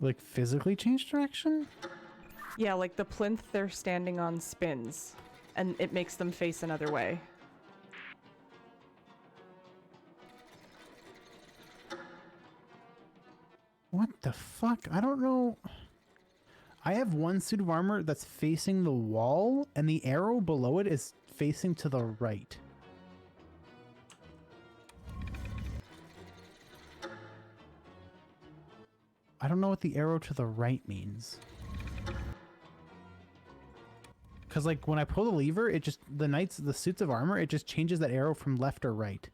Like physically change direction? Yeah, like the plinth they're standing on spins, and it makes them face another way. What the fuck? I don't know. I have one suit of armor that's facing the wall, and the arrow below it is facing to the right. I don't know what the arrow to the right means. Because like when I pull the lever, it just, the suits of armor, it just changes that arrow from left or right.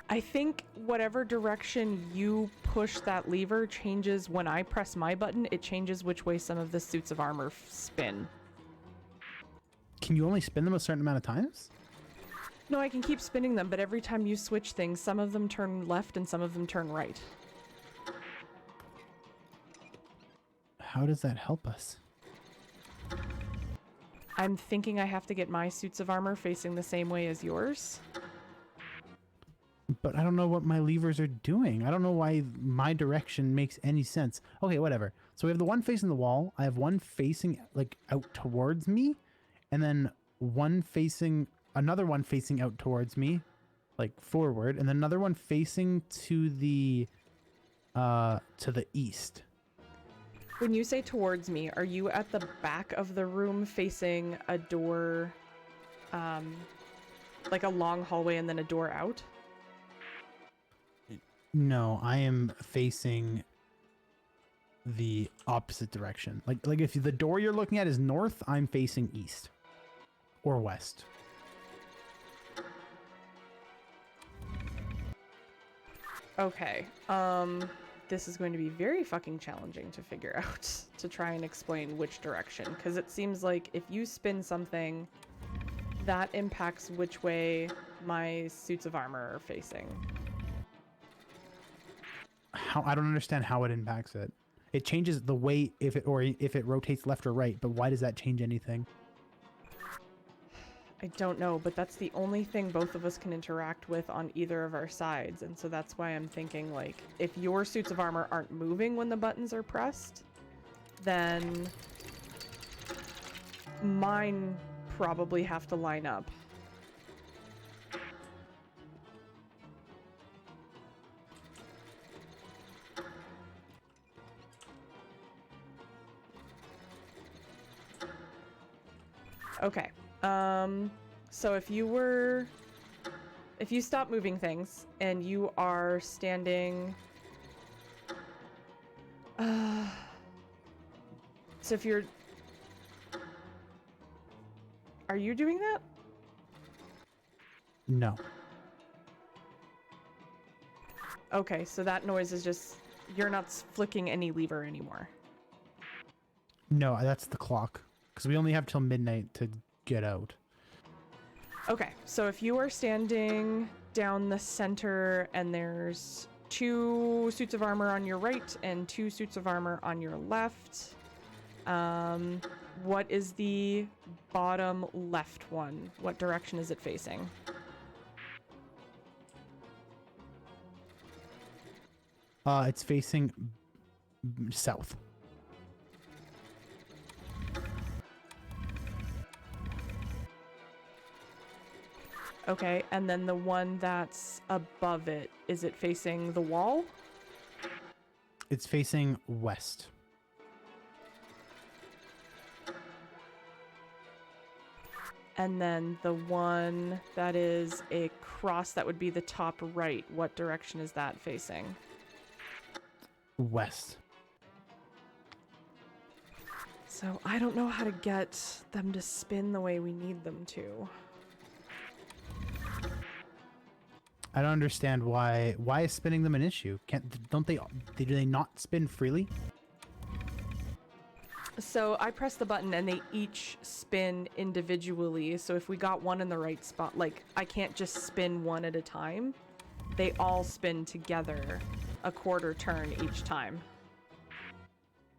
I think whatever direction you push that lever changes when I press my button, it changes which way some of the suits of armor spin. Can you only spin them a certain amount of times? No, I can keep spinning them, but every time you switch things, some of them turn left and some of them turn right. How does that help us? I'm thinking I have to get my suits of armor facing the same way as yours. But I don't know what my levers are doing. I don't know why my direction makes any sense. Okay, whatever. So we have the one facing the wall. I have one facing like out towards me, and then another one facing out towards me, like forward, and then another one facing to the east. When you say towards me, are you at the back of the room facing a door, like a long hallway and then a door out? No, I am facing the opposite direction. Like if the door you're looking at is north, I'm facing east or west. Okay. This is going to be very fucking challenging to figure out, to try and explain which direction, because it seems like if you spin something, that impacts which way my suits of armor are facing. How? I don't understand how it impacts it. It changes the way if it rotates left or right, but why does that change anything? I don't know, but that's the only thing both of us can interact with on either of our sides, and so that's why I'm thinking, like, if your suits of armor aren't moving when the buttons are pressed, then mine probably have to line up. Okay. So if you stop moving things and you are standing, so if you're, are you doing that? No. Okay, so that noise is just, you're not flicking any lever anymore. No, that's the clock. Because we only have till midnight to get out. Okay, so if you are standing down the center and there's 2 suits of armor on your right and 2 suits of armor on your left, What is the bottom left one? What direction is it facing? It's facing south. Okay, and then the one that's above it, is it facing the wall? It's facing west. And then the one that is a cross, that would be the top right. What direction is that facing? West. So I don't know how to get them to spin the way we need them to. I don't understand why is spinning them an issue? Do they not spin freely? So I press the button and they each spin individually. So if we got one in the right spot, like I can't just spin one at a time. They all spin together a quarter turn each time.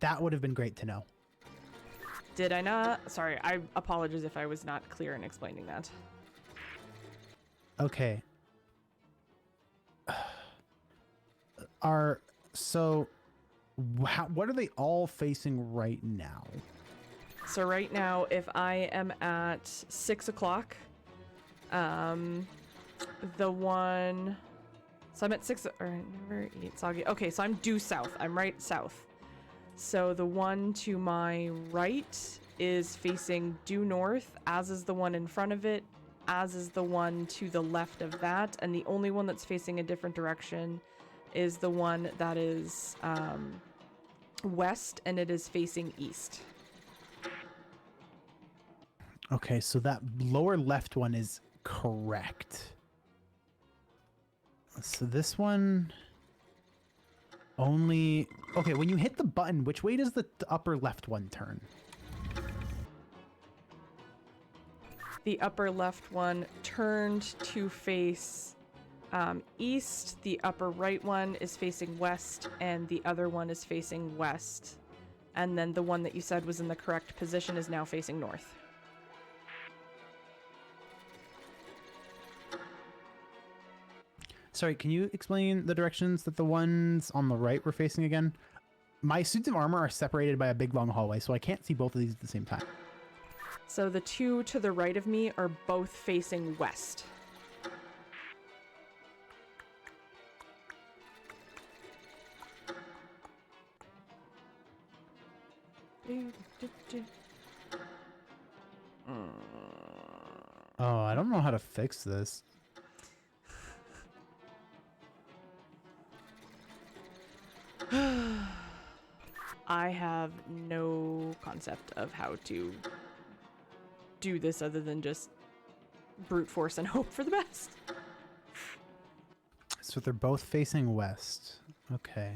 That would have been great to know. Did I not? Sorry, I apologize if I was not clear in explaining that. Okay. What are they all facing right now? So right now, if I am at 6 o'clock, the one, so I'm at 6, or number 8, soggy. Okay, so I'm due south. I'm right south. So the one to my right is facing due north, as is the one in front of it, as is the one to the left of that, and the only one that's facing a different direction is the one that is west, and it is facing east. Okay, so that lower left one is correct. So this one only... Okay, when you hit the button, which way does the upper left one turn? The upper left one turned to face east. The upper right one is facing west, and the other one is facing west. And then the one that you said was in the correct position is now facing north. Sorry, can you explain the directions that the ones on the right were facing again? My suits of armor are separated by a big long hallway, so I can't see both of these at the same time. So the two to the right of me are both facing west. Oh, I don't know how to fix this. I have no concept of how to do this other than just brute force and hope for the best. So they're both facing west. Okay.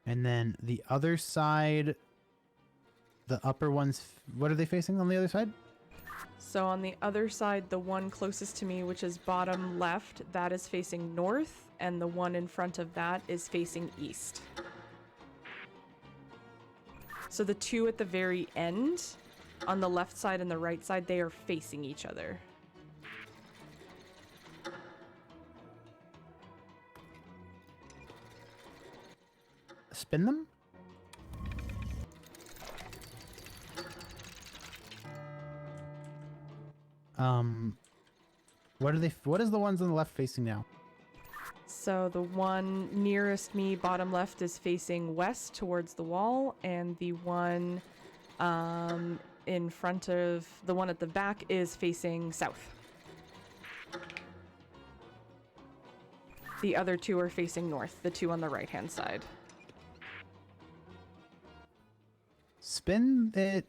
And then the other side, the upper ones, what are they facing on the other side? So on the other side, the one closest to me, which is bottom left, that is facing north, and the one in front of that is facing east. So the two at the very end, on the left side and the right side, they are facing each other. Spin them? What is the ones on the left facing now? So the one nearest me, bottom left, is facing west towards the wall, and the one in front of the one at the back is facing south. The other two are facing north, the two on the right-hand side. Spin it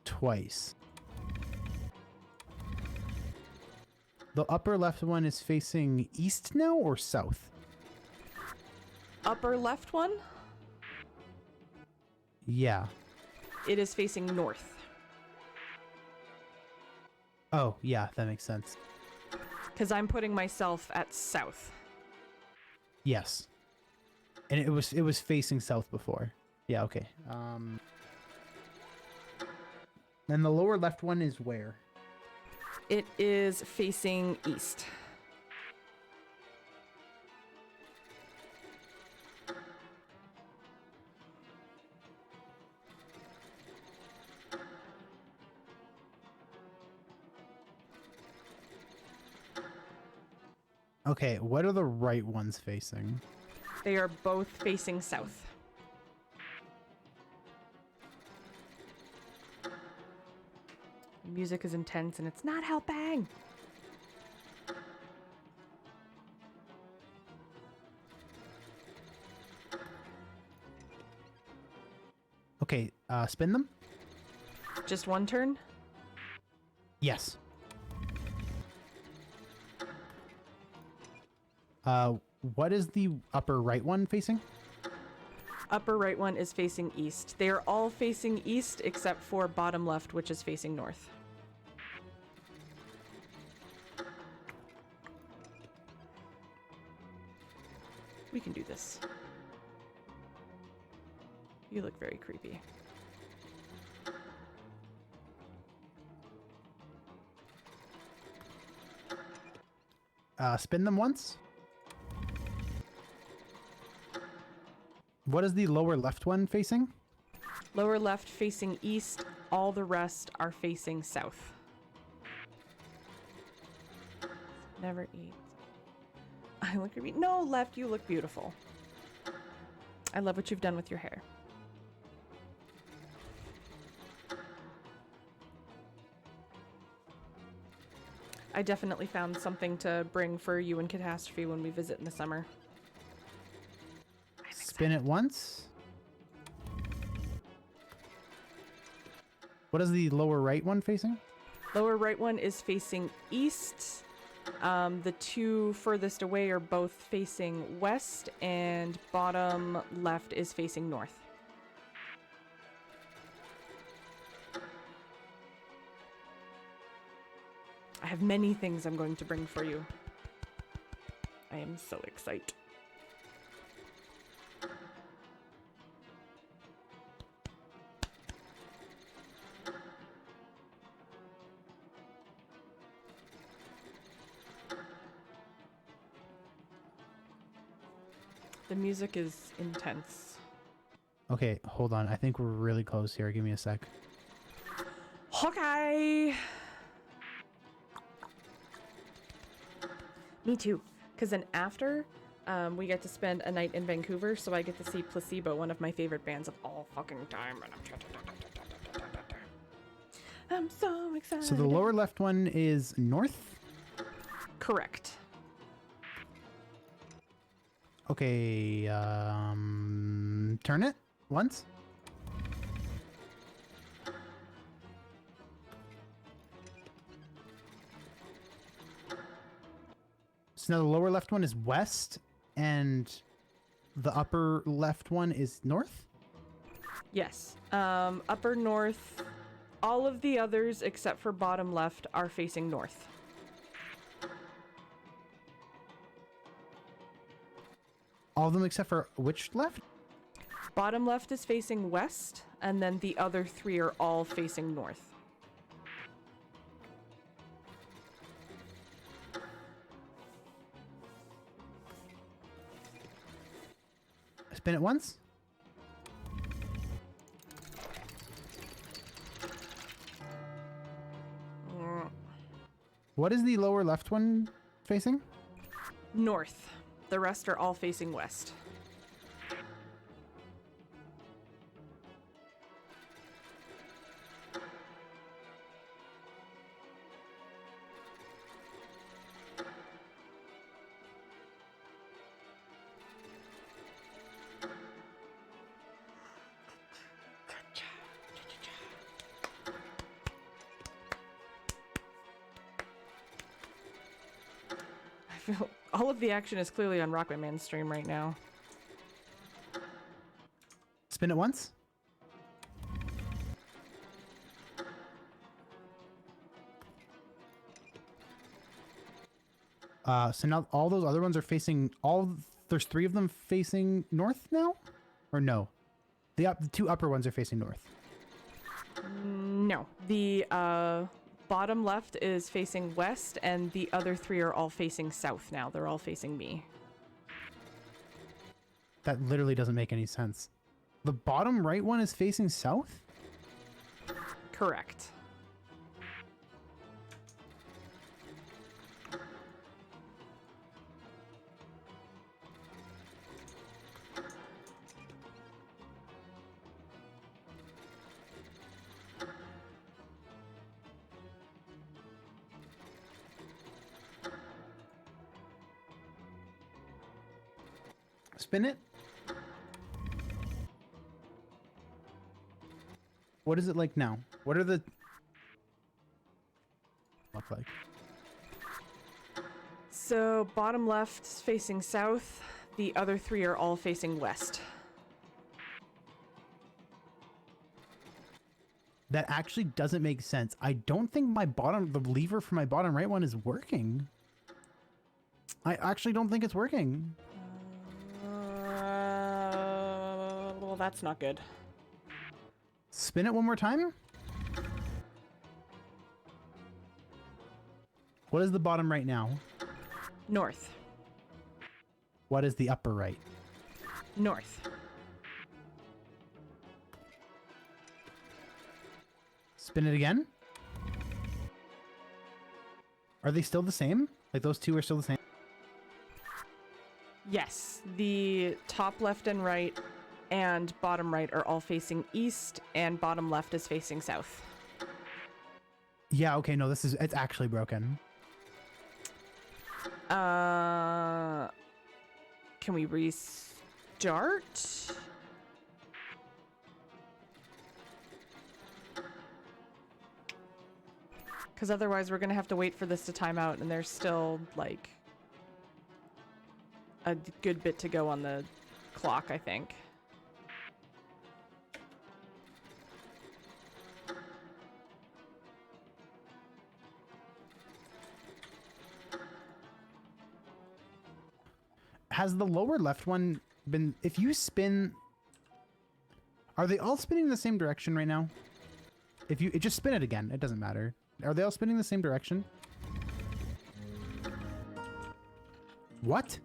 twice. The upper left one is facing east now or south? Upper left one, Yeah. it is facing north. Oh, yeah, that makes sense. Because I'm putting myself at south. Yes. And it was facing south before. Yeah, okay. And the lower left one is where? It is facing east. Okay, what are the right ones facing? They are both facing south. The music is intense and it's not helping. Okay, spin them? Just one turn? Yes. What is the upper right one facing? Upper right one is facing east. They are all facing east except for bottom left, which is facing north. We can do this. You look very creepy. Spin them once. What is the lower left one facing? Lower left facing east. All the rest are facing south. Never eat. I look creepy. No, left, you look beautiful. I love what you've done with your hair. I definitely found something to bring for you and Catastrophe when we visit in the summer. Spin it once. What is the lower right one facing? Lower right one is facing east. The two furthest away are both facing west, and bottom left is facing north. I have many things I'm going to bring for you. I am so excited. The music is intense. Okay, hold on. I think we're really close here. Give me a sec. Hawkeye! Me too. Because then after, we get to spend a night in Vancouver, so I get to see Placebo, one of my favorite bands of all fucking time. And I'm so excited. So the lower left one is north? Correct. Okay, turn it once. So now the lower left one is west, and the upper left one is north? Yes. Upper north, all of the others except for bottom left are facing north. All of them except for which left? Bottom left is facing west, and then the other three are all facing north. Spin it once. What is the lower left one facing? North. The rest are all facing west. I feel all of the action is clearly on Rocket Man's stream right now. Spin it once. So now all those other ones are facing there's three of them facing north now? Or no? The two upper ones are facing north. No, the bottom left is facing west, and the other three are all facing south now. They're all facing me. That literally doesn't make any sense. The bottom right one is facing south? Correct. Spin it. What is it like now? What are the look like? So bottom left is facing south. The other three are all facing west. That actually doesn't make sense. I don't think the lever for my bottom right one is working. I actually don't think it's working. Well, that's not good. Spin it one more time. What is the bottom right now? North. What is the upper right? North. Spin it again. Are they still the same? Like those two are still the same? Yes, the top left and right and bottom right are all facing east, and bottom left is facing south. Yeah, okay, no, it's actually broken. Can we restart? Because otherwise we're going to have to wait for this to time out, and there's still, like, a good bit to go on the clock, I think. Has the lower left one been... If you spin... Are they all spinning in the same direction right now? If you... Just spin it again. It doesn't matter. Are they all spinning the same direction? What?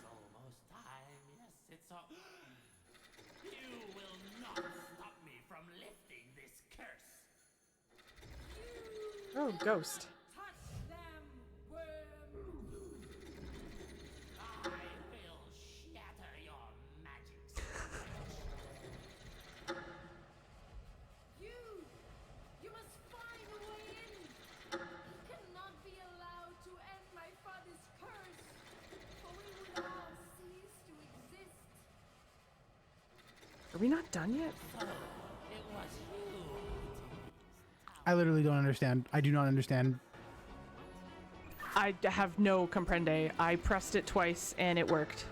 Almost time. Yes, it's all. You will not stop me from lifting this curse. Oh, ghost. Touch them, worm. I will shatter your magic. You must find a way in. He cannot be allowed to end my father's curse, for we would all cease to exist. Are we not done yet? So, it was you. I literally don't understand. I do not understand. I have no comprende. I pressed it twice and it worked.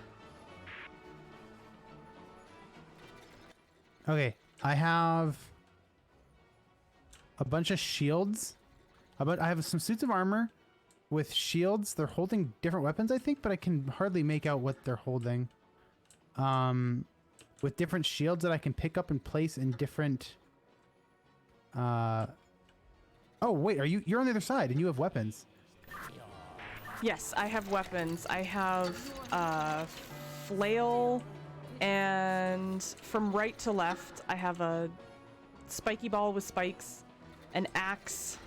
Okay, I have a bunch of shields. I have some suits of armor with shields. They're holding different weapons, I think, but I can hardly make out what they're holding. With different shields that I can pick up and place in different... Oh, wait, you're on the other side and you have weapons. Yes, I have weapons. I have flail, and from right to left, I have a spiky ball with spikes, an axe,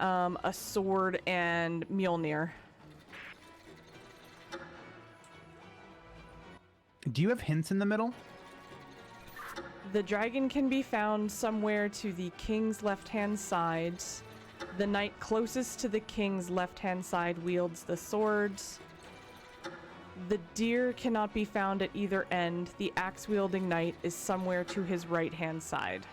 a sword, and Mjolnir. Do you have hints in the middle? The dragon can be found somewhere to the king's left-hand side. The knight closest to the king's left-hand side wields the swords. The deer cannot be found at either end. The axe-wielding knight is somewhere to his right-hand side.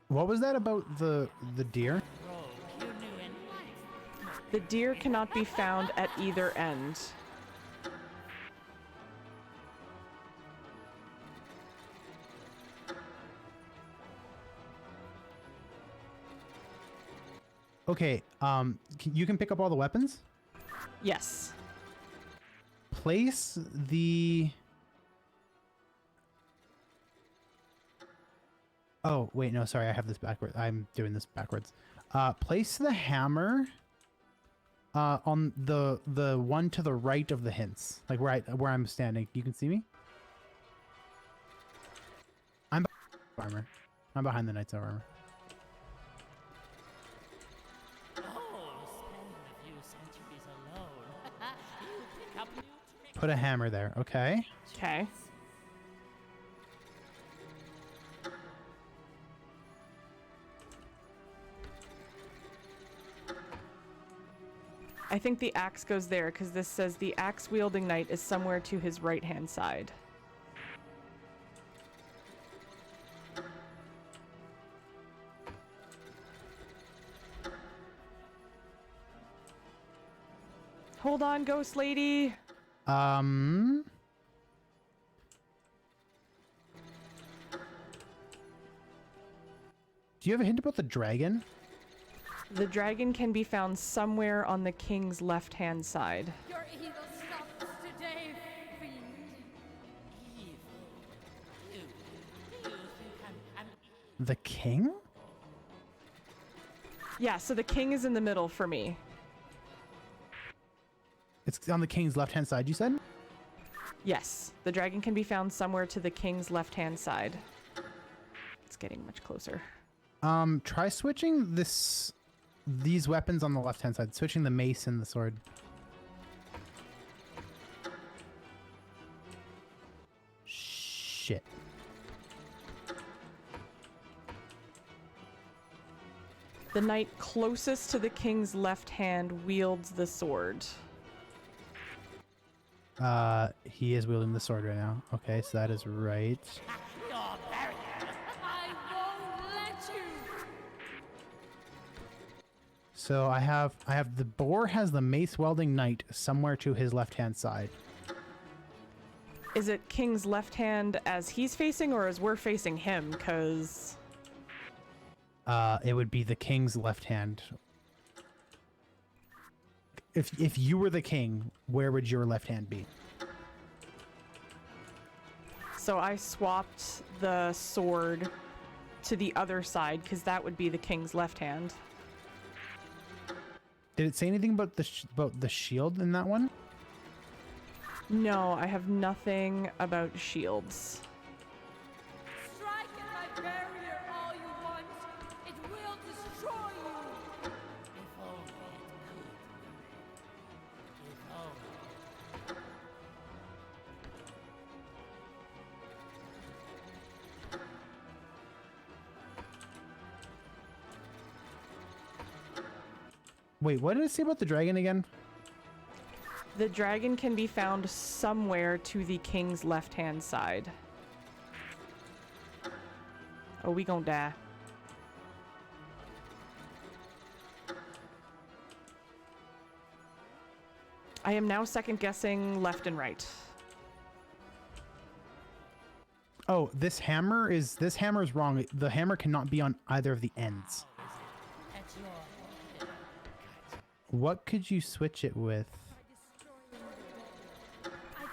What was that about the deer? Rogue, you knew in life. The deer cannot be found at either end. Okay, you can pick up all the weapons? Yes. Place the... Oh, wait, no, sorry, I have this backwards. I'm doing this backwards. Place the hammer on the one to the right of the hints, like where I'm standing. You can see me? I'm behind armor. I'm behind the knight's armor. Oh, spend a few centuries alone. You pick up new tricks. Put a hammer there, okay? Okay. I think the axe goes there because this says the axe-wielding knight is somewhere to his right-hand side. Hold on, ghost lady. Do you have a hint about the dragon? The dragon can be found somewhere on the king's left-hand side. Your evil stops today, fiend. Evil. You think I'm The king? Yeah, so the king is in the middle for me. It's on the king's left-hand side, you said? Yes, the dragon can be found somewhere to the king's left-hand side. It's getting much closer. Try switching these weapons on the left-hand side. Switching the mace and the sword. Shit. The knight closest to the king's left hand wields the sword. He is wielding the sword right now. Okay, so that is right. your barrier. I won't let you. So I have the boar has the mace wielding knight somewhere to his left-hand side. Is it king's left hand as he's facing or as we're facing him? Because It would be the king's left hand. If you were the king, where would your left hand be? so I swapped the sword to the other side because that would be the king's left hand. Did it say anything about the shield in that one? No, I have nothing about shields. Strike at my barrier all you want. It will destroy you. If only it could. If only. Wait, what did it say about the dragon again? The dragon can be found somewhere to the king's left-hand side. Oh, we gon' die. I am now second-guessing left and right. Oh, this hammer is wrong. The hammer cannot be on either of the ends. At your head. What could you switch it with?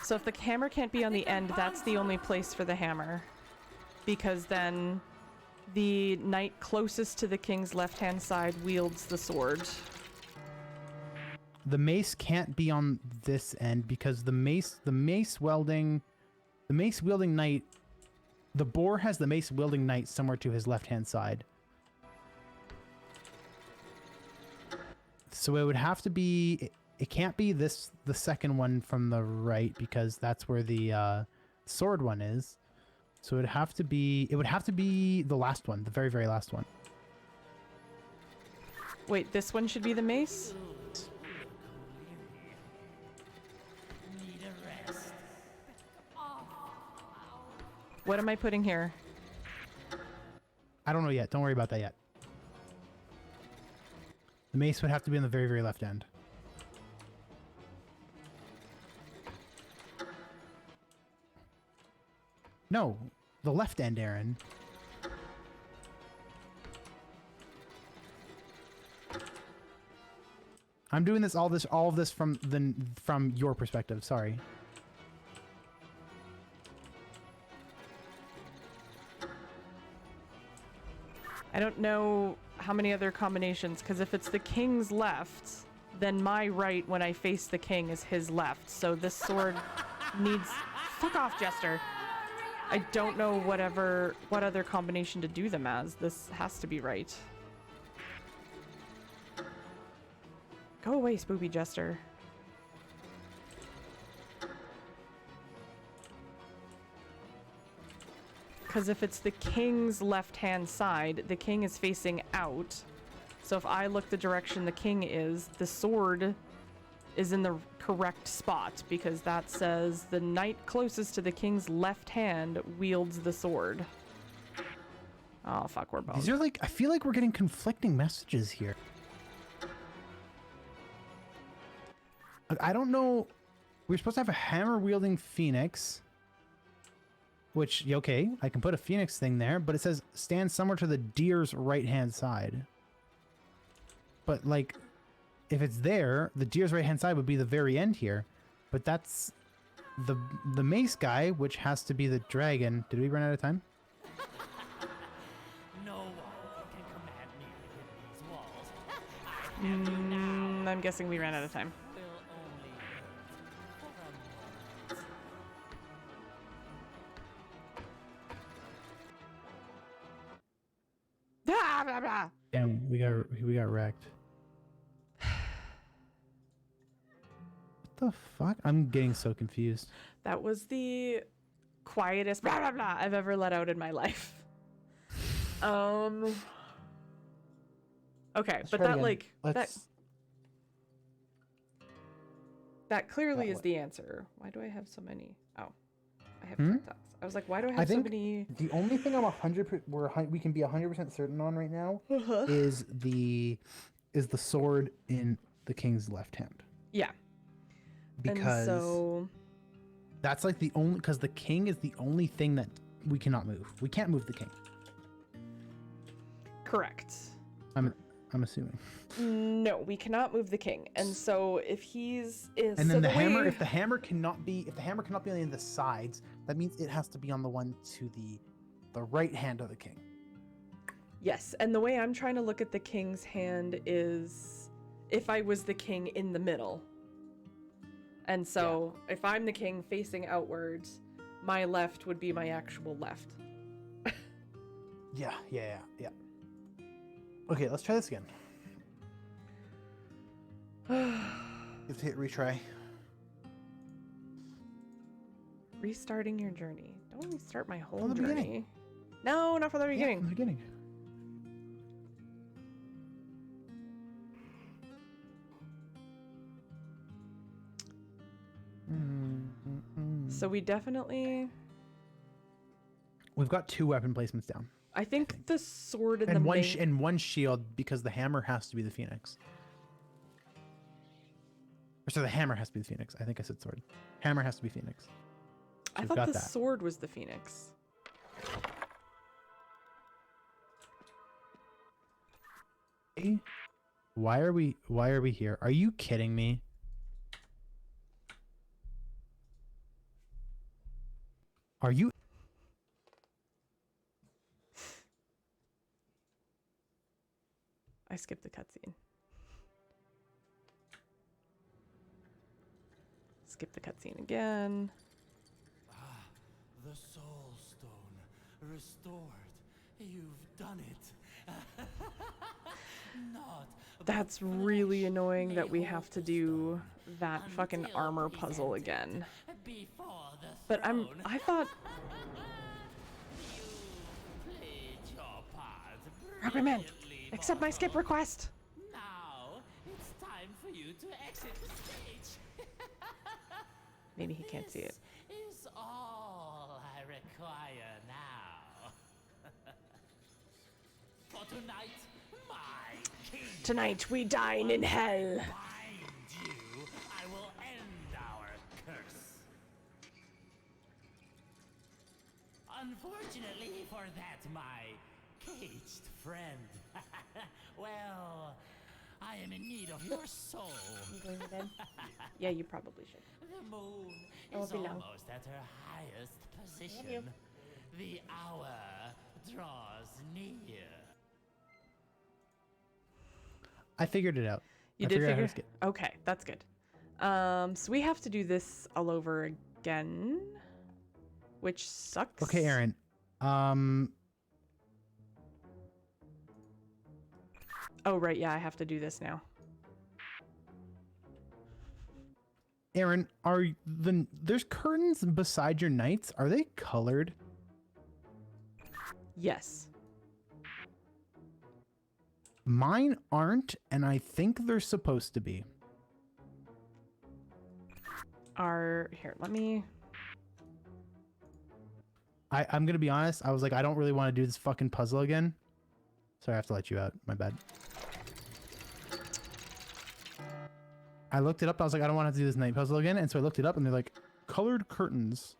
So if the hammer can't be on the end, that's the only place for the hammer. Because then the knight closest to the king's left-hand side wields the sword. The mace can't be on this end because the mace wielding knight, the boar has the mace wielding knight somewhere to his left-hand side. So it would have to be, it can't be the second one from the right because that's where the sword one is. So it would have to be the last one, the very, very last one. Wait, this one should be the mace? Need a rest. What am I putting here? I don't know yet. Don't worry about that yet. The mace would have to be on the very, very left end. No, the left end, Aaron. I'm doing all of this from your perspective. Sorry. I don't know how many other combinations, because if it's the king's left, then my right when I face the king is his left. So this sword needs... Fuck off, Jester. I don't know what other combination to do them as. This has to be right. Go away, Spoopy Jester. Because if it's the king's left-hand side, the king is facing out. So if I look the direction the king is, the sword is in the correct spot, because that says the knight closest to the king's left hand wields the sword. Oh, fuck, we're boned. These are like, I feel like we're getting conflicting messages here. I don't know. We're supposed to have a hammer-wielding phoenix. Which, okay, I can put a phoenix thing there, but it says stand somewhere to the deer's right-hand side. But, like, if it's there, the deer's right-hand side would be the very end here. But that's the mace guy, which has to be the dragon. Did we run out of time? No one can command me within these walls. I have you now. I'm guessing we ran out of time. Will only hurt for a moment. Blah, blah, blah. Damn, we got wrecked. What the fuck? I'm getting so confused. That was the quietest blah, blah, blah I've ever let out in my life. Okay, Let's but try that again. like Let's... that clearly That is what? the answer. Why do I have so many? Oh, I have Hmm? TikToks. I was like, why do I have so think many? the only thing I'm 100% we can be 100% certain on right now Uh-huh. is the sword in the king's left hand, Yeah. because And so that's like the only, because the king is the only thing that we cannot move. We can't move the king. correct. I'm assuming. No, we cannot move the king. And so if he's is And then so the hammer, way, if the hammer cannot be on any of the sides, that means it has to be on the one to the right hand of the king. yes, and the way I'm trying to look at the king's hand is if I was the king in the middle. And so if I'm the king facing outwards, my left would be my actual left. Yeah. Okay, let's try this again. You have to hit retry. Restarting your journey. Don't restart my whole From the journey. beginning. No, not from the beginning. From the beginning. So we definitely... We've got 2 weapon placements down. I think the sword and And the one main... and one shield, because the hammer has to be the phoenix. Or so the hammer has to be the phoenix. I think I said sword. Hammer has to be phoenix. I we've thought got the that. sword was the phoenix. Hey, why are we here? Are you kidding me? Are you? I skipped the cutscene. Skip the cutscene again. The soul stone restored. You've done it. Not That's really annoying that we have to do that fucking until armor puzzle presented again. before the But throne. I thought... You played your part RBM, brilliantly, accept my skip mortal. request! Now it's time for you to exit the stage. Maybe he can't see it. This is all I require now. For tonight, my king Tonight we dine in hell! bind you. I will end our curse. Unfortunately for that, my caged friend. Well, I am in need of your soul. You going to bed? Yeah, you probably should. The moon It won't is be long. almost at her highest you. position. The hour draws near. I figured it out. You I did figured out how figure. to skip. Okay, that's good. So we have to do this all over again, which sucks. Okay, Aaron. Oh right, yeah, I have to do this now. Aaron, there's curtains beside your knights? Are they colored? Yes. Mine aren't, and I think they're supposed to be. Here, let me. I'm gonna be honest. I was like, I don't really want to do this fucking puzzle again. Sorry, I have to let you out. My bad. I looked it up. I was like, I don't want to have to do this night puzzle again. And so I looked it up and they're like, colored curtains.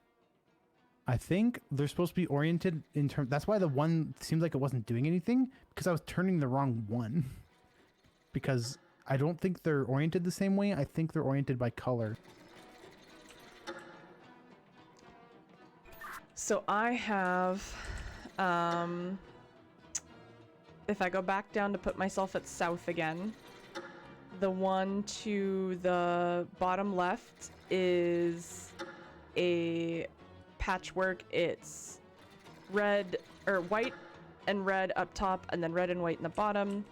I think they're supposed to be oriented in terms. That's why the one seemed like it wasn't doing anything, because I was turning the wrong one. Because I don't think they're oriented the same way. I think they're oriented by color. So I have, if I go back down to put myself at south again, the one to the bottom left is a patchwork. It's red or white and red up top, and then red and white in the bottom.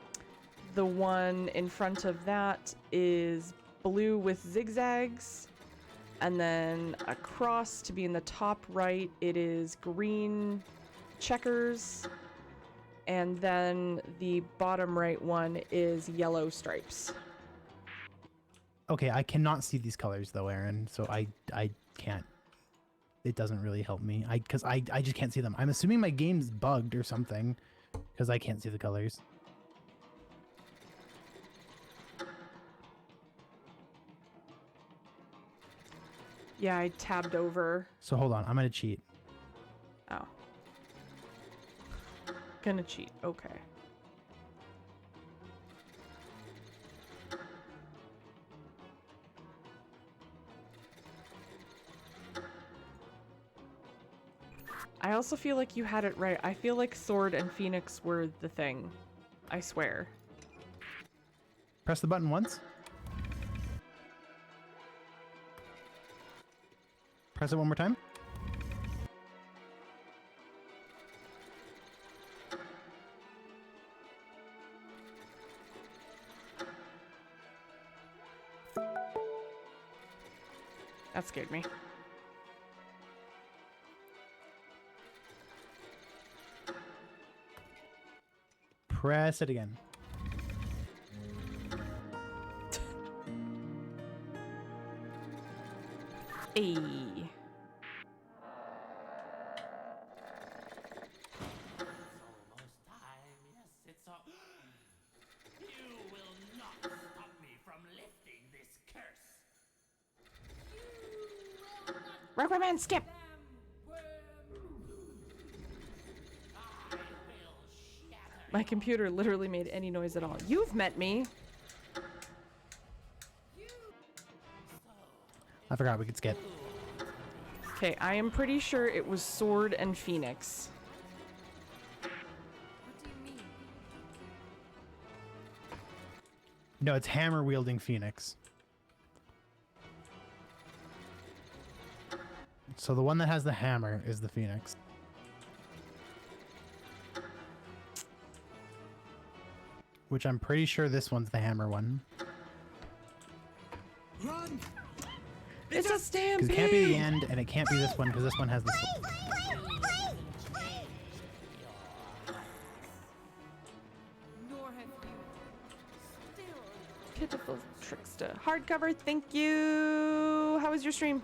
The one in front of that is blue with zigzags. And then across to be in the top right, it is green checkers. And then the bottom right one is yellow stripes. Okay, I cannot see these colors though, Aaron. So I can't. It doesn't really help me. Because I just can't see them. I'm assuming my game's bugged or something, because I can't see the colors. Yeah, I tabbed over. So hold on, I'm gonna cheat. Oh. Gonna cheat. Okay. I also feel like you had it right. I feel like Sword and Phoenix were the thing. I swear. Press the button once. Press it one more time. That scared me. Press it again. Ayy. Almost time. Yes, it's all. You will not stop me from lifting this curse. Rubberman, skip! I will shatter. My computer literally made any noise at all. You've met me. I forgot we could skip. Okay, I am pretty sure it was Sword and Phoenix. What do you mean? No, it's hammer wielding Phoenix. So the one that has the hammer is the Phoenix. Which I'm pretty sure this one's the hammer one. Run! It's a Because stampede! it can't be the end, and it can't be this one, because this one has the... Nor have you. Still. Pitiful trickster. Hardcover, thank you! How was your stream?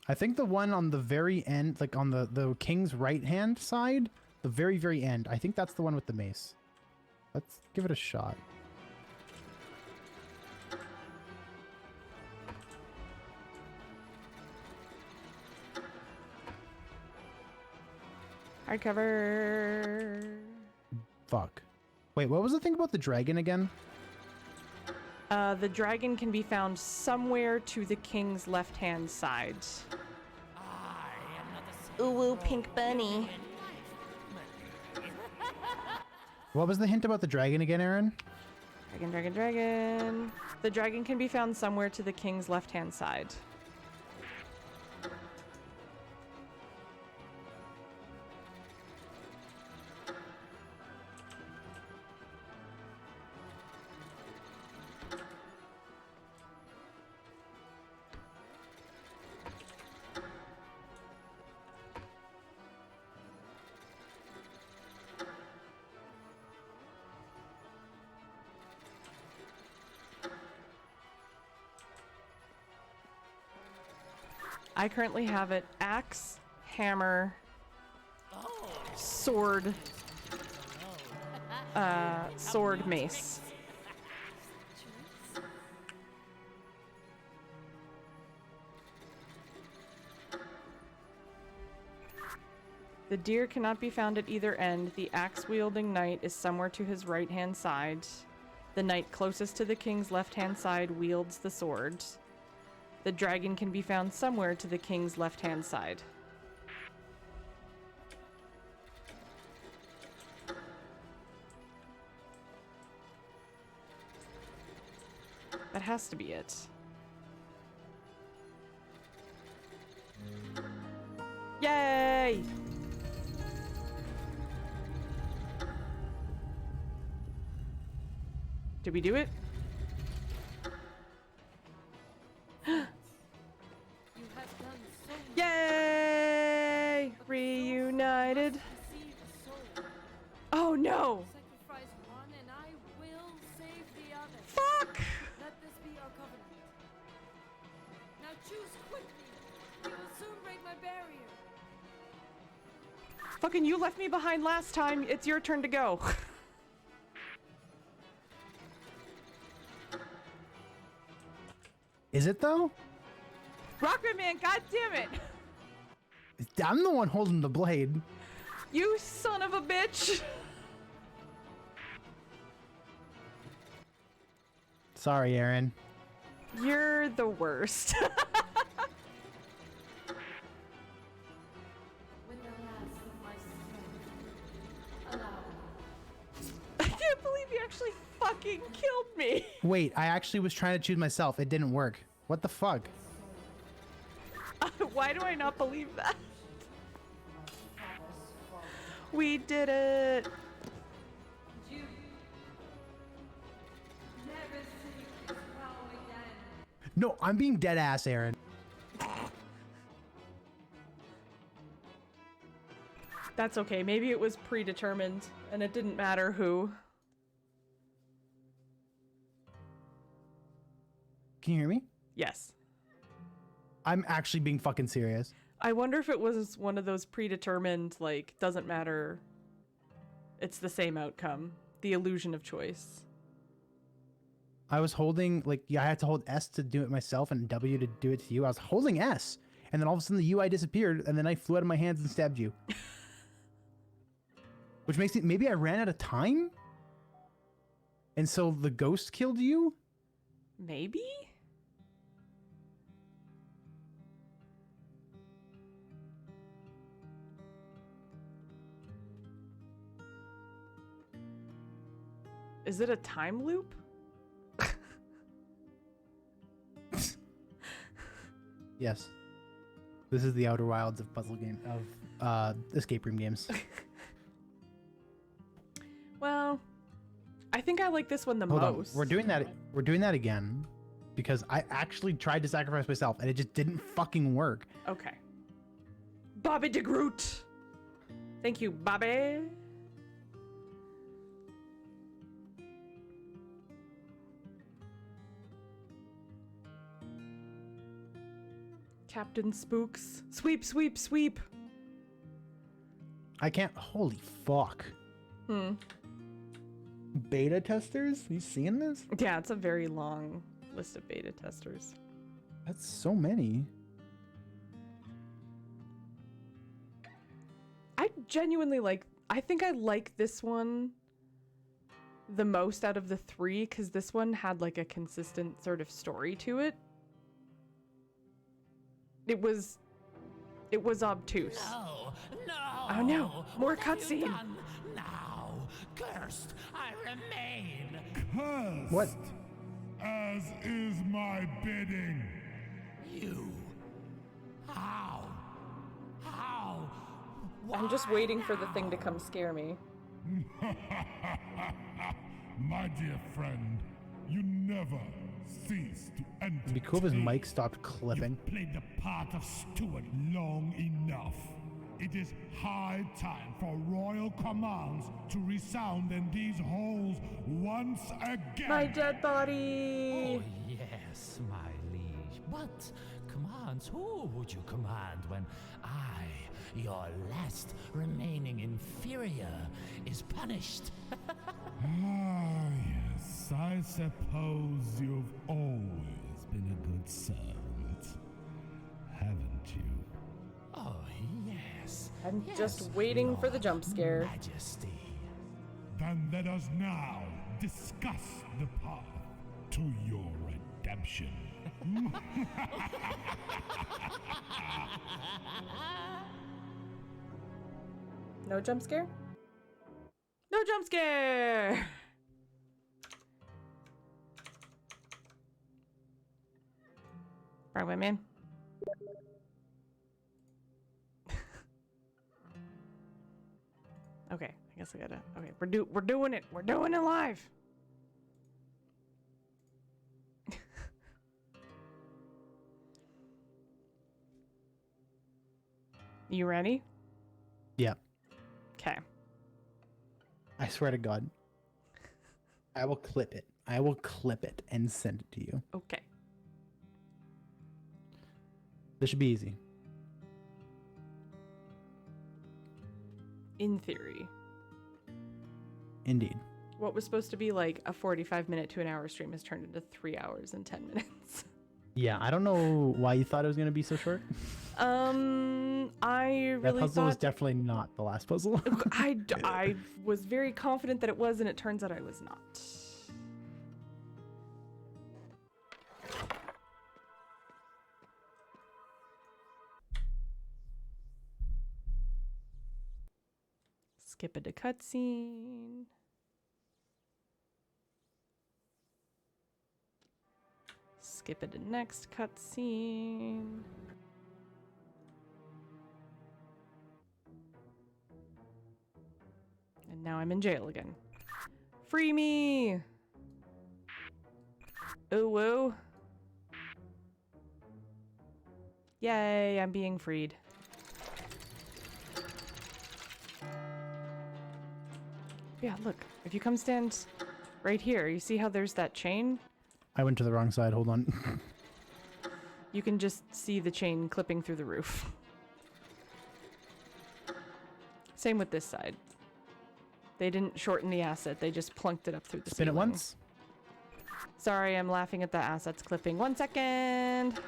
I think the one on the very end, like on the king's right-hand side, the very, very end, I think that's the one with the mace. Let's give it a shot. Hardcover. Fuck. Wait, what was the thing about the dragon again? The dragon can be found somewhere to the king's left-hand side. I am not a Ooh, ooh, pink bunny. What was the hint about the dragon again, Aaron? Dragon, dragon, dragon. The dragon can be found somewhere to the king's left-hand side. I currently have it axe, hammer, sword, sword, mace. The deer cannot be found at either end. The axe-wielding knight is somewhere to his right-hand side. The knight closest to the king's left-hand side wields the sword. The dragon can be found somewhere to the king's left-hand side. That has to be it. Yay! Did we do it? You have done so much. Yay! But Reunited. the soul must deceive the soul. Oh no! Sacrifice one and I will save the other. Fuck! Let this be our covenant. Now choose quickly. You will soon break my barrier. Fucking you left me behind last time. It's your turn to go. Is it though? Rockman man, god damn it! I'm the one holding the blade. You son of a bitch! Sorry, Aaron. You're the worst. With the last of my strength, allow me. I can't believe you actually fucking killed me. Wait, I actually was trying to choose myself. It didn't work. What the fuck? Why do I not believe that? We did it. You never seek this realm again. No, I'm being dead ass, Aaron. That's okay. Maybe it was predetermined and it didn't matter who. Can you hear me? Yes. I'm actually being fucking serious. I wonder if it was one of those predetermined, like, doesn't matter. It's the same outcome. The illusion of choice. I was holding, like, yeah, I had to hold S to do it myself and W to do it to you. I was holding S, and then all of a sudden the UI disappeared, and the knife flew out of my hands and stabbed you. Which makes it, maybe I ran out of time? And so the ghost killed you? Maybe? Is it a time loop? Yes. This is the Outer Wilds of puzzle game, of escape room games. Well, I think I like this one the Hold on, most. we're doing that again because I actually tried to sacrifice myself and it just didn't fucking work. Okay. Bobby de Groot. Thank you, Bobby. Captain Spooks. Sweep, sweep, sweep. I can't. Holy fuck. Beta testers? You seeing this? Yeah, it's a very long list of beta testers. That's so many. I genuinely like, I think I like this one the most out of the three, because this one had like a consistent sort of story to it. It was obtuse. No, no. Oh no, more What have you cutscene. done? Now, cursed I remain. Cursed. What? As is my bidding. You. How? How? I'm just Why waiting for the now? thing to come scare me. My dear friend, you never cease to entertain. It'd be cool if his mic stopped clipping. You've played the part of steward long enough. It is high time for royal commands to resound in these halls once again. My dead body! Oh, yes, my liege. But commands, who would you command when I, your last remaining inferior, is punished? Ah, yes, I suppose you've always been a good servant, haven't you? Oh, yes. I'm yes, just waiting for the your jump scare. Majesty. Then let us now discuss the path to your redemption. No jump scare? No jump scare! Right way, man. Okay, I guess I gotta. Okay, we're doing it. We're doing it live. You ready? Yeah. Okay. I swear to God. I will clip it. I will clip it and send it to you. Okay. This should be easy. In theory. Indeed. What was supposed to be like a 45-minute to an hour stream has turned into 3 hours and 10 minutes. Yeah, I don't know why you thought it was going to be so short. I That really puzzle was thought definitely not the last puzzle. I was very confident that it was, and it turns out I was not. Skip it to cutscene. Skip it to next cutscene. And now I'm in jail again. Free me! Ooh woo. Yay, I'm being freed. Yeah, look, if you come stand right here, you see how there's that chain? I went to the wrong side. Hold on. You can just see the chain clipping through the roof. Same with this side. They didn't shorten the asset, they just plunked it up through the Spin it ceiling. once. Sorry, I'm laughing at the assets clipping. 1 second!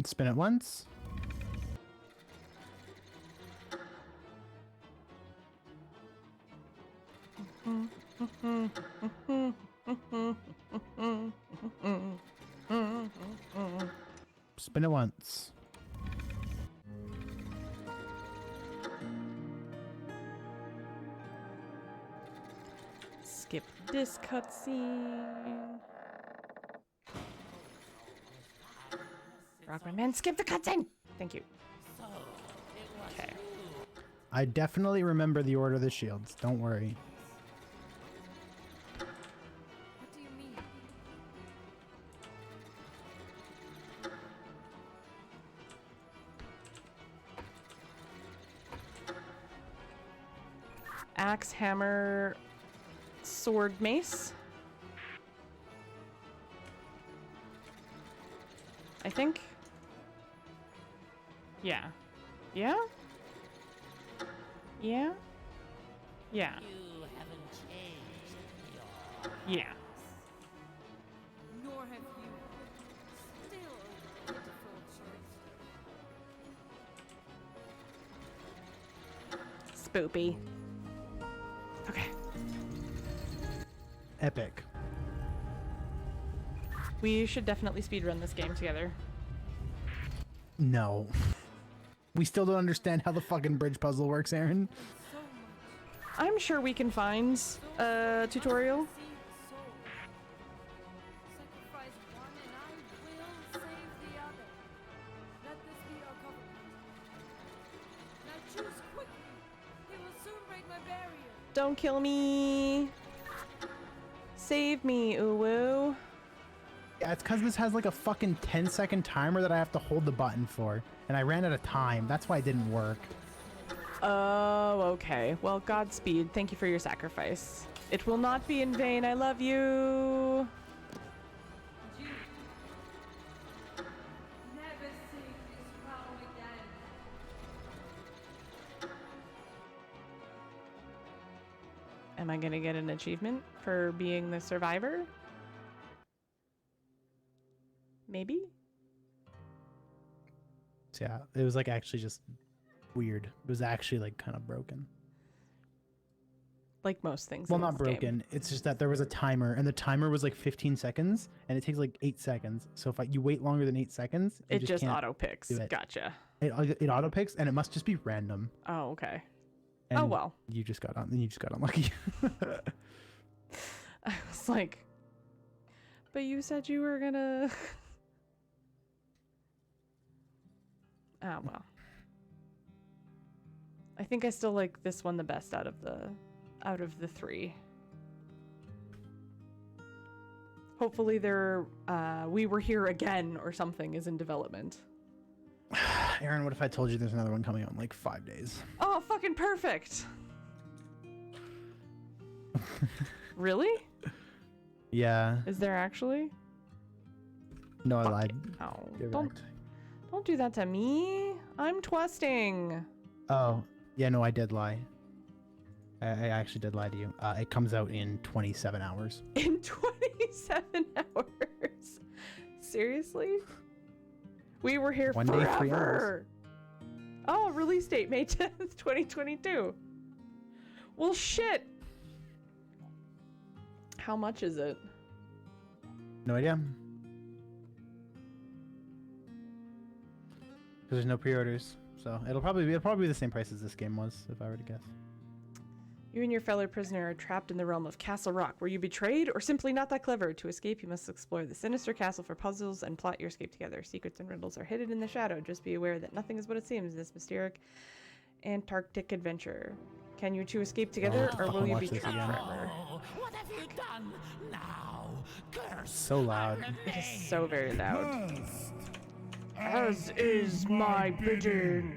Spin it once. Spin it once. Skip this cutscene. Rockman Man, skip the cutscene! Thank you. Okay. I definitely remember the order of the shields. Don't worry. What do you mean? Axe, hammer, sword, mace. I think. Yeah. Yeah? Yeah? Yeah. You haven't changed your... Yeah. Nor have you. Still, Boopy. Okay. Epic. We should definitely speedrun this game together. No. We still don't understand how the fucking bridge puzzle works, Aaron. So much. I'm sure we can find a tutorial. See the soul. Sacrifice one and I will save the other. Let this be our covenant. Now choose quickly. He will soon break my barrier. Don't kill me. Save me, Uwu. Yeah, it's because this has like a fucking 10-second timer that I have to hold the button for. And I ran out of time. That's why it didn't work. Oh, okay. Well, Godspeed. Thank you for your sacrifice. It will not be in vain. I love you. You never sing this crown again. Am I gonna get an achievement for being the survivor? Maybe? So yeah, it was like actually just weird. It was actually like kind of broken. Like most things. Well, in not this game. broken. It's just that there was a timer, and the timer was like 15 seconds, and it takes like 8 seconds. So if you wait longer than 8 seconds, you It just can't auto picks. do it. Gotcha. It auto picks, and it must just be random. Oh, okay. And Oh, well. You just got unlucky. I was like, but you said you were gonna. Oh, well. I think I still like this one the best out of the three. Hopefully We Were Here Again or something is in development. Aaron, what if I told you there's another one coming out in like 5 days? Oh, fucking perfect. Really? Yeah. Is there actually? No, I Fuck lied. it. Oh, You're don't do that to me. I'm twisting. Oh, yeah, no, I did lie. I actually did lie to you. It comes out in 27 hours. In 27 hours. Seriously? We were here One day, forever. 3 hours. Oh, release date May 10th, 2022. Well, shit. How much is it? No idea. Because there's no pre-orders, so it'll probably be the same price as this game was, if I were to guess. You and your fellow prisoner are trapped in the realm of Castle Rock. Were you betrayed or simply not that clever? To escape, you must explore the sinister castle for puzzles and plot your escape together. Secrets and riddles are hidden in the shadow. Just be aware that nothing is what it seems in this mysterious Antarctic adventure. Can you two escape together, or will you be watch this trapped again. forever? Oh, what have you done now? Curse. So loud. It is so very loud. First, As is my bidding.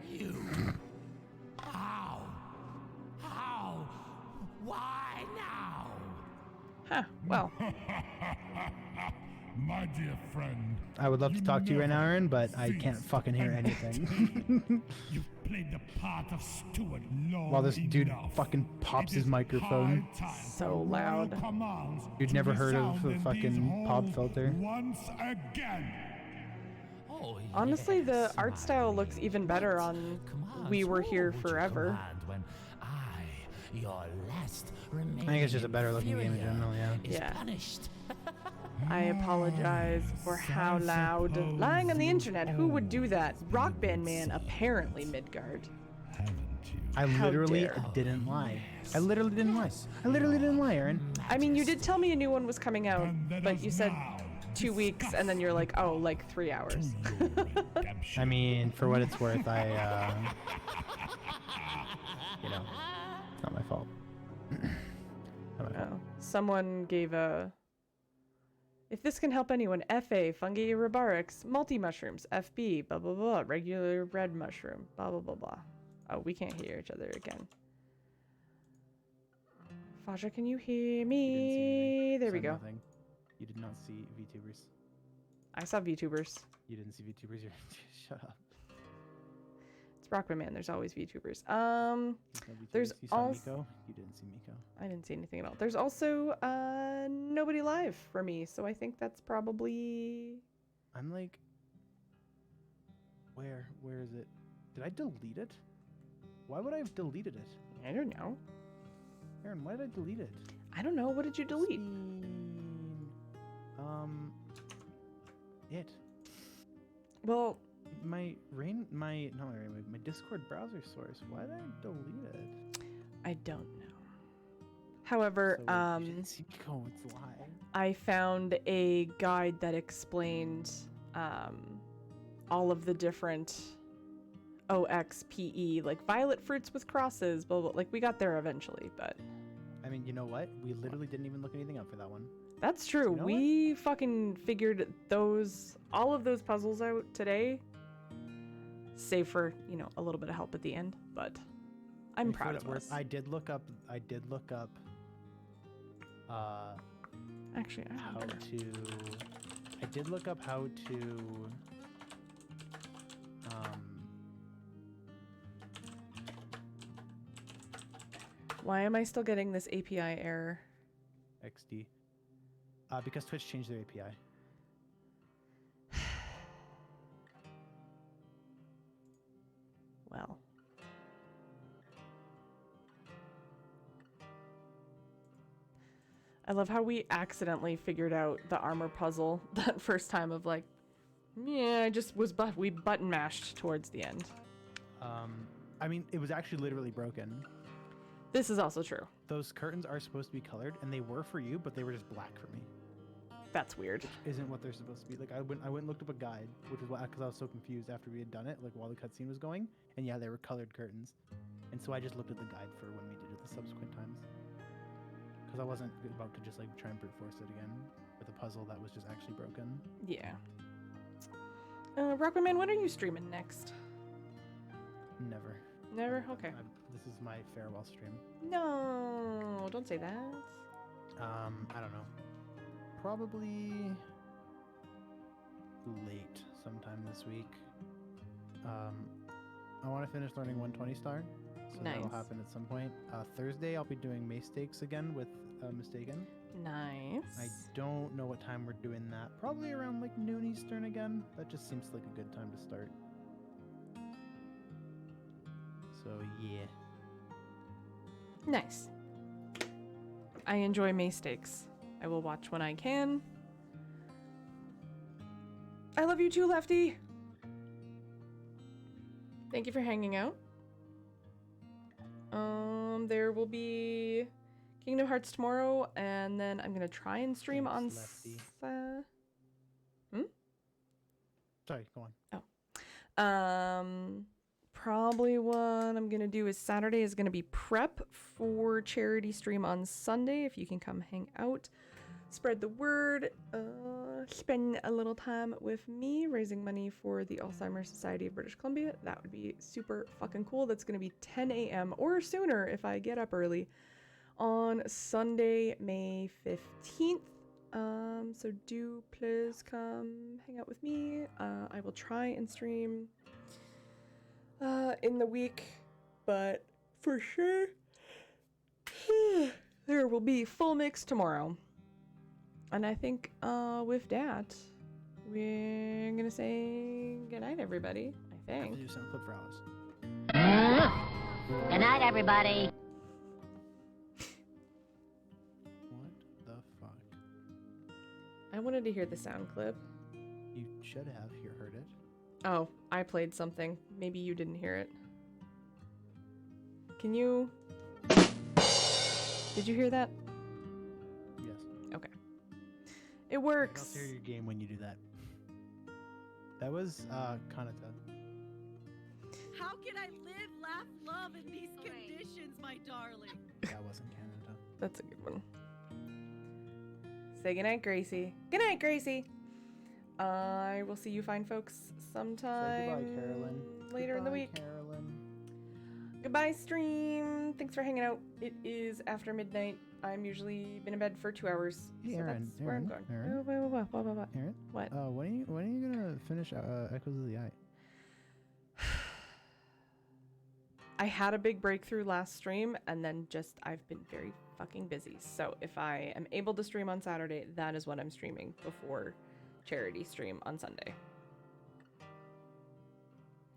You. How? How? Why now? Huh, well, my dear friend, I would love to talk to you right now, never Aaron, but I can't ceased fucking hear and anything. you've played the part of steward long While this dude enough. fucking pops It his is microphone. high time So for royal loud. commands You'd to never heard of resound the in fucking these pop halls filter? once again. Oh, honestly, the yes, art my style looks even liege. better What on commands We Were Here would you Forever. command when I, your last remaining I think it's just a better looking game in inferior, general, yeah. is Yeah. punished. I apologize for how loud. Lying on the internet, who would do that? Rock Band Man, apparently Midgard. Haven't you? I How literally dare. didn't lie. I literally didn't lie. I literally didn't lie, Aaron. I mean, you did tell me a new one was coming out, And let but us you said now 2 weeks, and then you're like, oh, like 3 hours. to your redemption. I mean, for what it's worth, not my fault. Not my fault. Oh, someone gave a. If this can help anyone, FA, fungi rubarics, multi-mushrooms, FB, blah, blah, blah, regular red mushroom, blah, blah, blah, blah. Oh, we can't hear each other again. Faja, can you hear me? There we go. Nothing. You did not see VTubers. I saw VTubers. You didn't see VTubers. Shut up. It's Rockman Man. There's always VTubers. You saw VTubers. There's you saw als- Miko. You didn't see Miko. I didn't see anything at all. There's also nobody live for me, so I think that's probably. I'm like, where is it? Did I delete it? Why would I have deleted it? I don't know. Aaron, why did I delete it? I don't know. What did you delete? It. Well, My Discord browser source. Why did I delete it? I don't know. However, So you didn't see codes live. I found a guide that explained all of the different OXPE, like violet fruits with crosses, blah, blah, like we got there eventually, but... I mean, you know what? We literally didn't even look anything up for that one. That's true. You know we fucking figured all of those puzzles out today, save for, a little bit of help at the end, but I'm proud of us. I did look up Actually, I did look up how to Why am I still getting this API error? XD. Because Twitch changed their API. Well. I love how we accidentally figured out the armor puzzle that first time of like, yeah, I just was we button mashed towards the end. I mean, it was actually literally broken. This is also true. Those curtains are supposed to be colored, and they were for you, but they were just black for me. That's weird. Which isn't what they're supposed to be. Like I went and looked up a guide, which is why, because I was so confused after we had done it, like while the cutscene was going, and yeah, they were colored curtains, and so I just looked at the guide for when we did it the subsequent times, because I wasn't about to just like try and brute force it again with a puzzle that was just actually broken. Yeah. Rockman, what are you streaming next? Never. Never? Okay. This is my farewell stream. No, don't say that. I don't know. Probably late sometime this week. I want to finish learning 120 star, so Nice. that'll happen at some point. Thursday I'll be doing Mace Stakes again with Mistaken. Nice. I don't know what time we're doing that. Probably around like noon Eastern again. That just seems like a good time to start. So yeah. Nice. I enjoy May Stakes. I will watch when I can. I love you too, Lefty. Thank you for hanging out. There will be Kingdom Hearts tomorrow, and then I'm gonna try and stream on. Lefty. Sorry, go on. Probably what I'm gonna do is Saturday is gonna be prep for charity stream on Sunday. If you can come hang out, spread the word, spend a little time with me raising money for the Alzheimer's Society of British Columbia. That would be super fucking cool. That's gonna be 10 a.m. or sooner if I get up early on Sunday, May 15th. So do please come hang out with me. I will try and stream in the week, but for sure there will be full mix tomorrow. And I think with that, we're gonna say goodnight, everybody. I I have think. to do some clip for Alice. Good night, everybody. What the fuck? I wanted to hear the sound clip. You should have heard it. Oh, I played something. Maybe you didn't hear it. Can you? Did you hear that? Yes. Okay. It I'll works. share your game when you do that. That was Kanata. How can I live, laugh, love in these conditions, my darling? That wasn't Kanata. That's a good one. Say goodnight, Gracie. Goodnight, Gracie. I will see you fine folks sometime Say goodbye, Carolyn. later in the Goodbye, week. Carolyn. Goodbye, stream. Thanks for hanging out. It is after midnight. I'm usually been in bed for 2 hours. Hey, so Aaron, that's where I'm going. Aaron. Oh, what? Aaron? What? When are you gonna finish Echoes of the Eye? I had a big breakthrough last stream, and then I've been very fucking busy. So if I am able to stream on Saturday, that is what I'm streaming before charity stream on Sunday.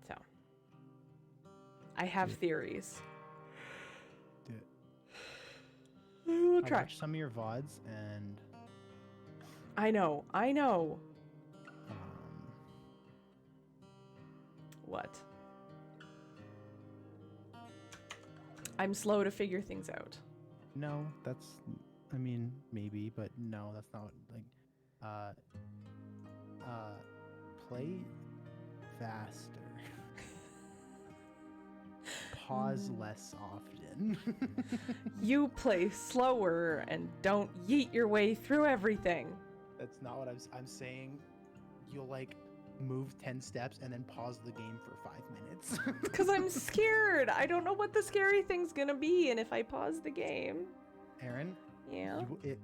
So I have Yeah. theories. Do it. We'll I try. watched some of your VODs and I know. um, What? I'm slow to figure things out. no, I mean, maybe, but no, that's not like, play faster. Pause less often. You play slower and don't yeet your way through everything. That's not what I'm saying. You'll like move 10 steps and then pause the game for 5 minutes. Because I'm scared. I don't know what the scary thing's gonna be, and if I pause the game. Aaron, Yeah. it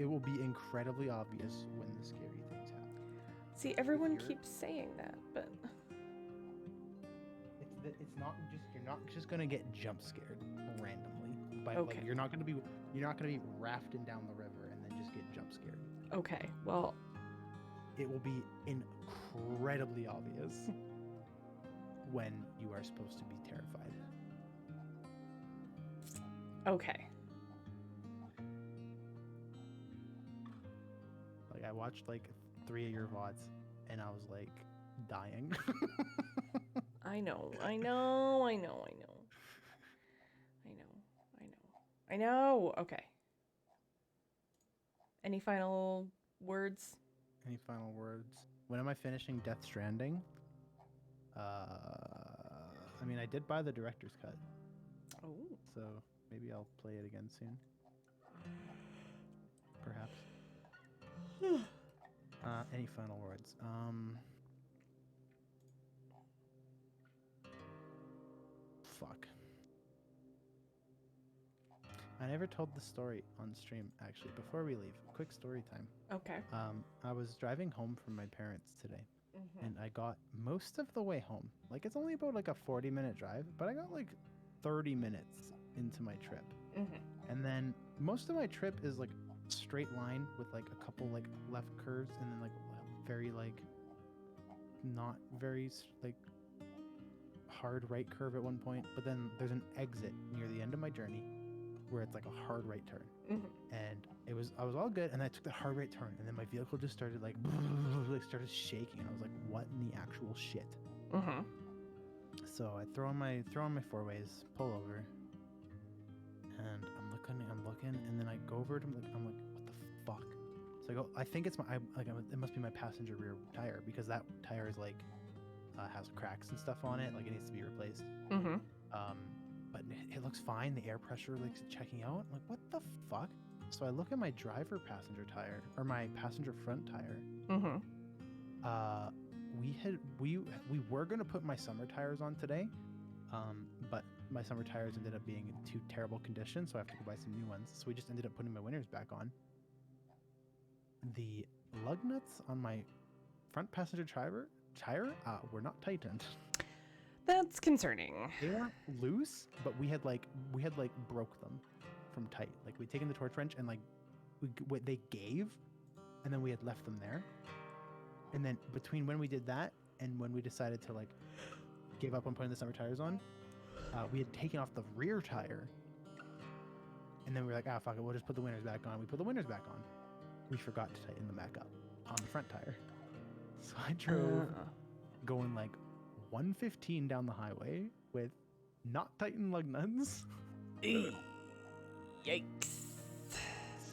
will be incredibly obvious when the scary things happen. See, everyone you're- keeps saying that, but It's not just you're not just gonna get jump scared randomly. By Okay. like you're not gonna be rafting down the river and then just get jump scared. okay. Well, It will be incredibly obvious when you are supposed to be terrified. okay. Like I watched like 3 of your VODs and I was like dying. I know. Okay. Any final words? Any final words? When am I finishing Death Stranding? I mean, I did buy the director's cut, Oh. so maybe I'll play it again soon. Perhaps. Any final words? Fuck. I never told the story on stream, actually. Before we leave, quick story time. Okay. I was driving home from my parents today, Mhm. and I got most of the way home. Like, it's only about like a 40-minute drive, but I got like 30 minutes into my trip. Mhm. And then most of my trip is like straight line with like a couple like left curves and then like very like not very like hard right curve at one point, but then there's an exit near the end of my journey where it's like a hard right turn. Mhm. And I was all good, and I took the hard right turn, and then my vehicle just started like started shaking, and I was like, what in the actual shit? Mhm. So I throw on my four ways, pull over, and I'm looking, and then I go over to him, I'm like, what the fuck? So I go, I think it's it must be my passenger rear tire, because that tire is like has cracks and stuff on it, like it needs to be replaced. Mhm. But it looks fine. The air pressure like checking out. I'm like, what the fuck? So I look at my driver passenger tire or my passenger front tire. Mhm. We were gonna put my summer tires on today, but my summer tires ended up being in too terrible condition, so I have to go buy some new ones. So we just ended up putting my winters back on. The lug nuts on my front passenger tire were not tightened. That's concerning. They weren't loose, but we had like broke them from tight. Like we'd taken the torch wrench and like what they gave, and then we had left them there. And then between when we did that and when we decided to like give up on putting the summer tires on, we had taken off the rear tire. And then we were like, fuck it, we'll just put the winters back on. We put the winters back on. We forgot to tighten them back up on the front tire. So I drove going like 115 down the highway with not tightened lug nuts. Yikes.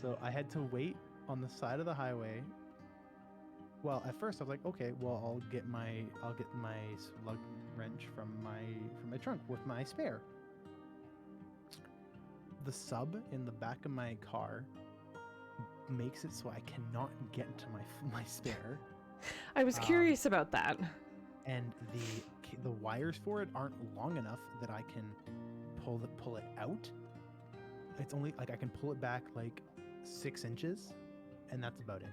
So I had to wait on the side of the highway. Well, at first I was like, okay, well I'll get my lug wrench from my trunk with my spare. The sub in the back of my car makes it so I cannot get to my spare. I was curious about that. And the wires for it aren't long enough that I can pull it out. It's only like I can pull it back like 6 inches, and that's about it.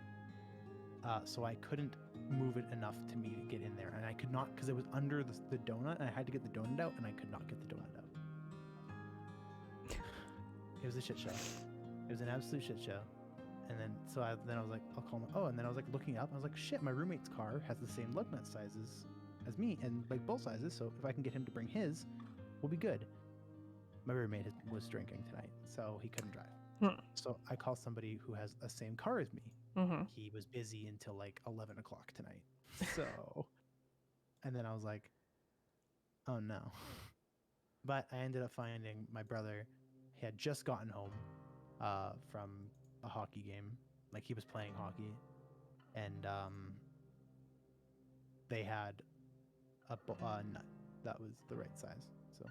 So I couldn't move it enough to me to get in there, and I could not because it was under the donut, and I had to get the donut out, and I could not get the donut out. It was a shit show. It was an absolute shit show. And then I was like, I'll call him. Oh, and then I was like looking up. I was like, shit, my roommate's car has the same lug nut sizes as me, and like both sizes. So if I can get him to bring his, we'll be good. My roommate was drinking tonight, so he couldn't drive. So I call somebody who has the same car as me. Mm-hmm. He was busy until like 11 o'clock tonight. So, and then I was like, oh no. But I ended up finding my brother. He had just gotten home from a hockey game. Like he was playing hockey. And they had a nut that was the right size. So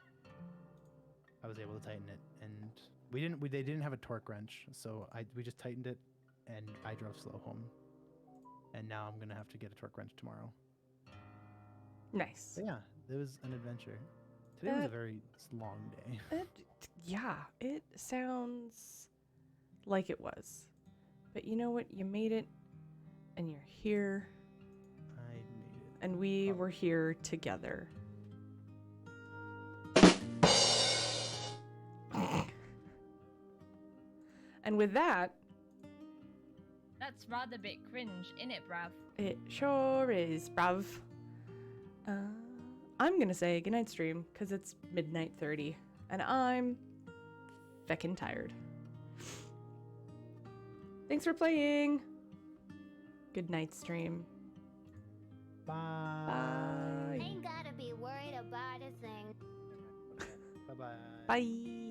I was able to tighten it. And they didn't have a torque wrench. So we just tightened it and I drove slow home. And now I'm going to have to get a torque wrench tomorrow. Nice. But yeah, it was an adventure. Today was a very long day. Yeah, it sounds like it was. But you know what? You made it, and you're here. I made it. And we were here together. And with that, That's rather bit cringe, innit, bruv? it sure is, bruv. I'm gonna say goodnight stream, because it's midnight 30, and I'm feckin' tired. Thanks for playing. Good night, stream. Bye. Bye. Ain't gotta be worried about a thing. Bye-bye. Bye.